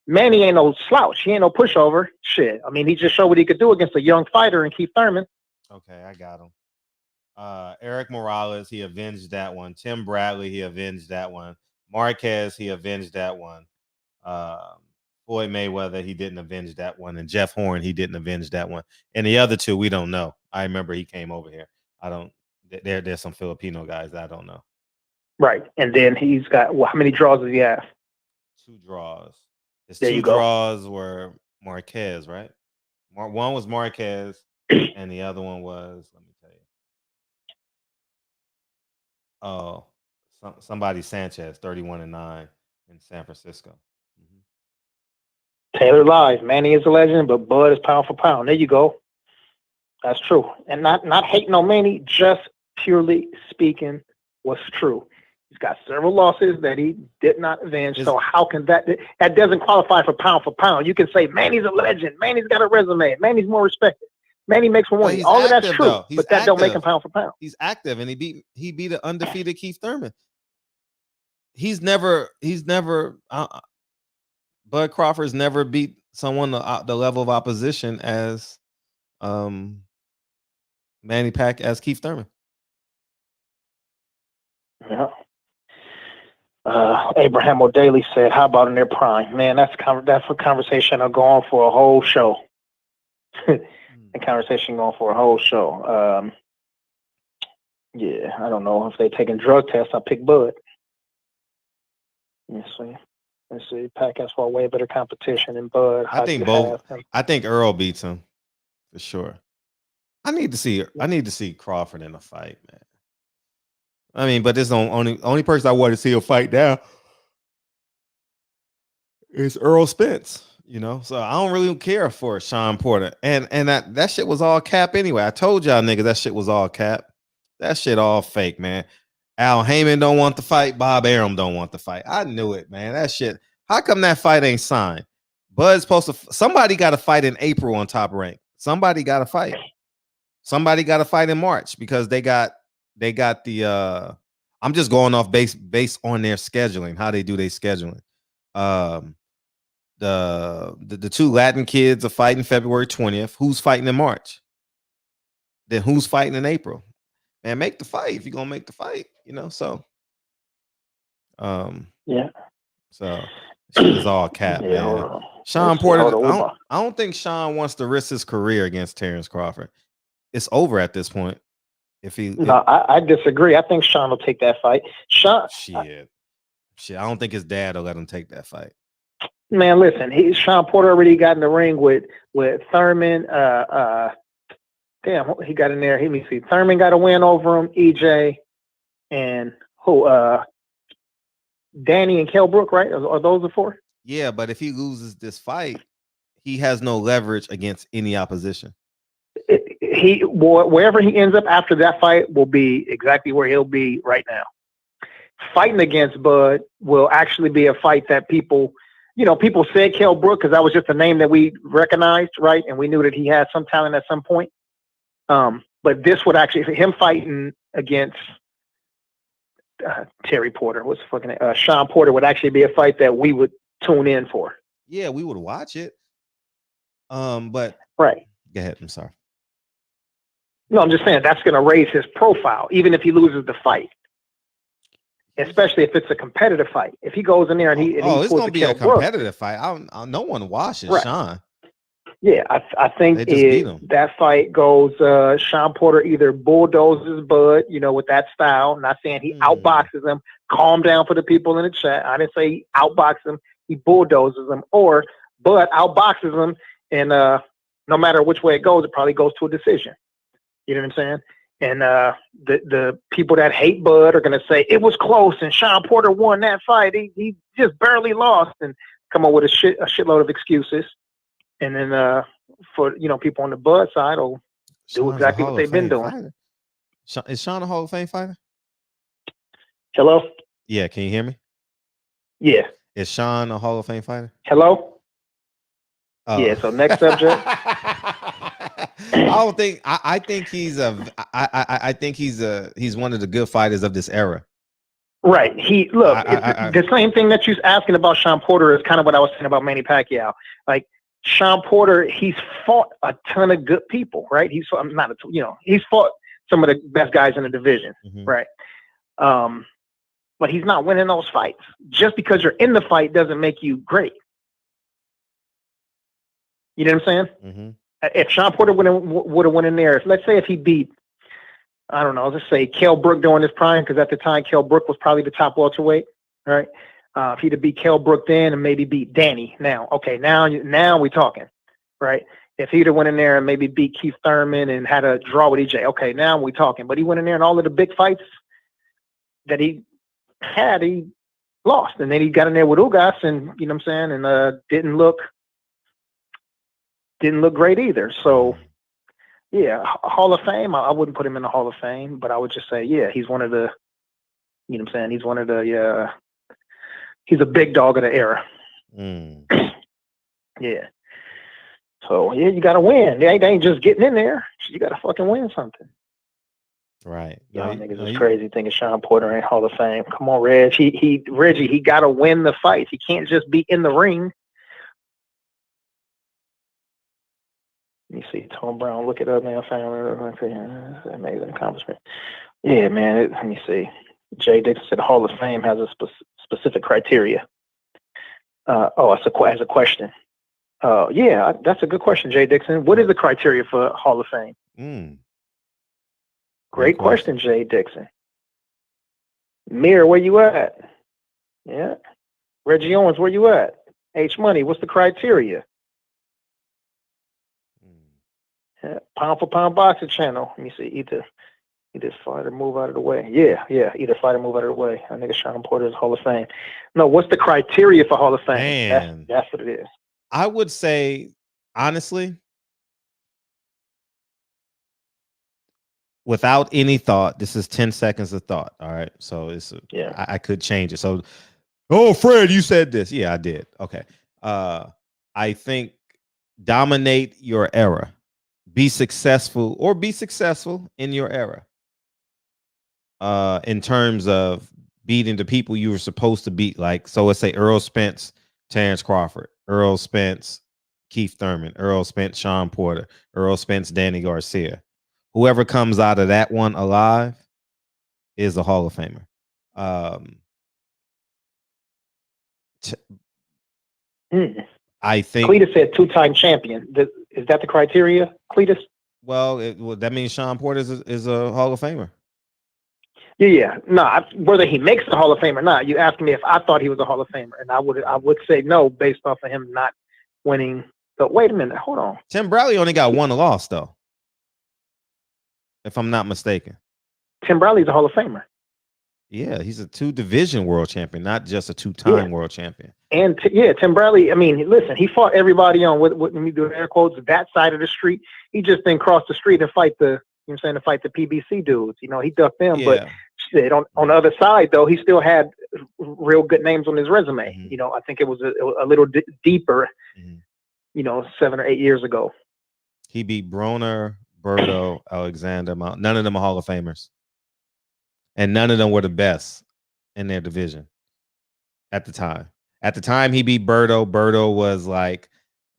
Manny ain't no slouch. He ain't no pushover. Shit. I mean, he just showed what he could do against a young fighter in Keith Thurman. Okay, I got him. Eric Morales, he avenged that one. Tim Bradley, he avenged that one. Marquez, he avenged that one. Floyd Mayweather, he didn't avenge that one. And Jeff Horn, he didn't avenge that one. And the other 2, we don't know. I remember he came over here. There's some Filipino guys I don't know. Right. And then he's got, how many draws does he have? 2 draws. His there 2 draws were Marquez, right? One was Marquez, and the other one was, let me tell you. Somebody Sanchez, 31-9 in San Francisco. Taylor lies. Manny is a legend, but Bud is pound for pound. There you go. That's true. And not hating on Manny, just purely speaking what's true. He's got several losses that he did not avenge. So how can that doesn't qualify for pound? You can say Manny's a legend. Manny's got a resume. Manny's more respected. Manny makes more money. All of that's true, but that don't make him pound for pound. He's active, and he beat an undefeated Keith Thurman. He's never Bud Crawford's never beat someone the level of opposition as Manny Pac as Keith Thurman. Yeah. Abraham O'Daly said, "How about in their prime?" Man, that's a conversation I'll go on for a whole show. A conversation going for a whole show. Yeah, I don't know if they taking drug tests. I pick Bud. Let's see. Pac has far way better competition than Bud. I think both. I think Earl beats him for sure. I need to see Crawford in a fight, man. I mean, but this only person I want to see a fight now is Earl Spence. So I don't really care for Sean Porter, and that shit was all cap anyway. I told y'all niggas that shit was all cap. That shit all fake, man. Al Heyman don't want the fight. Bob Arum don't want the fight. I knew it, man. That shit. How come that fight ain't signed? Bud's supposed to. Somebody got to fight in April on Top Rank. Somebody got to fight. Somebody got to fight in March because they got they got the I'm just going off based on their scheduling, how they do their scheduling. The two Latin kids are fighting February 20th. Who's fighting in March? Then who's fighting in April? Man, make the fight if you're gonna make the fight, so Yeah. so shit is all cap, Yeah, man. hold on. Sean Let's see, Porter, hold on, I don't think Sean wants to risk his career against Terrence Crawford. It's over at this point. No, I disagree. I think Sean will take that fight. Sean, Shit, I don't think his dad will let him take that fight. man, listen, Sean Porter already got in the ring with Thurman. Damn, he got in there. Let me see. Thurman got a win over him. EJ and who? Danny and Kell Brook, right? Are those the four? Yeah, but if he loses this fight, he has no leverage against any opposition. Wherever he ends up after that fight will be exactly where he'll be right now. Fighting against Bud will actually be a fight that people said Kell Brook because that was just a name that we recognized, right? And we knew that he had some talent at some point. But this would actually, him fighting against Terry Porter, what's the fucking name? Sean Porter would actually be a fight that we would tune in for. Yeah, we would watch it. But right. Go ahead. I'm sorry. No, I'm just saying that's going to raise his profile, even if he loses the fight. Especially if it's a competitive fight. If he goes in there and he it's going to be a competitive fight. No one watches Sean. Yeah, I think that fight goes. Sean Porter either bulldozes Bud, with that style. I'm not saying he outboxes him. Calm down for the people in the chat. I didn't say he outboxes him. He bulldozes him, or Bud outboxes him, and no matter which way it goes, it probably goes to a decision. You know what I'm saying? And the people that hate Bud are going to say it was close and Sean Porter won that fight. He just barely lost and come up with a shitload of excuses. And then for people on the Bud side will do exactly what they've been doing. Is Sean a Hall of Fame fighter? Hello? Yeah, can you hear me? Yeah. Is Sean a Hall of Fame fighter? Hello? Yeah, so next subject. I think he's one of the good fighters of this era. Right. The same thing that you're asking about Sean Porter is kind of what I was saying about Manny Pacquiao. Like Sean Porter, he's fought a ton of good people, right? He's fought some of the best guys in the division, right? But he's not winning those fights. Just because you're in the fight doesn't make you great. You know what I'm saying? Mm-hmm. If Sean Porter would have went in there, let's say if he beat, I don't know, let's say Kell Brook during his prime, because at the time Kell Brook was probably the top welterweight, right? If he'd have beat Kell Brook then and maybe beat Danny now, okay, now we're talking, right? If he'd have went in there and maybe beat Keith Thurman and had a draw with EJ, okay, now we're talking. But he went in there and all of the big fights that he had, he lost. And then he got in there with Ugas and, you know what I'm saying, and didn't look great either. So, yeah, Hall of Fame, I wouldn't put him in the Hall of Fame, but I would just say, yeah, he's one of the, you know what I'm saying, he's one of the, he's a big dog of the era. Yeah. So, yeah, you got to win. They ain't just getting in there. You got to fucking win something. Right. Y'all niggas is crazy thinking Sean Porter ain't Hall of Fame. Come on, Reg. Reggie, he got to win the fights. He can't just be in the ring. Let me see. Tom Brown, look it up, man. Amazing accomplishment. Yeah, man. Let me see. Jay Dixon said Hall of Fame has a specific criteria. It's a question. Yeah, that's a good question, Jay Dixon. What is the criteria for Hall of Fame? Great question, Jay Dixon. Mir, where you at? Yeah. Reggie Owens, where you at? H Money, what's the criteria? Yeah. Pound for pound boxing channel. Let me see. Either fight or move out of the way. Yeah. Either fight or move out of the way. I think Sean Porter is Hall of Fame. No, what's the criteria for Hall of Fame? That's what it is. I would say, honestly, without any thought, this is 10 seconds of thought. All right. So I could change it. So, Fred, you said this. Yeah, I did. Okay. I think dominate your era. Be successful in your era. in terms of beating the people you were supposed to beat. Like, so let's say Earl Spence, Terrence Crawford, Earl Spence, Keith Thurman, Earl Spence, Sean Porter, Earl Spence, Danny Garcia. Whoever comes out of that one alive is a Hall of Famer. I think Cletus said 2-time champion. Is that the criteria, Cletus? Well, that means Sean Porter is a Hall of Famer. Yeah. No, whether he makes the Hall of Fame or not, you asked me if I thought he was a Hall of Famer, and I would say no based off of him not winning. But wait a minute, hold on. Tim Bradley only got one loss though, if I'm not mistaken. Tim Bradley's a Hall of Famer. Yeah, he's a 2-division world champion, not just a 2-time world champion. And Tim Bradley. I mean, listen, he fought everybody on what we do air quotes that side of the street. He just didn't cross the street and fight the PBC dudes. You know, he ducked them, but shit, on the other side though, he still had real good names on his resume. You know, I think it was a little deeper. You know, 7 or 8 years ago. He beat Broner, Berto, Alexander. None of them are Hall of Famers. And none of them were the best in their division at the time. At the time he beat Berto, Berto was like,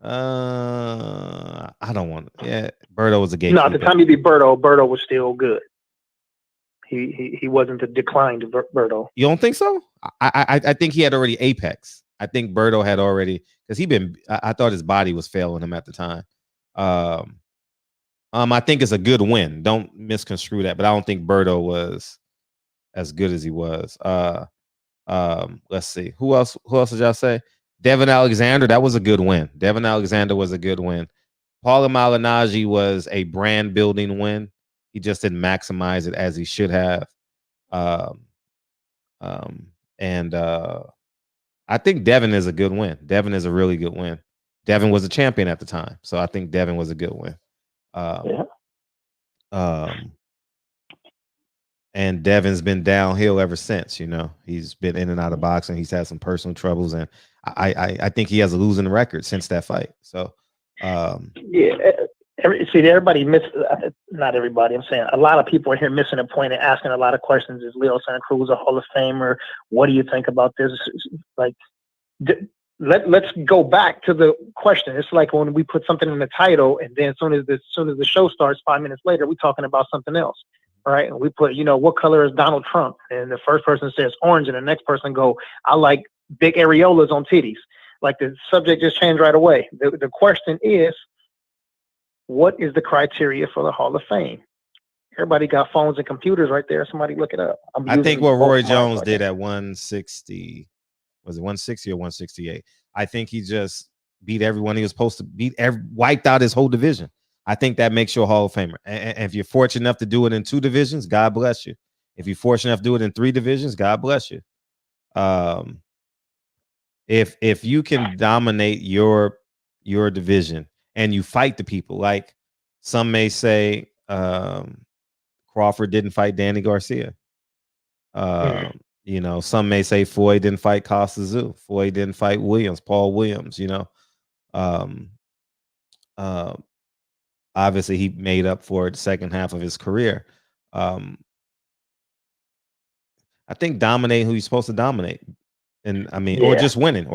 I don't want to. Yeah, Berto was a gatekeeper. No, at the time he beat Berto was still good. He wasn't a declined Berto. You don't think so? I think he had already apex. I think Berto had already, because I thought his body was failing him at the time. I think it's a good win. Don't misconstrue that, but I don't think Berto was as good as he was. Let's see. Who else did y'all say? Devin Alexander, that was a good win. Devin Alexander was a good win. Paula Malignaggi was a brand building win. He just didn't maximize it as he should have. I think Devin is a good win. Devin is a really good win. Devin was a champion at the time, so I think Devin was a good win. And Devin's been downhill ever since. You know, he's been in and out of boxing. He's had some personal troubles, and I think he has a losing record since that fight. So, everybody not everybody. I'm saying a lot of people are here missing a point and asking a lot of questions. Is Leo Santa Cruz a Hall of Famer? What do you think about this? Like, let's go back to the question. It's like when we put something in the title, and then as soon as the show starts, 5 minutes later, we're talking about something else. Right? And we put, what color is Donald Trump? And the first person says orange, and the next person go, I like big areolas on titties. Like, the subject just changed right away. The question is, what is the criteria for the Hall of Fame? Everybody got phones and computers right there. Somebody look it up. I think what Roy Jones did at 160, was it 160 or 168? I think he just beat everyone he was supposed to beat, wiped out his whole division. I think that makes you a Hall of Famer. And if you're fortunate enough to do it in 2 divisions, God bless you. If you're fortunate enough to do it in 3 divisions, God bless you. If you can dominate your division and you fight the people, like some may say, Crawford didn't fight Danny Garcia. Some may say Foy didn't fight Costa Tszyu. Foy didn't fight Paul Williams. Obviously, he made up for it the second half of his career. I think dominate who you're supposed to dominate, or just winning.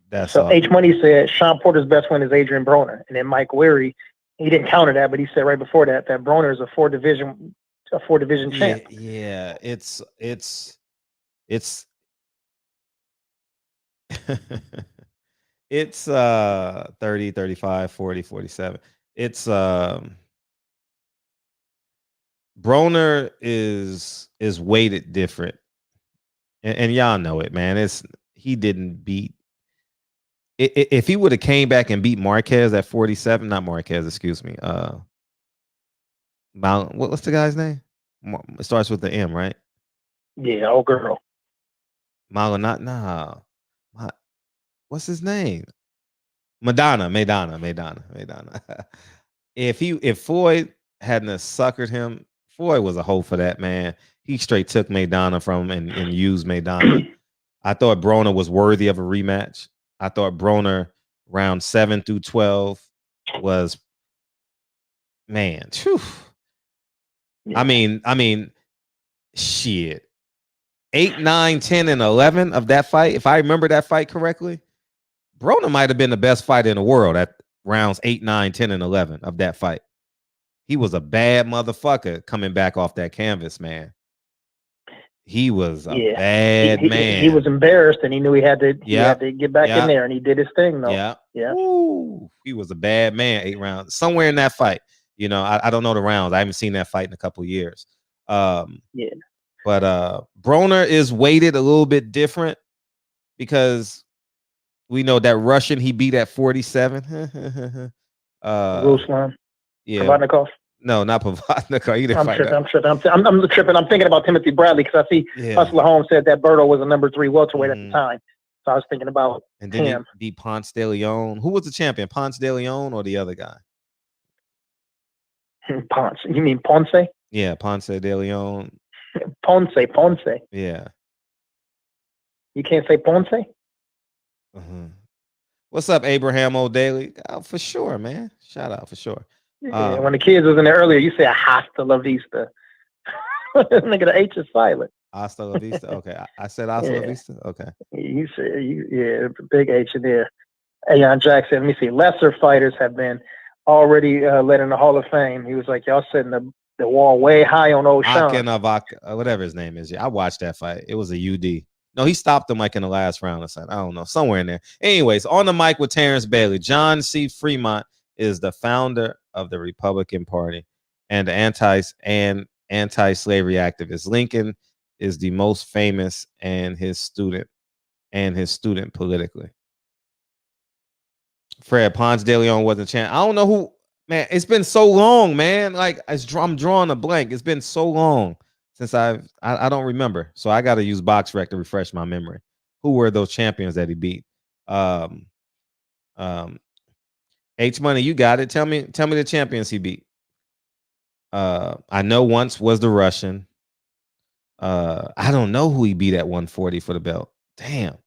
That's so. H Money said Sean Porter's best win is Adrian Broner, and then Mike Weary, he didn't counter that, but he said right before that Broner is a 4-division champ. Yeah, it's it's 30, 35, 40, 47. It's Broner is weighted different, and y'all know it, man. He didn't beat. If he would have came back and beat Marquez at 47, not Marquez, excuse me. What's the guy's name? It starts with the M, right? Yeah, old girl. What's his name? Madonna. If Floyd hadn't have suckered him, Floyd was a hoe for that, man. He straight took Maidana from him and used Maidana. I thought Broner was worthy of a rematch. I thought Broner round 7 through 12 was, man. Whew. I mean, shit, 8, 9, 10, and 11 of that fight. If I remember that fight correctly, Broner might have been the best fighter in the world at rounds 8, 9, 10, and 11 of that fight. He was a bad motherfucker coming back off that canvas, man. He was a bad man. He was embarrassed, and he knew he had to get back in there, and he did his thing, though. Yeah. Ooh, he was a bad man. 8 rounds. Somewhere in that fight. You know, I don't know the rounds. I haven't seen that fight in a couple of years. But Broner is weighted a little bit different because we know that Russian he beat at 47. Ruslan. Yeah. Provodnikov. No, not Provodnikov. He didn't fight that. I'm tripping. I'm thinking about Timothy Bradley because I see Hustler Holmes said that Berto was a number 3 welterweight at the time. So I was thinking about and then him. He beat Ponce de Leon. Who was the champion? Ponce de Leon or the other guy? Ponce. You mean Ponce? Yeah, Ponce de Leon. Ponce. Yeah. You can't say Ponce? What's up, Abraham O'Daly? Oh, for sure, man. Shout out for sure. Yeah, when the kids was in there earlier, you say hasta la vista. Nigga, the H is silent. Hasta la vista. Okay, I said hasta la vista. Okay. You said big H in there. Ayon Jackson. Let me see. Lesser fighters have been already let in the Hall of Fame. He was like, y'all setting the wall way high on old Sean. Whatever his name is. Yeah, I watched that fight. It was a UD. No, he stopped him like in the last round or something. I don't know, somewhere in there. Anyways, on the mic with Terrence Bailey. John C. Fremont is the founder of the Republican Party and the anti-slavery activist. Lincoln is the most famous and his student politically. Fred Ponce de Leon wasn't champ. I don't know who, man. It's been so long, man. Like I'm drawing a blank. It's been so long since I don't remember. So I got to use BoxRec to refresh my memory. Who were those champions that he beat? H Money, you got it. Tell me the champions he beat. I know once was the Russian. I don't know who he beat at 140 for the belt. Damn.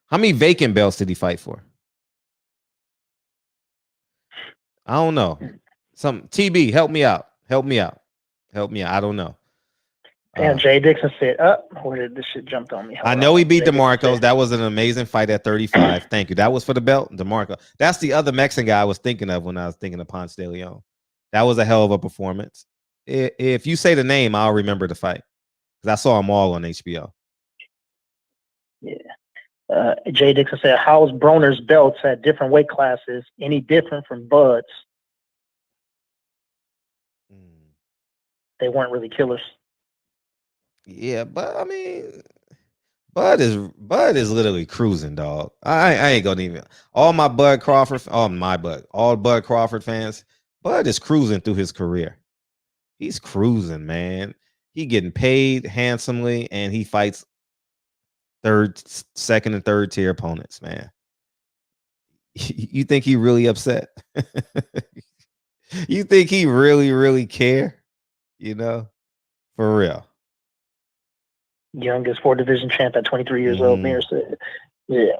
How many vacant belts did he fight for? I don't know. Some TB, help me out. I don't know. Damn, Jay Dixon said, where did this shit jumped on me? I know he beat DeMarcos. That was an amazing fight at 35. Thank you. That was for the belt, DeMarco. That's the other Mexican guy I was thinking of when I was thinking of Ponce de Leon. That was a hell of a performance. If you say the name, I'll remember the fight because I saw them all on HBO. Yeah. Jay Dixon said, how's Broner's belts at different weight classes any different from Bud's? They weren't really killers. Yeah, but I mean, Bud is literally cruising, dog. I ain't gonna even all Bud Crawford fans. Bud is cruising through his career. He's cruising, man. He getting paid handsomely, and he fights second and third tier opponents, man. You think he really upset? You think he really care? You know, for real. Youngest 4-division champ at 23 years old. Mir said, "Yeah,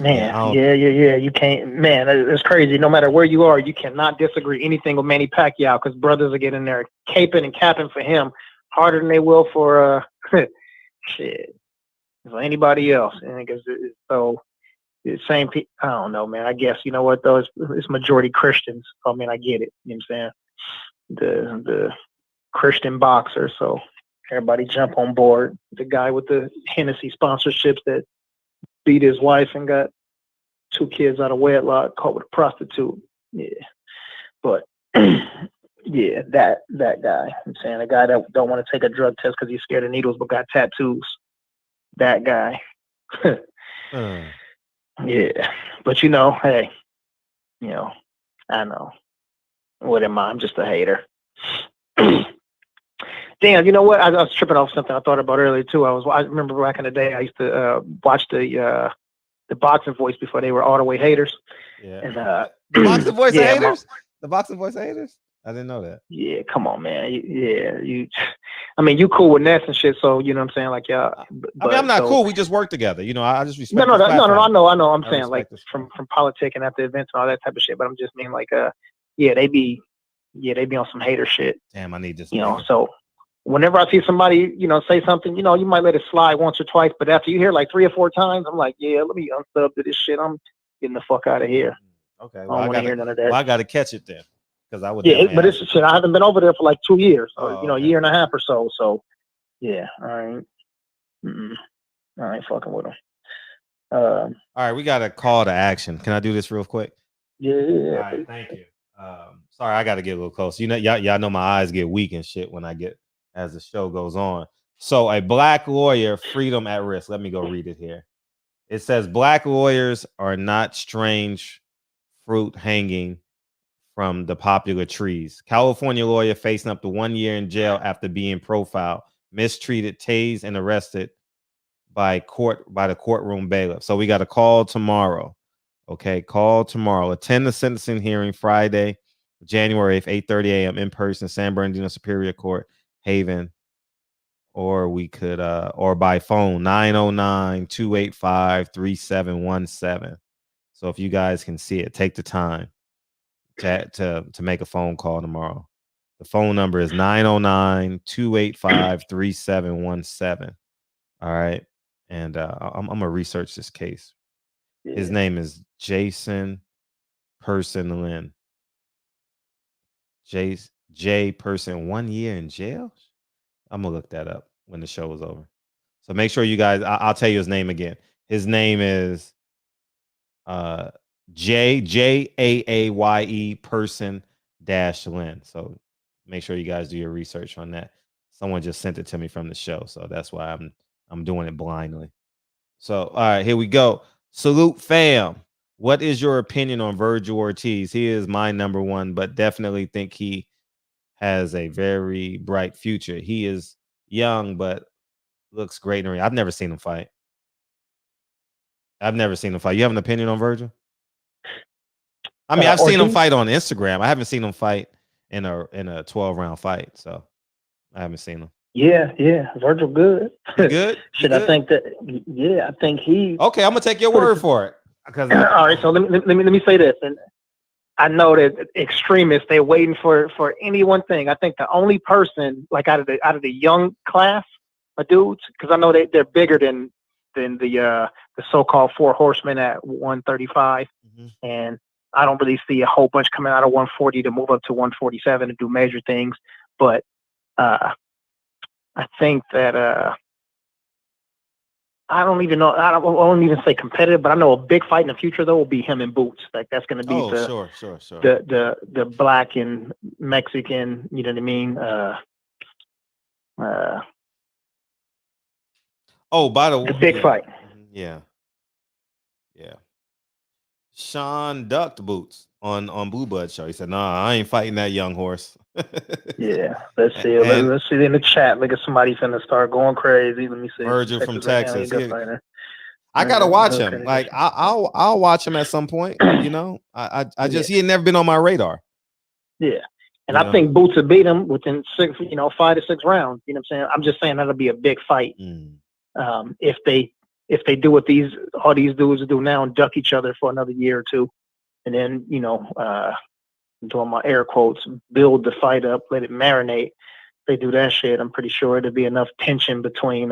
man, yeah. You can't, man. It's crazy. No matter where you are, you cannot disagree anything with Manny Pacquiao because brothers are getting there caping and capping for him harder than they will for shit for anybody else. And because so the same people. I don't know, man. I guess you know what though. It's majority Christians. I mean, I get it. You know what I'm saying? The Christian boxer. So everybody jump on board. The guy with the Hennessy sponsorships that beat his wife and got 2 kids out of wedlock, caught with a prostitute. Yeah. But yeah, that guy. I'm saying a guy that don't want to take a drug test because he's scared of needles but got tattoos. That guy. Yeah. But you know, hey, you know, I know. What am I? I'm just a hater. Damn, you know what? I was tripping off something I thought about earlier too. I remember back in the day I used to watch the Boxing Voice before they were all the way haters. Yeah. And the Boxing Voice haters? The Boxing Voice haters? I didn't know that. Yeah, come on, man. I mean, you cool with Ness and shit, so you know what I'm saying? Like, yeah. I mean, I'm not cool. We just work together. You know, I just respect. No, I know. I'm saying like from politicking at the events and all that type of shit. But I'm just mean like, yeah, they be yeah, they be on some hater shit. Damn, I need this. You know, so whenever I see somebody, say something, you might let it slide once or twice, but after you hear like 3 or 4 times, I'm like, yeah, let me unsub to this shit. I'm getting the fuck out of here. Okay, I don't want to hear none of that. Well, I got to catch it then, because I would. Yeah, but it's shit. I haven't been over there for like 2 years, or Oh, a okay. year and a half or so. So, yeah, I ain't fucking with them. All right, we got a call to action. Can I do this real quick? Yeah. All right, thank you. Sorry, I got to get a little close. Y'all know my eyes get weak and shit when I get as the show goes on. So, a black lawyer, freedom at risk. Let me go read it here. It says black lawyers are not strange fruit hanging from the popular trees. California lawyer facing up to 1 year in jail after being profiled, mistreated, tased, and arrested by the courtroom bailiff. So we got a call tomorrow. Okay, call tomorrow. Attend the sentencing hearing Friday, January 8th, 8:30 a.m. in person, San Bernardino Superior Court, Haven. Or we could or by phone 909-285-3717. So if you guys can see it, take the time to make a phone call tomorrow. The phone number is 909-285-3717. All right. And I'm gonna research this case. His name is Jason Person Lynn. J Person, 1 year in jail. I'm gonna look that up when the show is over. So make sure you guys. I'll tell you his name again. His name is Jaaaye Person Lynn. So make sure you guys do your research on that. Someone just sent it to me from the show, so that's why I'm doing it blindly. So all right, here we go. Salute fam. What is your opinion on Virgil Ortiz? He is my number one, but definitely think he has a very bright future. He is young, but looks great in the ring. I've never seen him fight. You have an opinion on Virgil? I mean, I've seen him fight on Instagram. I haven't seen him fight in a 12-round fight, so I haven't seen him. Yeah, Virgil good. Good? Shit, I think he. Okay, I'm gonna take your word for it. All right, so let me say this, and I know that extremists, they're waiting for any one thing. I think the only person like out of the young class of dudes, because I know they're bigger than the so-called 4 horsemen at 135, and I don't really see a whole bunch coming out of 140 to move up to 147 and do major things. But I think that I don't even know. I won't even say competitive, but I know a big fight in the future though will be him and Boots. Like that's going to be sure. the black and Mexican. You know what I mean? By the way, the big fight. Yeah. Sean ducked Boots on Blue Blood show. He said, "Nah, I ain't fighting that young horse." Yeah, let's see. Let's see in the chat. Look at somebody finna start going crazy. Let me see. Virgil from Texas. I gotta watch him. Like I'll watch him at some point. You know, I just he had never been on my radar. Yeah, and I think Boots would beat him within 5 to 6 rounds. You know what I'm saying? I'm just saying that'll be a big fight. If they do what all these dudes do now and duck each other for another year or two, and then doing my air quotes, build the fight up, let it marinate. If they do that shit, I'm pretty sure there'll be enough tension between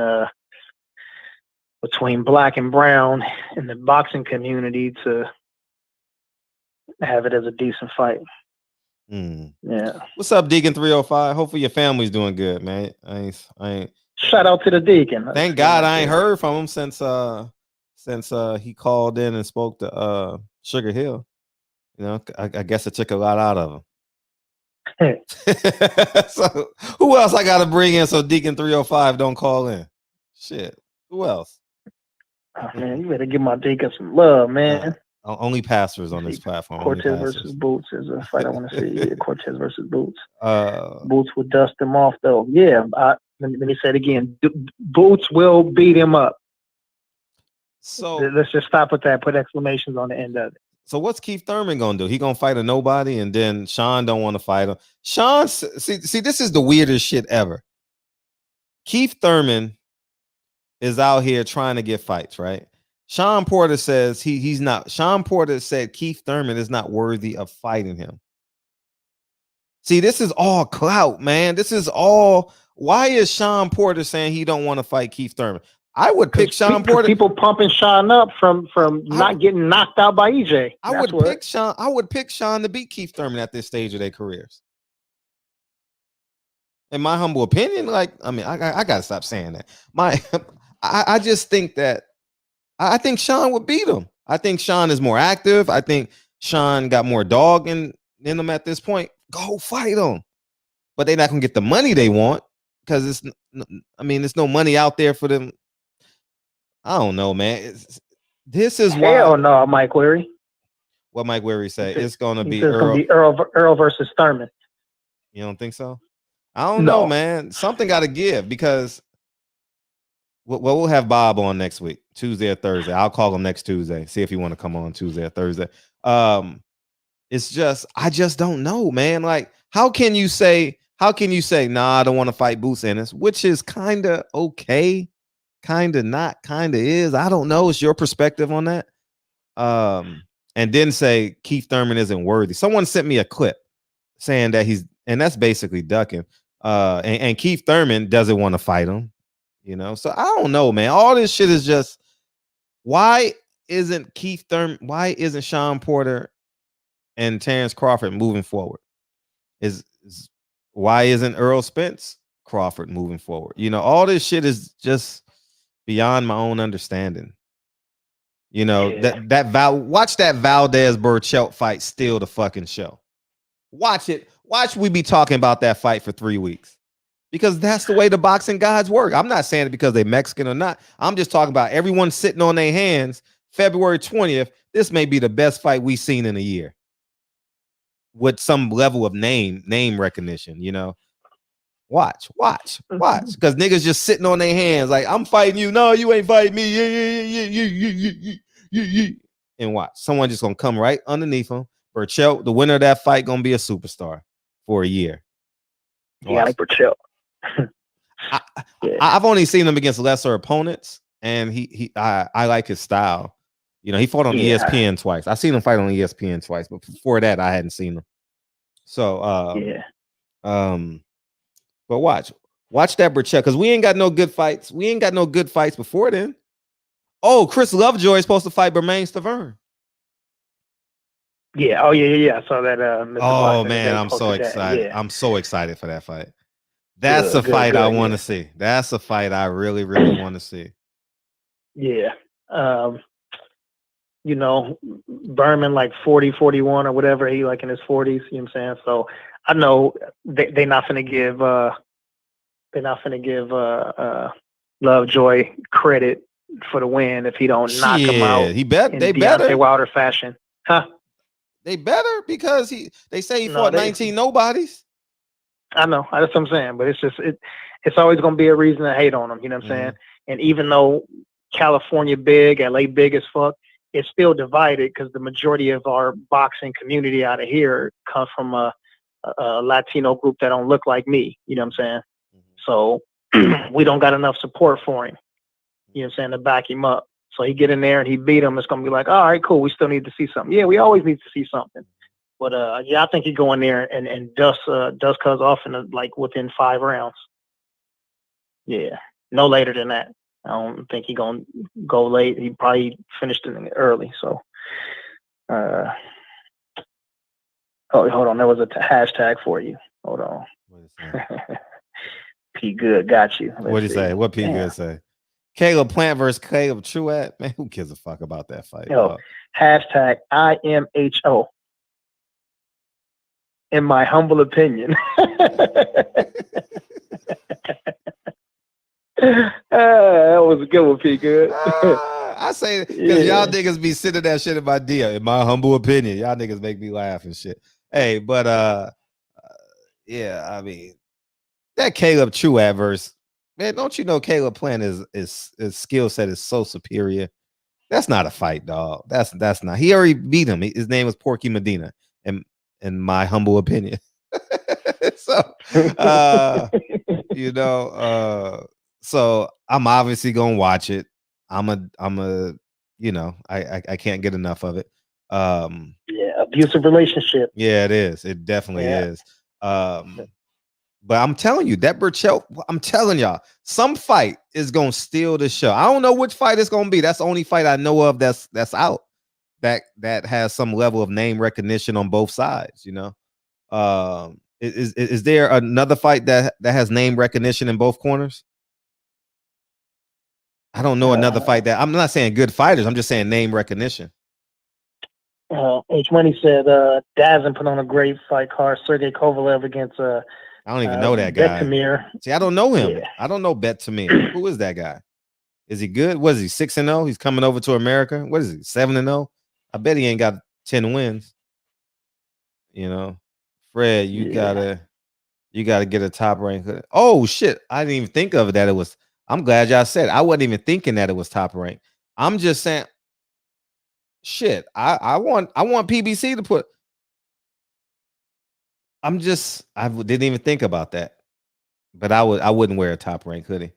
black and brown in the boxing community to have it as a decent fight. Yeah. What's up, Deacon 305? Hopefully your family's doing good, man. I ain't. Shout out to the Deacon. Thank God I ain't heard from him since he called in and spoke to Sugar Hill. You know, I guess it took a lot out of him. So who else I gotta bring in so Deacon 305 don't call in? Shit. Who else? Oh, man, you better give my Deacon some love, man. Only pastors on this platform. Cortez versus Boots is a fight I want to see. Yeah, Cortez versus Boots. Boots will dust him off, though. Yeah, let me say it again. Boots will beat him up. So let's just stop with that. Put exclamations on the end of it. So what's Keith Thurman gonna do? He gonna fight a nobody, and then Sean don't want to fight him. Sean, see, this is the weirdest shit ever. Keith Thurman is out here trying to get fights, right? Sean Porter says he's not. Sean Porter said Keith Thurman is not worthy of fighting him. See, this is all clout, man. This is all. Why is Sean Porter saying he don't want to fight Keith Thurman? I would pick Sean Porter. People pumping Sean up from not getting knocked out by EJ. I would pick Sean. I would pick Sean to beat Keith Thurman at this stage of their careers. In my humble opinion, like, I mean, I gotta stop saying that. I just think that I think Sean would beat him. I think Sean is more active. I think Sean got more dog in him at this point. Go fight him, but they're not gonna get the money they want because there's no money out there for them. I don't know, man. This is why. Hell no, Mike Weary. What Mike Weary say? It's gonna be Earl versus Thurman. You don't think so? I don't know, man. Something got to give because we'll have Bob on next week, Tuesday or Thursday. I'll call him next Tuesday, see if he want to come on Tuesday or Thursday. It's just, I just don't know, man. Like, how can you say, nah, I don't want to fight Boots Ennis, which is kind of okay, kind of not, kind of is. I don't know. It's your perspective on that. And then say Keith Thurman isn't worthy. Someone sent me a clip saying that and that's basically ducking. And Keith Thurman doesn't want to fight him, you know. So I don't know, man. All this shit is just, why isn't Sean Porter and Terrence Crawford moving forward? Why isn't Earl Spence Crawford moving forward? You know, all this shit is just beyond my own understanding. You know, watch that Valdez Burchelt fight steal the fucking show. Watch it. Watch we be talking about that fight for 3 weeks. Because that's the way the boxing gods work. I'm not saying it because they're Mexican or not. I'm just talking about everyone sitting on their hands. February 20th, this may be the best fight we've seen in a year. With some level of name recognition, you know. Watch. Because niggas just sitting on their hands like, I'm fighting you. No, you ain't fighting me. Yeah. And watch. Someone just gonna come right underneath him. Burchelt, the winner of that fight, gonna be a superstar for a year. Yeah, I like Burchelt. I've only seen him against lesser opponents, and I like his style. You know, he fought on ESPN twice. I seen him fight on ESPN twice, but before that, I hadn't seen him. So but watch that Burchelt, because we ain't got no good fights. We ain't got no good fights before then. Oh, Chris Lovejoy is supposed to fight Bermain Stavern. Yeah. Oh, yeah. I saw that. Oh man, I'm so excited. I'm so excited for that fight. That's a fight I want to see. That's a fight I really, really want to see. Yeah. You know, Berman like 40, 41 or whatever. He like in his 40s. You know what I'm saying? So I know they're not going to give Lovejoy credit for the win if he don't knock him out. They better Wilder fashion, huh? They better, because they say he fought 19 nobodies. I know, that's what I'm saying, but it's always going to be a reason to hate on him. You know what I'm saying? And even though California big, LA big as fuck, it's still divided because the majority of our boxing community out of here comes from a Latino group that don't look like me. You know what I'm saying? So we don't got enough support for him. You know what I'm saying? To back him up. So he get in there and he beat him. It's going to be like, all right, cool. We still need to see something. Yeah, we always need to see something. But I think he go in there and dust Cuz off within 5 rounds. Yeah, no later than that. I don't think he gonna go late. He probably finished it early. So, hold on. There was a hashtag for you. Hold on. P Good got you. What did he say? What P Good say? Caleb Plant versus Caleb Truett. Man, who gives a fuck about that fight? Hashtag IMHO. In my humble opinion. That was a good one, P. Good. I say, because y'all niggas be sitting that shit in my DM. In my humble opinion, y'all niggas make me laugh and shit. Hey, but yeah, I mean, that Caleb Truett verse, man, don't you know Caleb Plant his skill set is so superior? That's not a fight, dog. That's not. He already beat him. His name was Porky Medina, in my humble opinion. So, you know, so I'm obviously gonna watch it. I'm a, you know, I can't get enough of it. Yeah, abusive relationship. Yeah, it is. It definitely is. But I'm telling you, that Burchell, I'm telling y'all, some fight is gonna steal the show. I don't know which fight it's gonna be. That's the only fight I know of that's out that has some level of name recognition on both sides. You know, is there another fight that has name recognition in both corners? I don't know another fight that. I'm not saying good fighters. I'm just saying name recognition. H Money said Dazin put on a great fight card. Sergey Kovalev against I don't even know that guy. Betamir. See, I don't know him. Yeah. I don't know Betamir. Who is that guy? Is he good? What is he? 6-0? He's coming over to America. What is he? 7-0? I bet he ain't got 10 wins. You know, Fred, you gotta get a top rank. Oh shit! I didn't even think of it that it was. I'm glad y'all said it. I wasn't even thinking that it was top rank. I'm just saying. Shit, I want PBC to put. I didn't even think about that, but I wouldn't wear a top rank hoodie.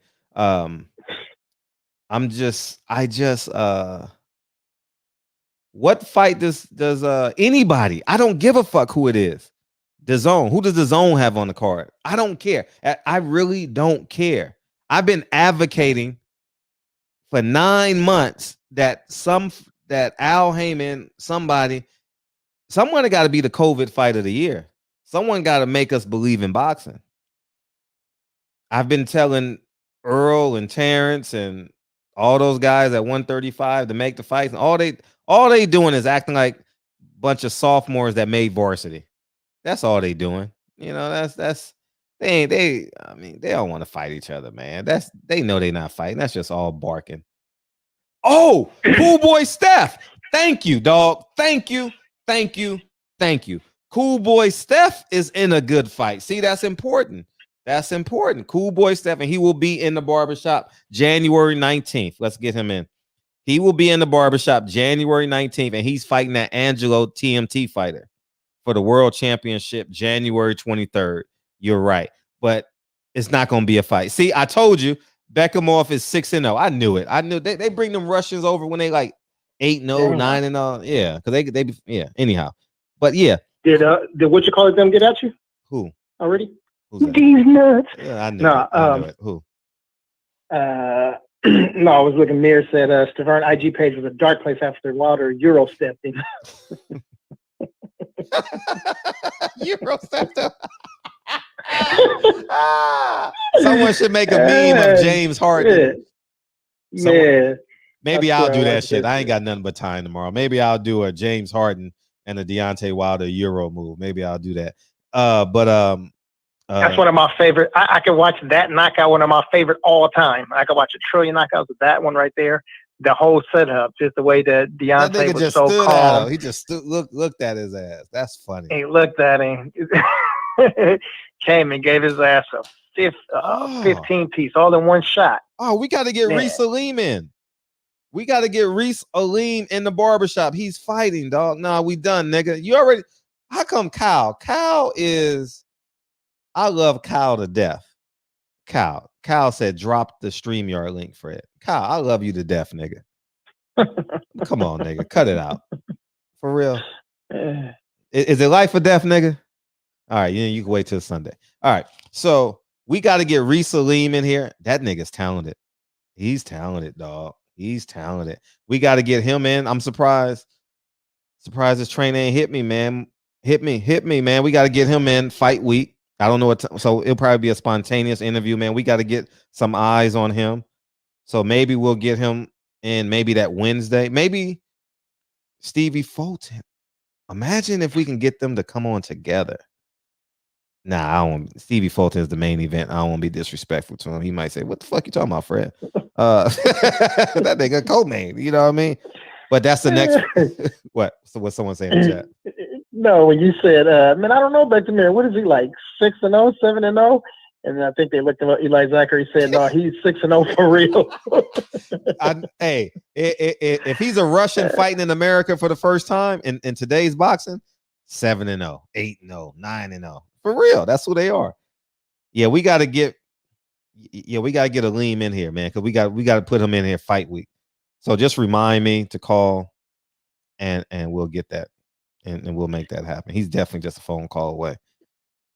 What fight does anybody? I don't give a fuck who it is. DAZN. Who does DAZN have on the card? I don't care. I really don't care. I've been advocating for 9 months that Al Heyman, someone got to be the COVID fight of the year. Someone got to make us believe in boxing. I've been telling Earl and Terrence and all those guys at 135 to make the fights, and all they doing is acting like a bunch of sophomores that made varsity. That's all they doing. You know, they don't want to fight each other, man. They know they not fighting. That's just all barking. Oh, Cool Boy Steph. Thank you, dog. Thank you. Cool Boy Steph is in a good fight. See, that's important. Cool Boy Steph, and he will be in the barbershop January 19th. Let's get him in. He will be in the barbershop January 19th, and he's fighting that Angelo TMT fighter for the world championship January 23rd. You're right. But it's not going to be a fight. See, I told you, Beckhamov is 6-0. I knew it. I knew they bring them Russians over when they like 8-0, 9-0. Yeah, because they anyhow. But yeah. Did what you call it them get at you? Who? Already? These nuts. Yeah, I knew it. Who? No, I was looking. Mir said Stavern IG page was a dark place after Wilder Euro stepped in. Euro stepped up. Someone should make a meme of James Harden. Maybe I'll do that shit. I ain't got nothing but time tomorrow. Maybe I'll do a James Harden and a Deontay Wilder Euro move. Maybe I'll do that. That's one of my favorite. I can watch that knockout. One of my favorite all time. I can watch a trillion knockouts with that one right there. The whole setup, just the way that Deontay was so calm. He just looked at his ass. That's funny. He looked at him. Came and gave his ass a 15 piece all in one shot. Oh, we got to get Reese Aleem in. We got to get Reese Aleem in the barbershop. He's fighting, dog. Nah, we done, nigga. You already. How come Kyle? Kyle is. I love Kyle to death. Kyle said, drop the StreamYard link, Fred. Kyle, I love you to death, nigga. Come on, nigga. Cut it out. For real. Is it life or death, nigga? All right, you can wait till Sunday. All right, so we got to get Reese Aleem in here. That nigga's talented. He's talented, dog. He's talented. We got to get him in. I'm surprised. Surprised this train ain't hit me, man. Hit me, man. We got to get him in fight week. I don't know what, so it'll probably be a spontaneous interview, man. We got to get some eyes on him. So maybe we'll get him in maybe that Wednesday. Maybe Stevie Fulton. Imagine if we can get them to come on together. Nah, I don't want Stevie Fulton is the main event. I don't want to be disrespectful to him. He might say, what the fuck you talking about, Fred? That nigga co-main, you know what I mean? But that's the next what? So what's someone saying in the chat? No, when you said, man, I don't know back to me. What is he like? 6-0, 7-0? And I think they looked at Eli Zachary said, no, he's 6-0 for real. Hey, if he's a Russian fighting in America for the first time in today's boxing, 7-0, 8-0, 9-0. For real. That's who they are. Yeah, we got to get Aleem in here, man, because we got to put him in here fight week. So just remind me to call and we'll get that and we'll make that happen. He's definitely just a phone call away.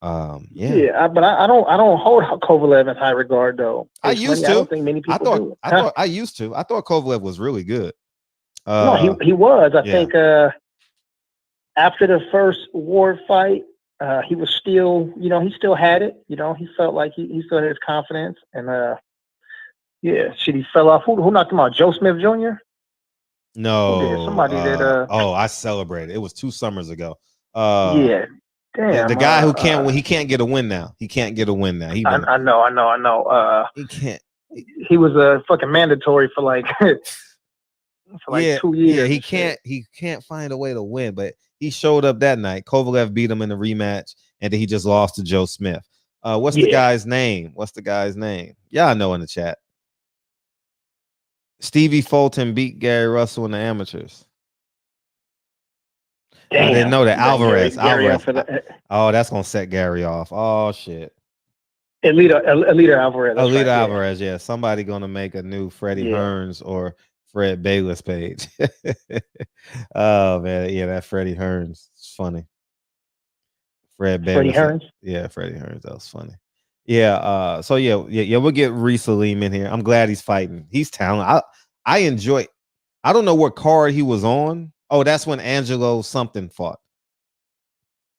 Yeah. But I don't hold Kovalev in high regard though. I It's used funny, I to. don't think many people do. I used to. I thought Kovalev was really good. No, he was. I yeah. think after the first Ward fight, he was still, he still had it. He felt like he still had his confidence. And he fell off. Who knocked him out? Joe Smith Jr.? No. Who did? Somebody did. I celebrated. It was 2 summers ago. Yeah. Damn. The guy who can't he can't get a win now. He can't get a win now. I know. He can't. He was a fucking mandatory for like 2 years. Yeah, he can't find a way to win, but he showed up that night. Kovalev beat him in the rematch, and then he just lost to Joe Smith. What's the guy's name? Y'all know in the chat. Stevie Fulton beat Gary Russell in the amateurs. Damn. I didn't know that. Alvarez. Alvarez. That's gonna set Gary off. Oh shit. Alita Alvarez. Alita Alvarez, yeah. Somebody gonna make a new Freddie Hearns or Fred Bayless page. Oh man, yeah, that Freddie Hearns. It's funny. Fred Bayless. Hearns? Yeah, Freddie Hearns. That was funny. Yeah. So we'll get Reese Salim in here. I'm glad he's fighting. He's talented. I enjoy. I don't know what card he was on. Oh, that's when Angelo something fought.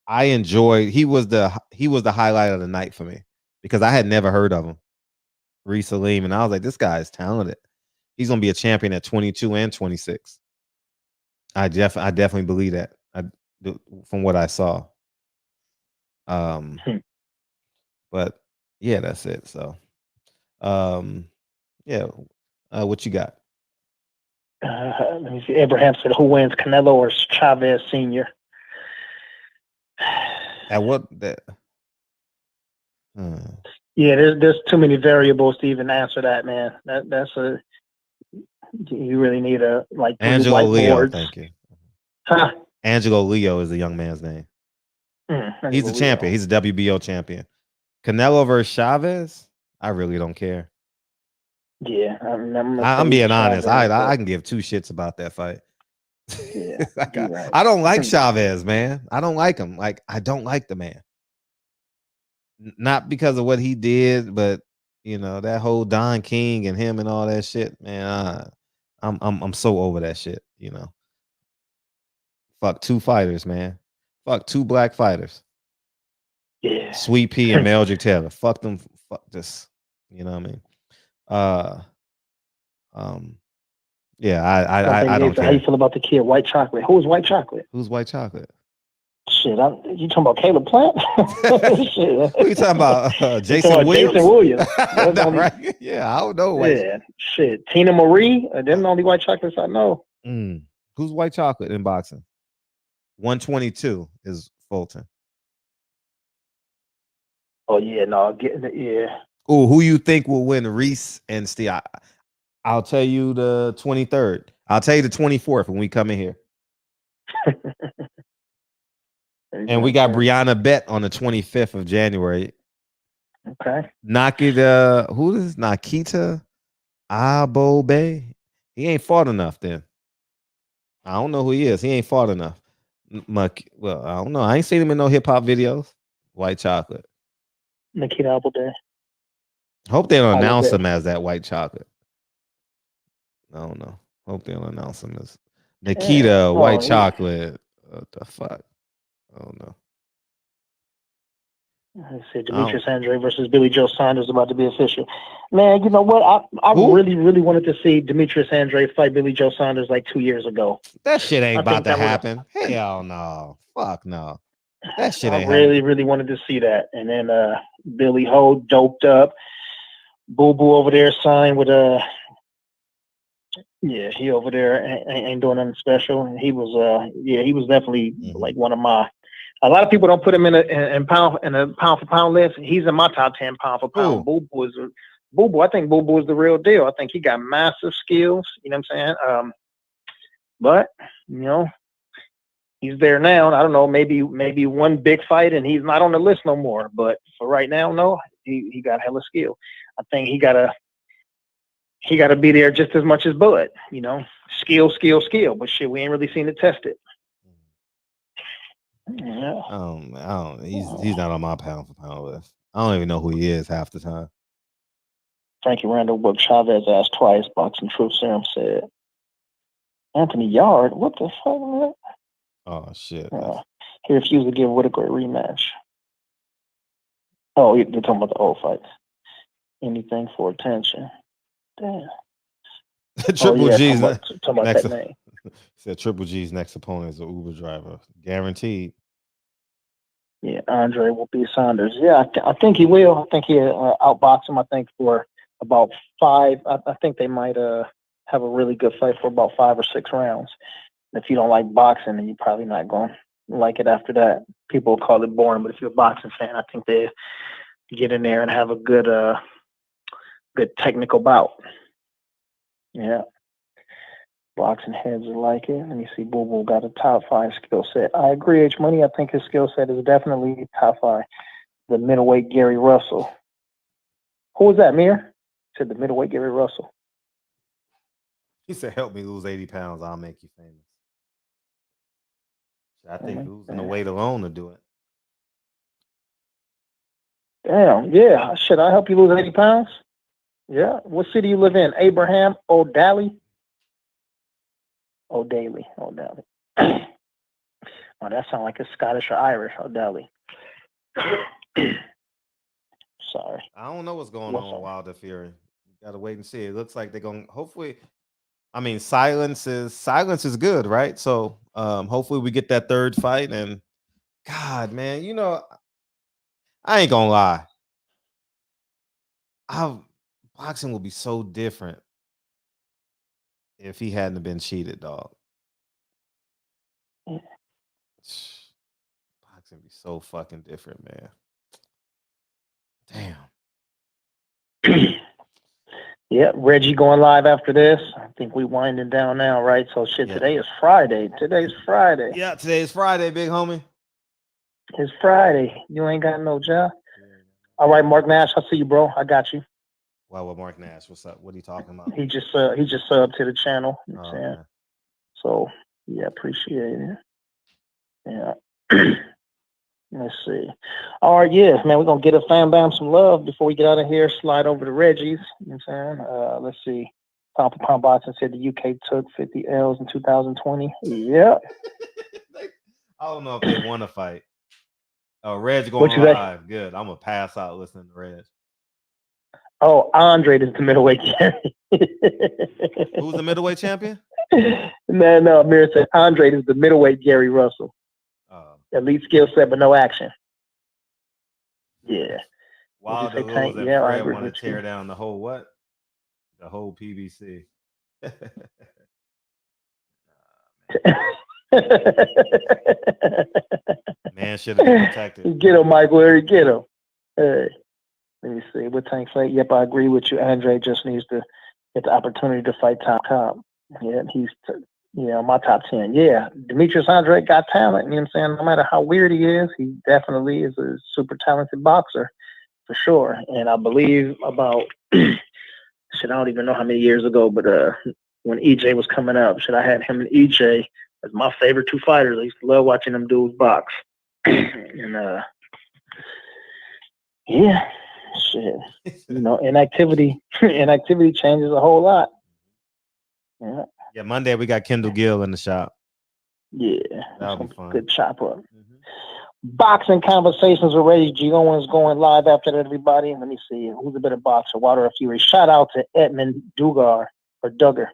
I enjoyed. He was the highlight of the night for me because I had never heard of him, Reese Salim, and I was like, this guy is talented. He's gonna be a champion at 22 and 26. I definitely believe that. From what I saw. But yeah, that's it. So, what you got? Let me see. Abraham said, "Who wins, Canelo or Chavez Sr.?" At what that? Yeah, there's too many variables to even answer that, man. That's you really need a like Angelo Leo. whiteboards. Thank you. Huh? Angelo Leo is the young man's name. He's a champion. He's a WBO champion. Canelo versus Chavez. I really don't care. Yeah, I'm being honest. I can give 2 shits about that fight. Yeah, I don't like Chavez, man. I don't like him. Like I don't like the man. Not because of what he did, but that whole Don King and him and all that shit, man. I'm so over that shit. Fuck 2 fighters, man. Fuck 2 black fighters. Yeah. Sweet Pea and Meldrick Taylor. Fuck them. Fuck this. You know what I mean? Yeah, I don't care. How you feel about the kid, White Chocolate? Who is White Chocolate? Who's White Chocolate? Shit, you talking about Caleb Plant? Shit. Who you talking about? Jason Williams? Jason Williams. Right? Yeah, I don't know. Yeah, shit. Tina Marie. Them the only White Chocolates I know. Who's White Chocolate in boxing? 122 is Fulton. Oh yeah, no, yeah. Oh, who you think will win, Reese and Steve? I'll tell you the 23rd. I'll tell you the 24th when we come in here. And we got Brianna Bet on the 25th of January. Okay. Who is Nakita Abobe? He ain't fought enough then. I don't know who he is. He ain't fought enough. Well, I don't know. I ain't seen him in no hip hop videos. White Chocolate. Nikita Abobe. Hope they don't announce him as that White Chocolate. I don't know. Hope they don't announce him as Nikita White Chocolate. What the fuck? I don't know. Let's see, Demetrius Andre versus Billy Joe Saunders about to be official. Man, you know what? I really, really wanted to see Demetrius Andre fight Billy Joe Saunders like 2 years ago. That shit ain't about to happen. Hell no. Fuck no. That shit ain't really, really wanted to see that. And then Billy Ho doped up. Boo Boo over there signed with he over there ain't doing nothing special. And he was he was definitely like one of my. A lot of people don't put him in a pound for pound list. He's in my top 10 pound for pound. Boo Boo. I think Boo Boo is the real deal. I think he got massive skills. You know what I'm saying? But he's there now. I don't know. Maybe one big fight and he's not on the list no more. But for right now, no. He got hella skill. I think he gotta be there just as much as Bud. Skill. But shit, we ain't really seen it tested. Yeah. He's not on my pound for pound list. I don't even know who he is half the time. Frankie Randall booked Chavez asked twice. Boxing Truth Serum said. Anthony Yard, what the fuck was that? Oh shit. He refused to give Whitaker a rematch. Oh, they're talking about the old fights. Anything for attention. Damn. Triple G's talking about next. that name. Said Triple G's next opponent is an Uber driver, guaranteed. Yeah, Andre will be Saunders. Yeah, I think he will. I think he'll outbox him. I think for about 5. I think they might have a really good fight for about 5 or 6 rounds. If you don't like boxing, then you're probably not going to like it after that. People call it boring, but if you're a boxing fan, I think they get in there and have a good technical bout. Yeah. Boxing heads are like it. Let me see. Boo Boo got a top 5 skill set. I agree, H Money. I think his skill set is definitely top 5. The middleweight Gary Russell. Who was that, Mir? Said the middleweight Gary Russell. He said, "Help me lose 80 pounds. I'll make you famous." I think losing the weight alone to do it. Damn. Yeah. Should I help you lose 80 pounds? Yeah. What city you live in? Abraham O'Daly. O'Daly. Oh, that sounds like it's Scottish or Irish. O'Daly. Sorry. I don't know what's going on with Wilder Fury. Got to wait and see. It looks like they're going. Hopefully, I mean, silence is good, right? So, hopefully, we get that 3rd fight. And God, man, I ain't gonna lie. Boxing will be so different if he hadn't been cheated, dog. Boxing be so fucking different, man. Damn. Yeah, Reggie going live after this. I think we winding down now, right? So today is Friday. Today's Friday. Yeah, today's Friday, big homie. It's Friday. You ain't got no job. All right, Mark Nash, I see you, bro. I got you. Well, with Mark Nash, what's up? What are you talking about? He just subbed to the channel. You know what I'm saying? Okay. So yeah, appreciate it. Yeah. Let's see. All right, yeah, man, we're gonna get a Fam Bam some love before we get out of here. Slide over to Reggie's. You know what I'm saying? Let's see. Pound for Pound Boxing said the UK took 50 L's in 2020. Yeah. I don't know if they want to fight. Oh, Reg going live. Good. I'm gonna pass out listening to Reg. Oh, Andre is the middleweight champion. Who's the middleweight champion? No, Amir said Andre is the middleweight Gary Russell. Elite skill set, but no action. Yeah. Wilder lose and Fred want to tear down the whole what? The whole PBC. Man should have been protected. Get him, Mike Larry. Get him. Hey, let me see. What Tank say? Yep, I agree with you. Andre just needs to get the opportunity to fight Top Cop. Yeah, he's my top 10. Yeah, Demetrius Andre got talent. You know what I'm saying? No matter how weird he is, he definitely is a super talented boxer for sure. And I believe about I don't even know how many years ago, but when EJ was coming up, I had him and EJ as my favorite 2 fighters. I used to love watching them dudes box. And yeah, shit. Inactivity changes a whole lot. Yeah. Yeah, Monday we got Kendall Gill in the shop. Yeah, that'll be fun. Good chop up. Boxing Conversations with Reggie G. Owens going live after that, everybody. Let me see. Who's a better boxer, Wilder or Fury? Shout out to Edmund Duggar or Duggar.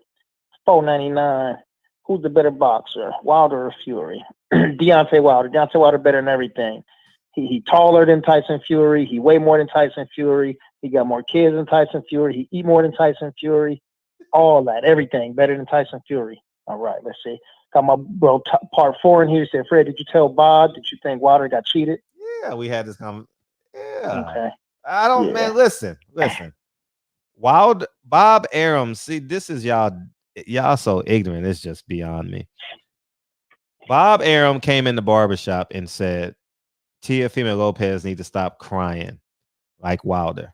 $4.99. Who's the better boxer, Wilder or Fury? Deontay Wilder. Deontay Wilder better than everything. He taller than Tyson Fury. He weigh more than Tyson Fury. He got more kids than Tyson Fury. He eat more than Tyson Fury. All that, everything better than Tyson Fury. All right, let's see. Got my bro part 4 in here. He said, Fred, did you tell Bob? Did you think Wilder got cheated? Yeah, we had this conversation. Yeah. Okay. I don't, man, listen. Bob Arum, see, this is y'all so ignorant. It's just beyond me. Bob Arum came in the barbershop and said, Teofimo Lopez need to stop crying like Wilder.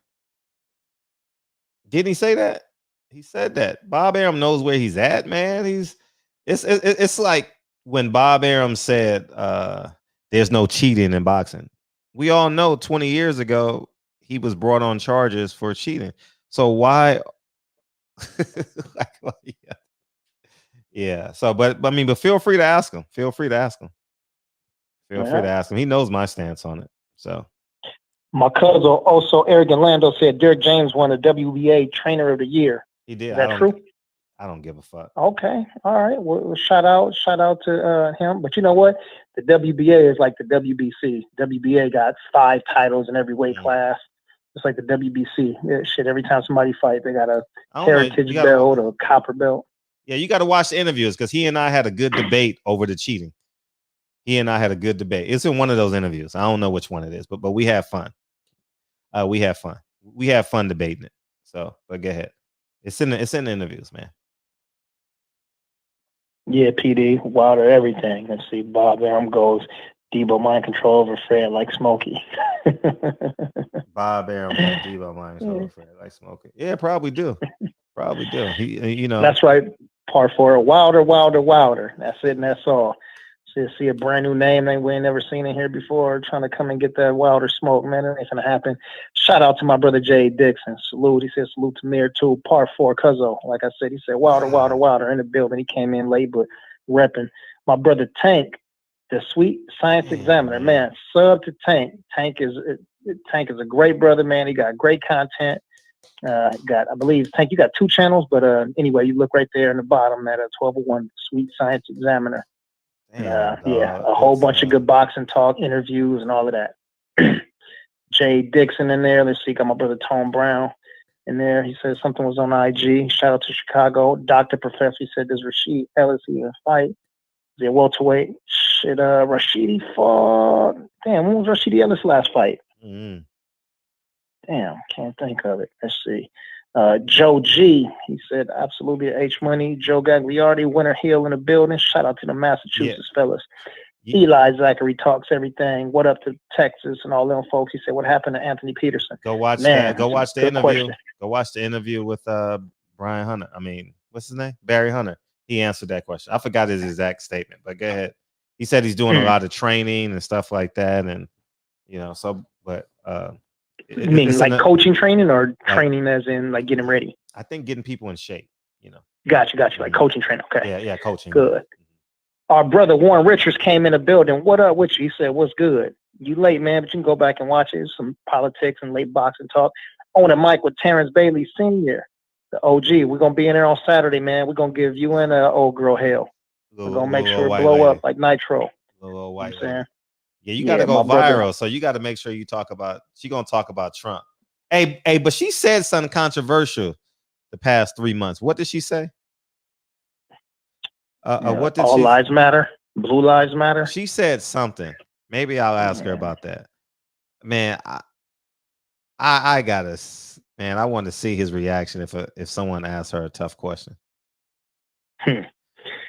Didn't he say that? He said that. Bob Arum knows where he's at, man. It's like when Bob Arum said there's no cheating in boxing. We all know 20 years ago he was brought on charges for cheating. So why? Yeah. So, but feel free to ask him. Feel free to ask him. He knows my stance on it. So. My cousin, also Eric Orlando, said Derek James won the WBA Trainer of the Year. He did. Is that true? I don't give a fuck. Okay, all right. Well, shout out to him. But you know what? The WBA is like the WBC. WBA got 5 titles in every weight class. It's like the WBC. Yeah, shit, every time somebody fight, they got a heritage belt or a copper belt. Yeah, you got to watch the interviews because he and I had a good debate over the cheating. It's in one of those interviews. I don't know which one it is, but we have fun. We have fun. We have fun debating it. So, but go ahead. It's in the interviews, man. Yeah, PD, Wilder, everything. Let's see. Bob Arum goes Debo mind control over Fred like Smokey. Bob Arum, Debo mind control over Fred like Smokey. Yeah, probably do. He, That's right. Part 4. Wilder. That's it, and that's all. See a brand new name we ain't never seen in here before, trying to come and get that Wilder smoke, man. It ain't gonna happen. Shout out to my brother Jay Dixon. Salute. He said salute to Mir too. Part 4, Cuzzo. Like I said, he said Wilder in the building. He came in late, but repping. My brother Tank, the Sweet Science Examiner, man. Sub to Tank. Tank is a great brother, man. He got great content. I believe Tank, you got 2 channels, but anyway, you look right there in the bottom at 1201 Sweet Science Examiner. A whole bunch of good boxing talk, interviews, and all of that. Jay Dixon in there. Let's see, got my brother Tom Brown in there. He said something was on IG. Shout out to Chicago. Dr. Professor, he said, does Rashid Ellis even fight? Is it welterweight? Shit, Rashidi fought. Damn, when was Rashidi Ellis' last fight? Mm-hmm. Damn, can't think of it. Let's see. Joe G, he said, absolutely H Money. Joe Gagliardi, Winter Hill in the building. Shout out to the Massachusetts fellas. Eli Zachary talks everything. What up to Texas and all them folks? He said, what happened to Anthony Peterson? Go watch that. Go watch the interview. Question. Go watch the interview with Brian Hunter. What's his name? Barry Hunter. He answered that question. I forgot his exact statement, but go ahead. He said he's doing a lot of training and stuff like that, and you mean like coaching training or training as in like getting ready? I think getting people in shape, Got you. Like coaching training. Okay. Yeah, coaching. Good. Our brother Warren Richards came in the building. What up with you? He said, what's good? You late, man, but you can go back and watch it. Some politics and late boxing talk. On the mic with Terrence Bailey Sr., the OG. We're going to be in there on Saturday, man. We're going to give you and old girl hell. We're going to make sure it blow up like Nitro. Little white lady. Yeah, you got to go viral. Brother. So you got to make sure you talk about, she's going to talk about Trump. Hey, but she said something controversial the past 3 months. What did she say? What did all lives matter. Blue lives matter. She said something. Maybe I'll ask her about that. Man, I gotta. Man, I want to see his reaction if someone asks her a tough question.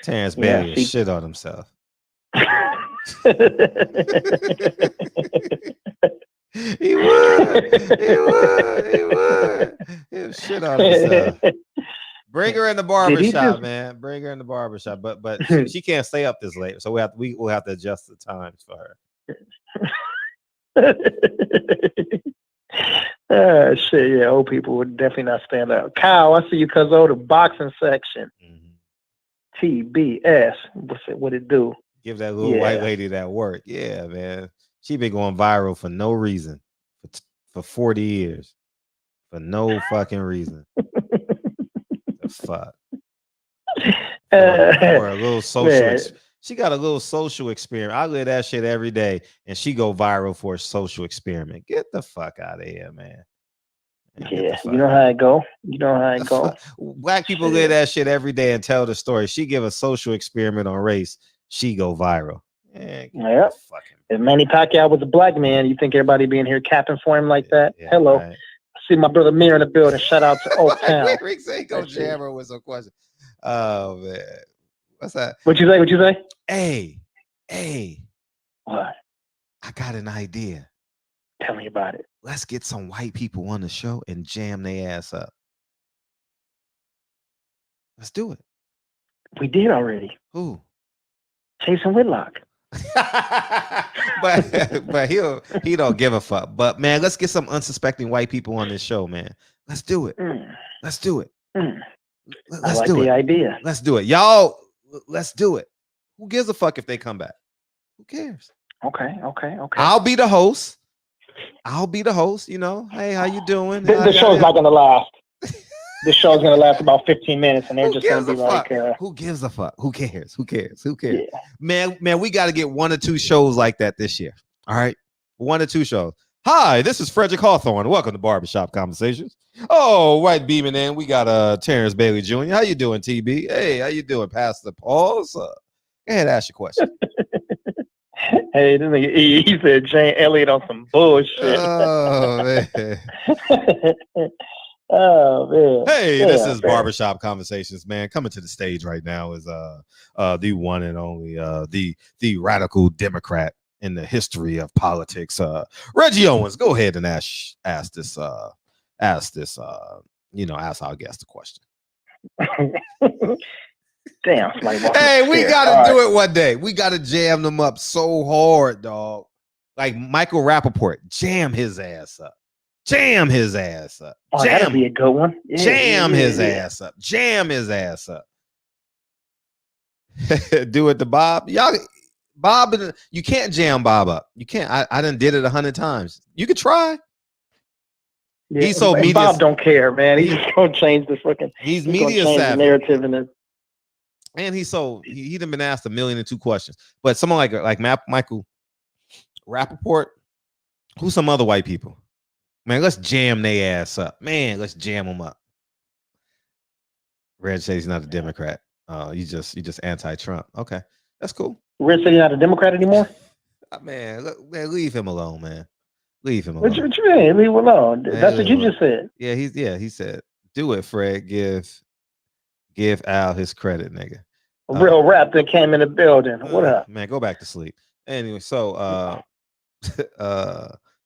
Terrence Bailey will shit on himself. He would. He'll shit on himself. Bring her in the barbershop, man. Bring her in the barbershop. But she can't stay up this late, so we'll have to adjust the times for her. Shit, yeah, old people would definitely not stand out. Kyle, I see you cuz the boxing section. TBS. What it do? Give that little white lady that work. Yeah, man. She been going viral for no reason for 40 years. For no fucking reason. The fuck. Or a little social. She got a little social experiment. I live that shit every day, and she go viral for a social experiment. Get the fuck out of here, man. Yeah, you know how it go. Black people live that shit every day and tell the story. She give a social experiment on race. She go viral. Yeah. If Manny Pacquiao was a black man, you think everybody being here capping for him like that? Yeah, hello. Right. See my brother Mir in the building. Shout out to Oaktown. Rick say go jammer with some question. Oh man. What's that? What you say? Hey. What? I got an idea. Tell me about it. Let's get some white people on the show and jam their ass up. Let's do it. We did already. Who? Jason Whitlock. but he don't give a fuck. But man, let's get some unsuspecting white people on this show, man. Let's do it. Let's do it. I like the idea. Let's do it, y'all. Let's do it. Who gives a fuck if they come back? Who cares? Okay. I'll be the host. You know, hey, how you doing? The show's not gonna last. The show's gonna last about 15 minutes, and they're just gonna be like, "Who gives a fuck? Who cares? Yeah. Man, we got to get 1 or 2 shows like that this year. All right, 1 or 2 shows. Hi, this is Frederick Hawthorne. Welcome to Barbershop Conversations. Oh, right, beaming in. We got Terrence Bailey Jr. How you doing, TB? Hey, how you doing, Pastor Pauls? Go ahead, ask your question. Hey, this nigga, he said Jane Elliott on some bullshit. Oh man. Oh man. Hey, this is Barbershop Conversations, man. Coming to the stage right now is the one and only the radical Democrat in the history of politics. Reggie Owens, go ahead and ask our guest the question. Damn, hey, we gotta do it one day. We gotta jam them up so hard, dog. Like Michael Rappaport, jam his ass up. Jam his ass up. Oh, that'll be a good one. Yeah, jam his ass up. Jam his ass up. Do it to Bob. Y'all, Bob, you can't jam Bob up. You can't. I done did it 100 times. You could try. Yeah, he's so media. Bob don't care, man. He's gonna change the fucking. He's media savvy. The narrative in it. And he done been asked 1,000,002 questions. But someone like Michael Rappaport, who's some other white people? Man, let's jam their ass up. Man, let's jam them up. Red says he's not a Democrat. You just anti-Trump. Okay, that's cool. Red says he's not a Democrat anymore? Man, leave him alone, man. Leave him alone. What you mean? Leave him alone. That's what you just said. Yeah, he said, do it, Fred. Give Al his credit, nigga. Real rap that came in the building. What up? Man, go back to sleep. Anyway, so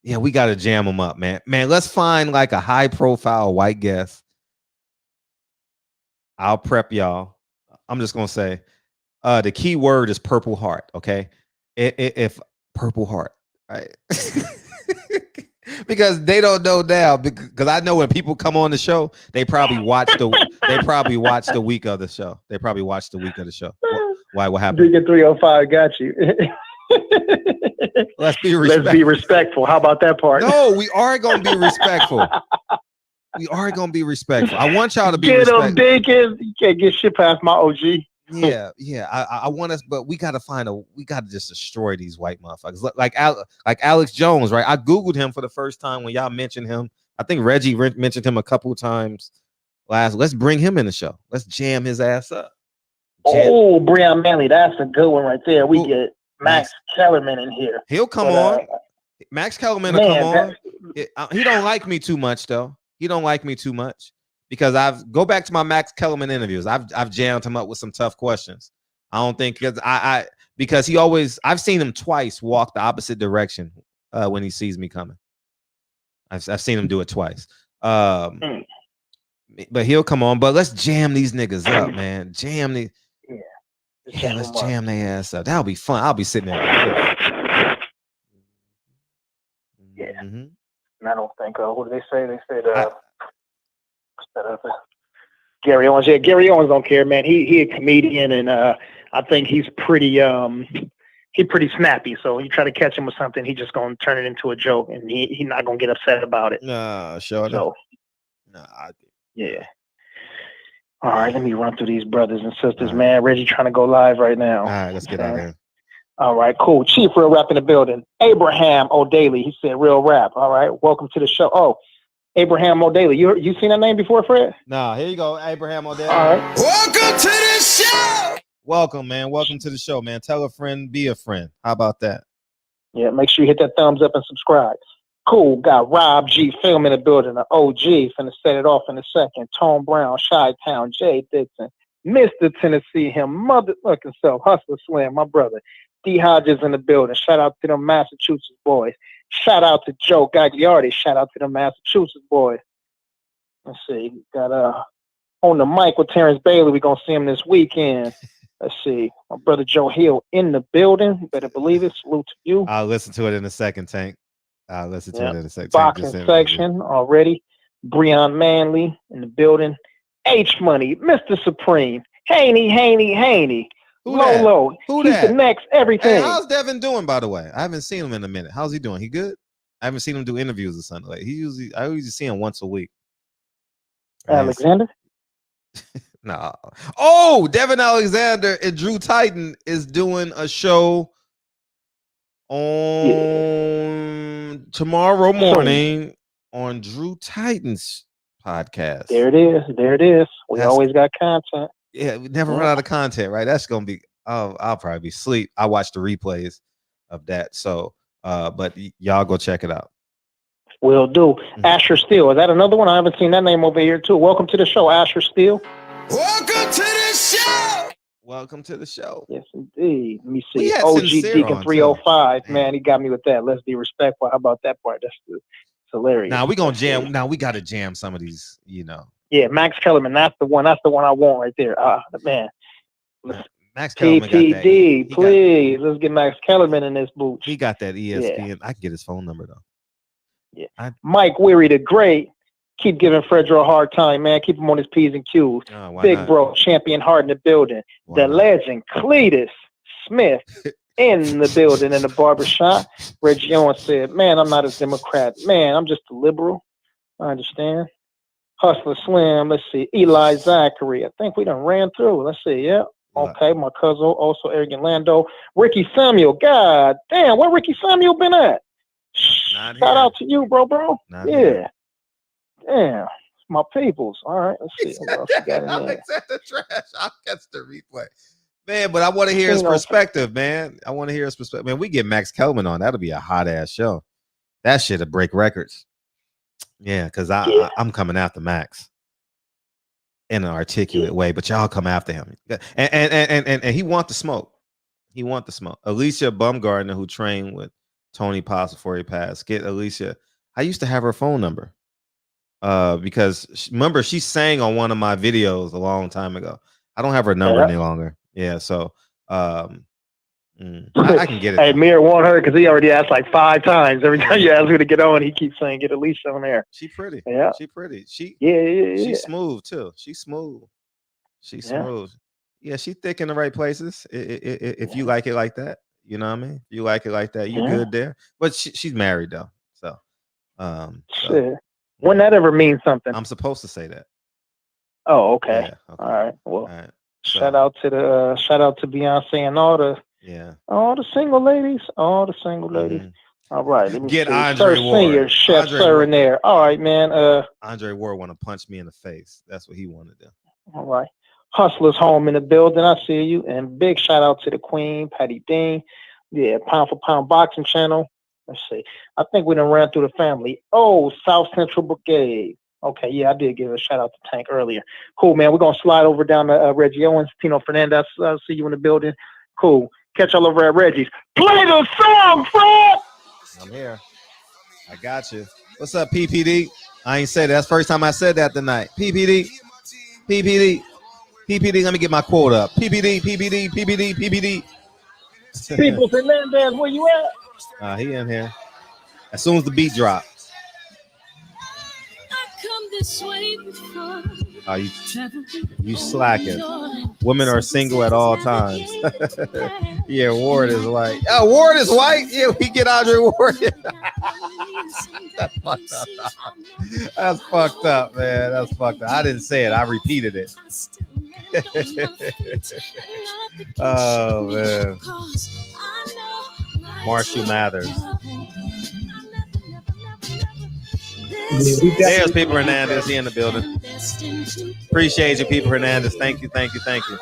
yeah, we gotta jam them up, man. Man, let's find like a high profile white guest. I'll prep y'all. I'm just gonna say the key word is Purple Heart, okay? If Purple Heart, right? Because they don't know now. Because I know when people come on the show, they probably watch the week of the show. They probably watch the week of the show. Why? What happened? Digger 305 got you. Let's be respectful. Let's be respectful. How about that part? No, we are gonna be respectful. We are gonna be respectful. I want y'all to be respectful. Get them, Dickens. You can't get shit past my OG. Yeah. I want us, but we gotta just destroy these white motherfuckers. Like Alex Jones, right? I Googled him for the first time when y'all mentioned him. I think Reggie mentioned him a couple of times let's bring him in the show. Let's jam his ass up. Oh, Breon Manley, that's a good one right there. We get Max Kellerman in here. He'll come on. Max Kellerman will come on. He don't like me too much though. He don't like me too much. Because go back to my Max Kellerman interviews. I've jammed him up with some tough questions. I don't think because I've seen him twice walk the opposite direction when he sees me coming. I've seen him do it twice. But he'll come on. But let's jam these niggas up, man. Jam these. Yeah, let's jam their ass up. That'll be fun. I'll be sitting there. Yeah. And I don't think what did they say? They said Gary Owens. Yeah, Gary Owens don't care, man. He a comedian, and I think he's pretty snappy. So you try to catch him with something, he's just gonna turn it into a joke, and he's not gonna get upset about it. No, sure. So, yeah. All right, let me run through these brothers and sisters, man. Reggie trying to go live right now. All right, let's get out of here. All right, cool. Chief Real Rap in the building. Abraham O'Daly. He said Real Rap. All right, welcome to the show. Oh, Abraham O'Daly. You seen that name before, Fred? No, here you go, Abraham O'Daly. All right. Welcome to the show. Welcome, man. Welcome to the show, man. Tell a friend, be a friend. How about that? Yeah, make sure you hit that thumbs up and subscribe. Cool. Got Rob G. Film in the building. The OG. Finna set it off in a second. Tone Brown, Chi-Town, Jay Dixon, Mr. Tennessee, him, motherfucking self, Hustler Slam, my brother. D. Hodges in the building. Shout out to them Massachusetts boys. Shout out to Joe Gagliardi. Shout out to the Massachusetts boys. Let's see. Got on the mic with Terrence Bailey. We're gonna see him this weekend. Let's see. My brother Joe Hill in the building. You better believe it. Salute to you. I'll listen to it in a second, Tank. I'll listen to it in a second. Boxing section already. Breon Manley in the building. H Money, Mr. Supreme. Haney. Who that? Lolo. Who He's that? the next everything. Hey, how's Devin doing, by the way? I haven't seen him in a minute. How's he doing? He good? I haven't seen him do interviews or something. Like I usually see him once a week. Alexander? No. Oh, Devin Alexander and Drew Titan is doing a show on tomorrow morning on Drew Titan's podcast. There it is. We always got content. Yeah, we never run out of content, right? That's gonna be. I'll probably be asleep. I watch the replays of that. So, but y'all go check it out. Will do. Asher Steele. Is that another one? I haven't seen that name over here too. Welcome to the show, Asher Steele. Welcome to the show. Welcome to the show. Yes, indeed. Let me We see. had OG Sincere Deacon on, 305. Man, he got me with that. Let's be respectful. How about that part? That's hilarious. Now we gonna jam. Now we gotta jam some of these. Yeah, Max Kellerman. That's the one. That's the one I want right there. Man. Max Kellerman got that. PPD, please. Let's get Max Kellerman in this booth. He got that ESPN. I can get his phone number though. Yeah. Mike Weary the Great. Keep giving Fredro a hard time, man. Keep him on his P's and Q's. Big not? Bro, Champion Hart in the building. The legend, Cletus Smith in the building in the barbershop. Reggie Owens said, man, I'm not a Democrat. Man, I'm just a liberal. I understand. Hustler Slim. Let's see. Eli Zachary. I think we done ran through. Let's see. Yeah. Okay. My cousin, also Arrogant Lando. Ricky Samuel. God damn. Where Ricky Samuel been at? Shout out to you, bro. Yeah. Damn. My peoples. All right. Let's see. What else we got in there? Alexander Trash. I'll catch the replay. Man, but I want to hear his perspective, man. I want to hear his perspective. Man, we get Max Kellerman on. That'll be a hot ass show. That shit'll break records. Yeah, because I'm coming after Max in an articulate way, but y'all come after him. And he want the smoke. He want the smoke. Alicia Bumgardner, who trained with Tony Potts before he passed. Get Alicia. I used to have her phone number. Because remember, she sang on one of my videos a long time ago. I don't have her number any longer. Yeah, so I can get it. Hey, Mir want her because he already asked like 5 times. Every time you ask her to get on, he keeps saying, "Get Alicia on there." She pretty. Yeah, she pretty. Yeah. She's smooth too. She's smooth. Yeah, she thick in the right places. If you like it like that, you know what I mean. If you like it like that, you good there. But she's married though, so Shit. When that ever means something. I'm supposed to say that. Oh, okay. Yeah, okay. All right. Well, shout out to Beyonce and all the single ladies. All right. Let me get see. Andre Sir Ward. Senior, Chef Andre Sir Ward. in there. All right, man. Andre Ward want to punch me in the face. That's what he want to do. All right. Hustlers Home in the building. I see you. And big shout out to the Queen, Patty Dean. Yeah, Pound for Pound Boxing Channel. Let's see. I think we done ran through the family. Oh, South Central Brigade. Okay, yeah, I did give a shout out to Tank earlier. Cool, man. We're gonna slide over down to Reggie Owens, Tino Fernandez. I'll see you in the building. Cool. Catch y'all over at Reggie's. Play the song, Fred. I'm here. I got you. What's up, PPD? I ain't said that. That's the first time I said that tonight. PPD. Let me get my quote up. PPD. People Fernandez, where you at? He in here. As soon as the beat drops. You slacking. Women are single at all times. Yeah, Ward is like, Ward is white. Yeah, we get Andre Ward. That's fucked up. That's fucked up, man. That's fucked up. I didn't say it. I repeated it. Oh, man. Marshall Mathers. There's People Hernandez. He in the building. Appreciate you, People Hernandez. Thank you. Hey, thank you.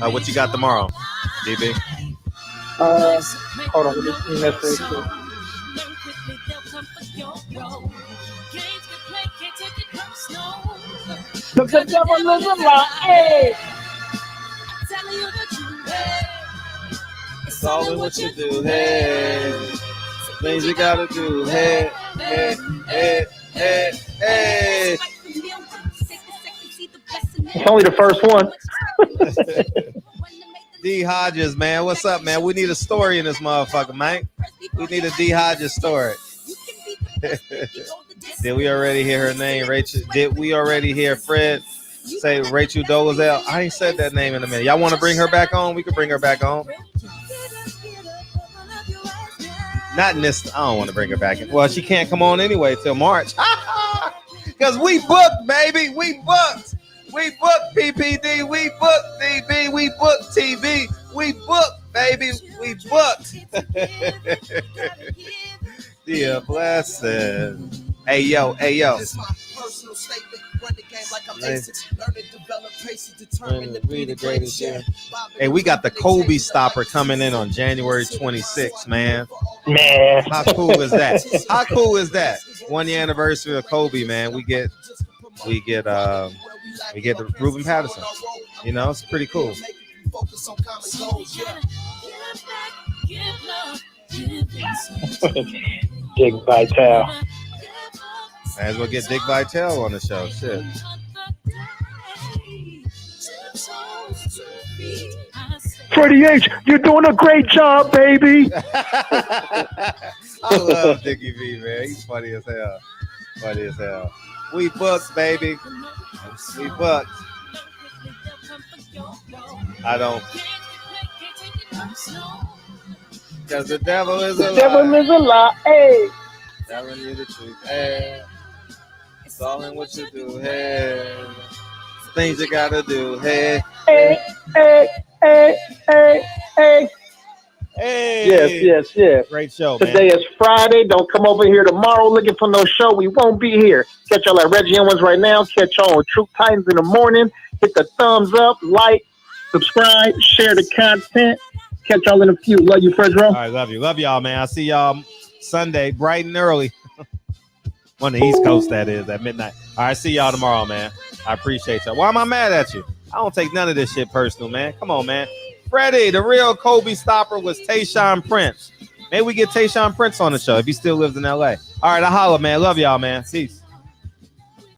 What you got tomorrow, DB? Hold on. Look at the devil lives a lot. Hey. It's all in what you do, hey. Things you gotta do, hey. Hey, hey, hey, hey. It's only the first one. D Hodges, man. What's up, man? We need a story in this motherfucker, man. We need a D Hodges story. Did we already hear her name, Rachel? Did we already hear Fred say Rachel Dolezal? I ain't said that name in a minute. Y'all want to bring her back on? We can bring her back on. Not in this. I don't want to bring her back in. Well, she can't come on anyway till March. Because we booked, baby. We booked. We booked PPD. We booked DB. We booked TV. We booked, baby. We booked. Dear blessing. Hey, yo. Hey, yo. This my personal statement. Run the game like I'm ASICS. Learn to develop patience, determined to be the greatest. Hey, we got the Kobe stopper coming in on January 26th, man. Man. How cool is that? How cool is that? 1 year anniversary of Kobe, man. We get the Ruben Patterson. You know, it's pretty cool. Dick Vitale. Might as well get Dick Vitale on the show. Shit. Freddie H, you're doing a great job, baby. I love Dickie V, man. He's funny as hell. Funny as hell. We booked, baby. We booked. I don't. Because the devil is a lie. The devil is a lie. Hey. Telling you the truth. Hey. It's all in what you do. Hey. Things you gotta do. Hey. Hey, hey, hey, hey, hey. Hey. Yes. Great show, Today man. is Friday. Don't come over here tomorrow looking for no show. We won't be here. Catch y'all at Reggie Owens right now. Catch y'all on Truth Titans in the morning. Hit the thumbs up, like, subscribe, share the content. Catch y'all in a few. Love you, Fred Rowe. All right, love you. Love y'all, man. I'll see y'all Sunday, bright and early. On the East Coast, that is, at midnight. All right, see y'all tomorrow, man. I appreciate y'all. Why am I mad at you? I don't take none of this shit personal, man. Come on, man. Freddie, the real Kobe stopper was Tayshaun Prince. Maybe we get Tayshaun Prince on the show if he still lives in LA. All right, I holla, man. Love y'all, man. Peace.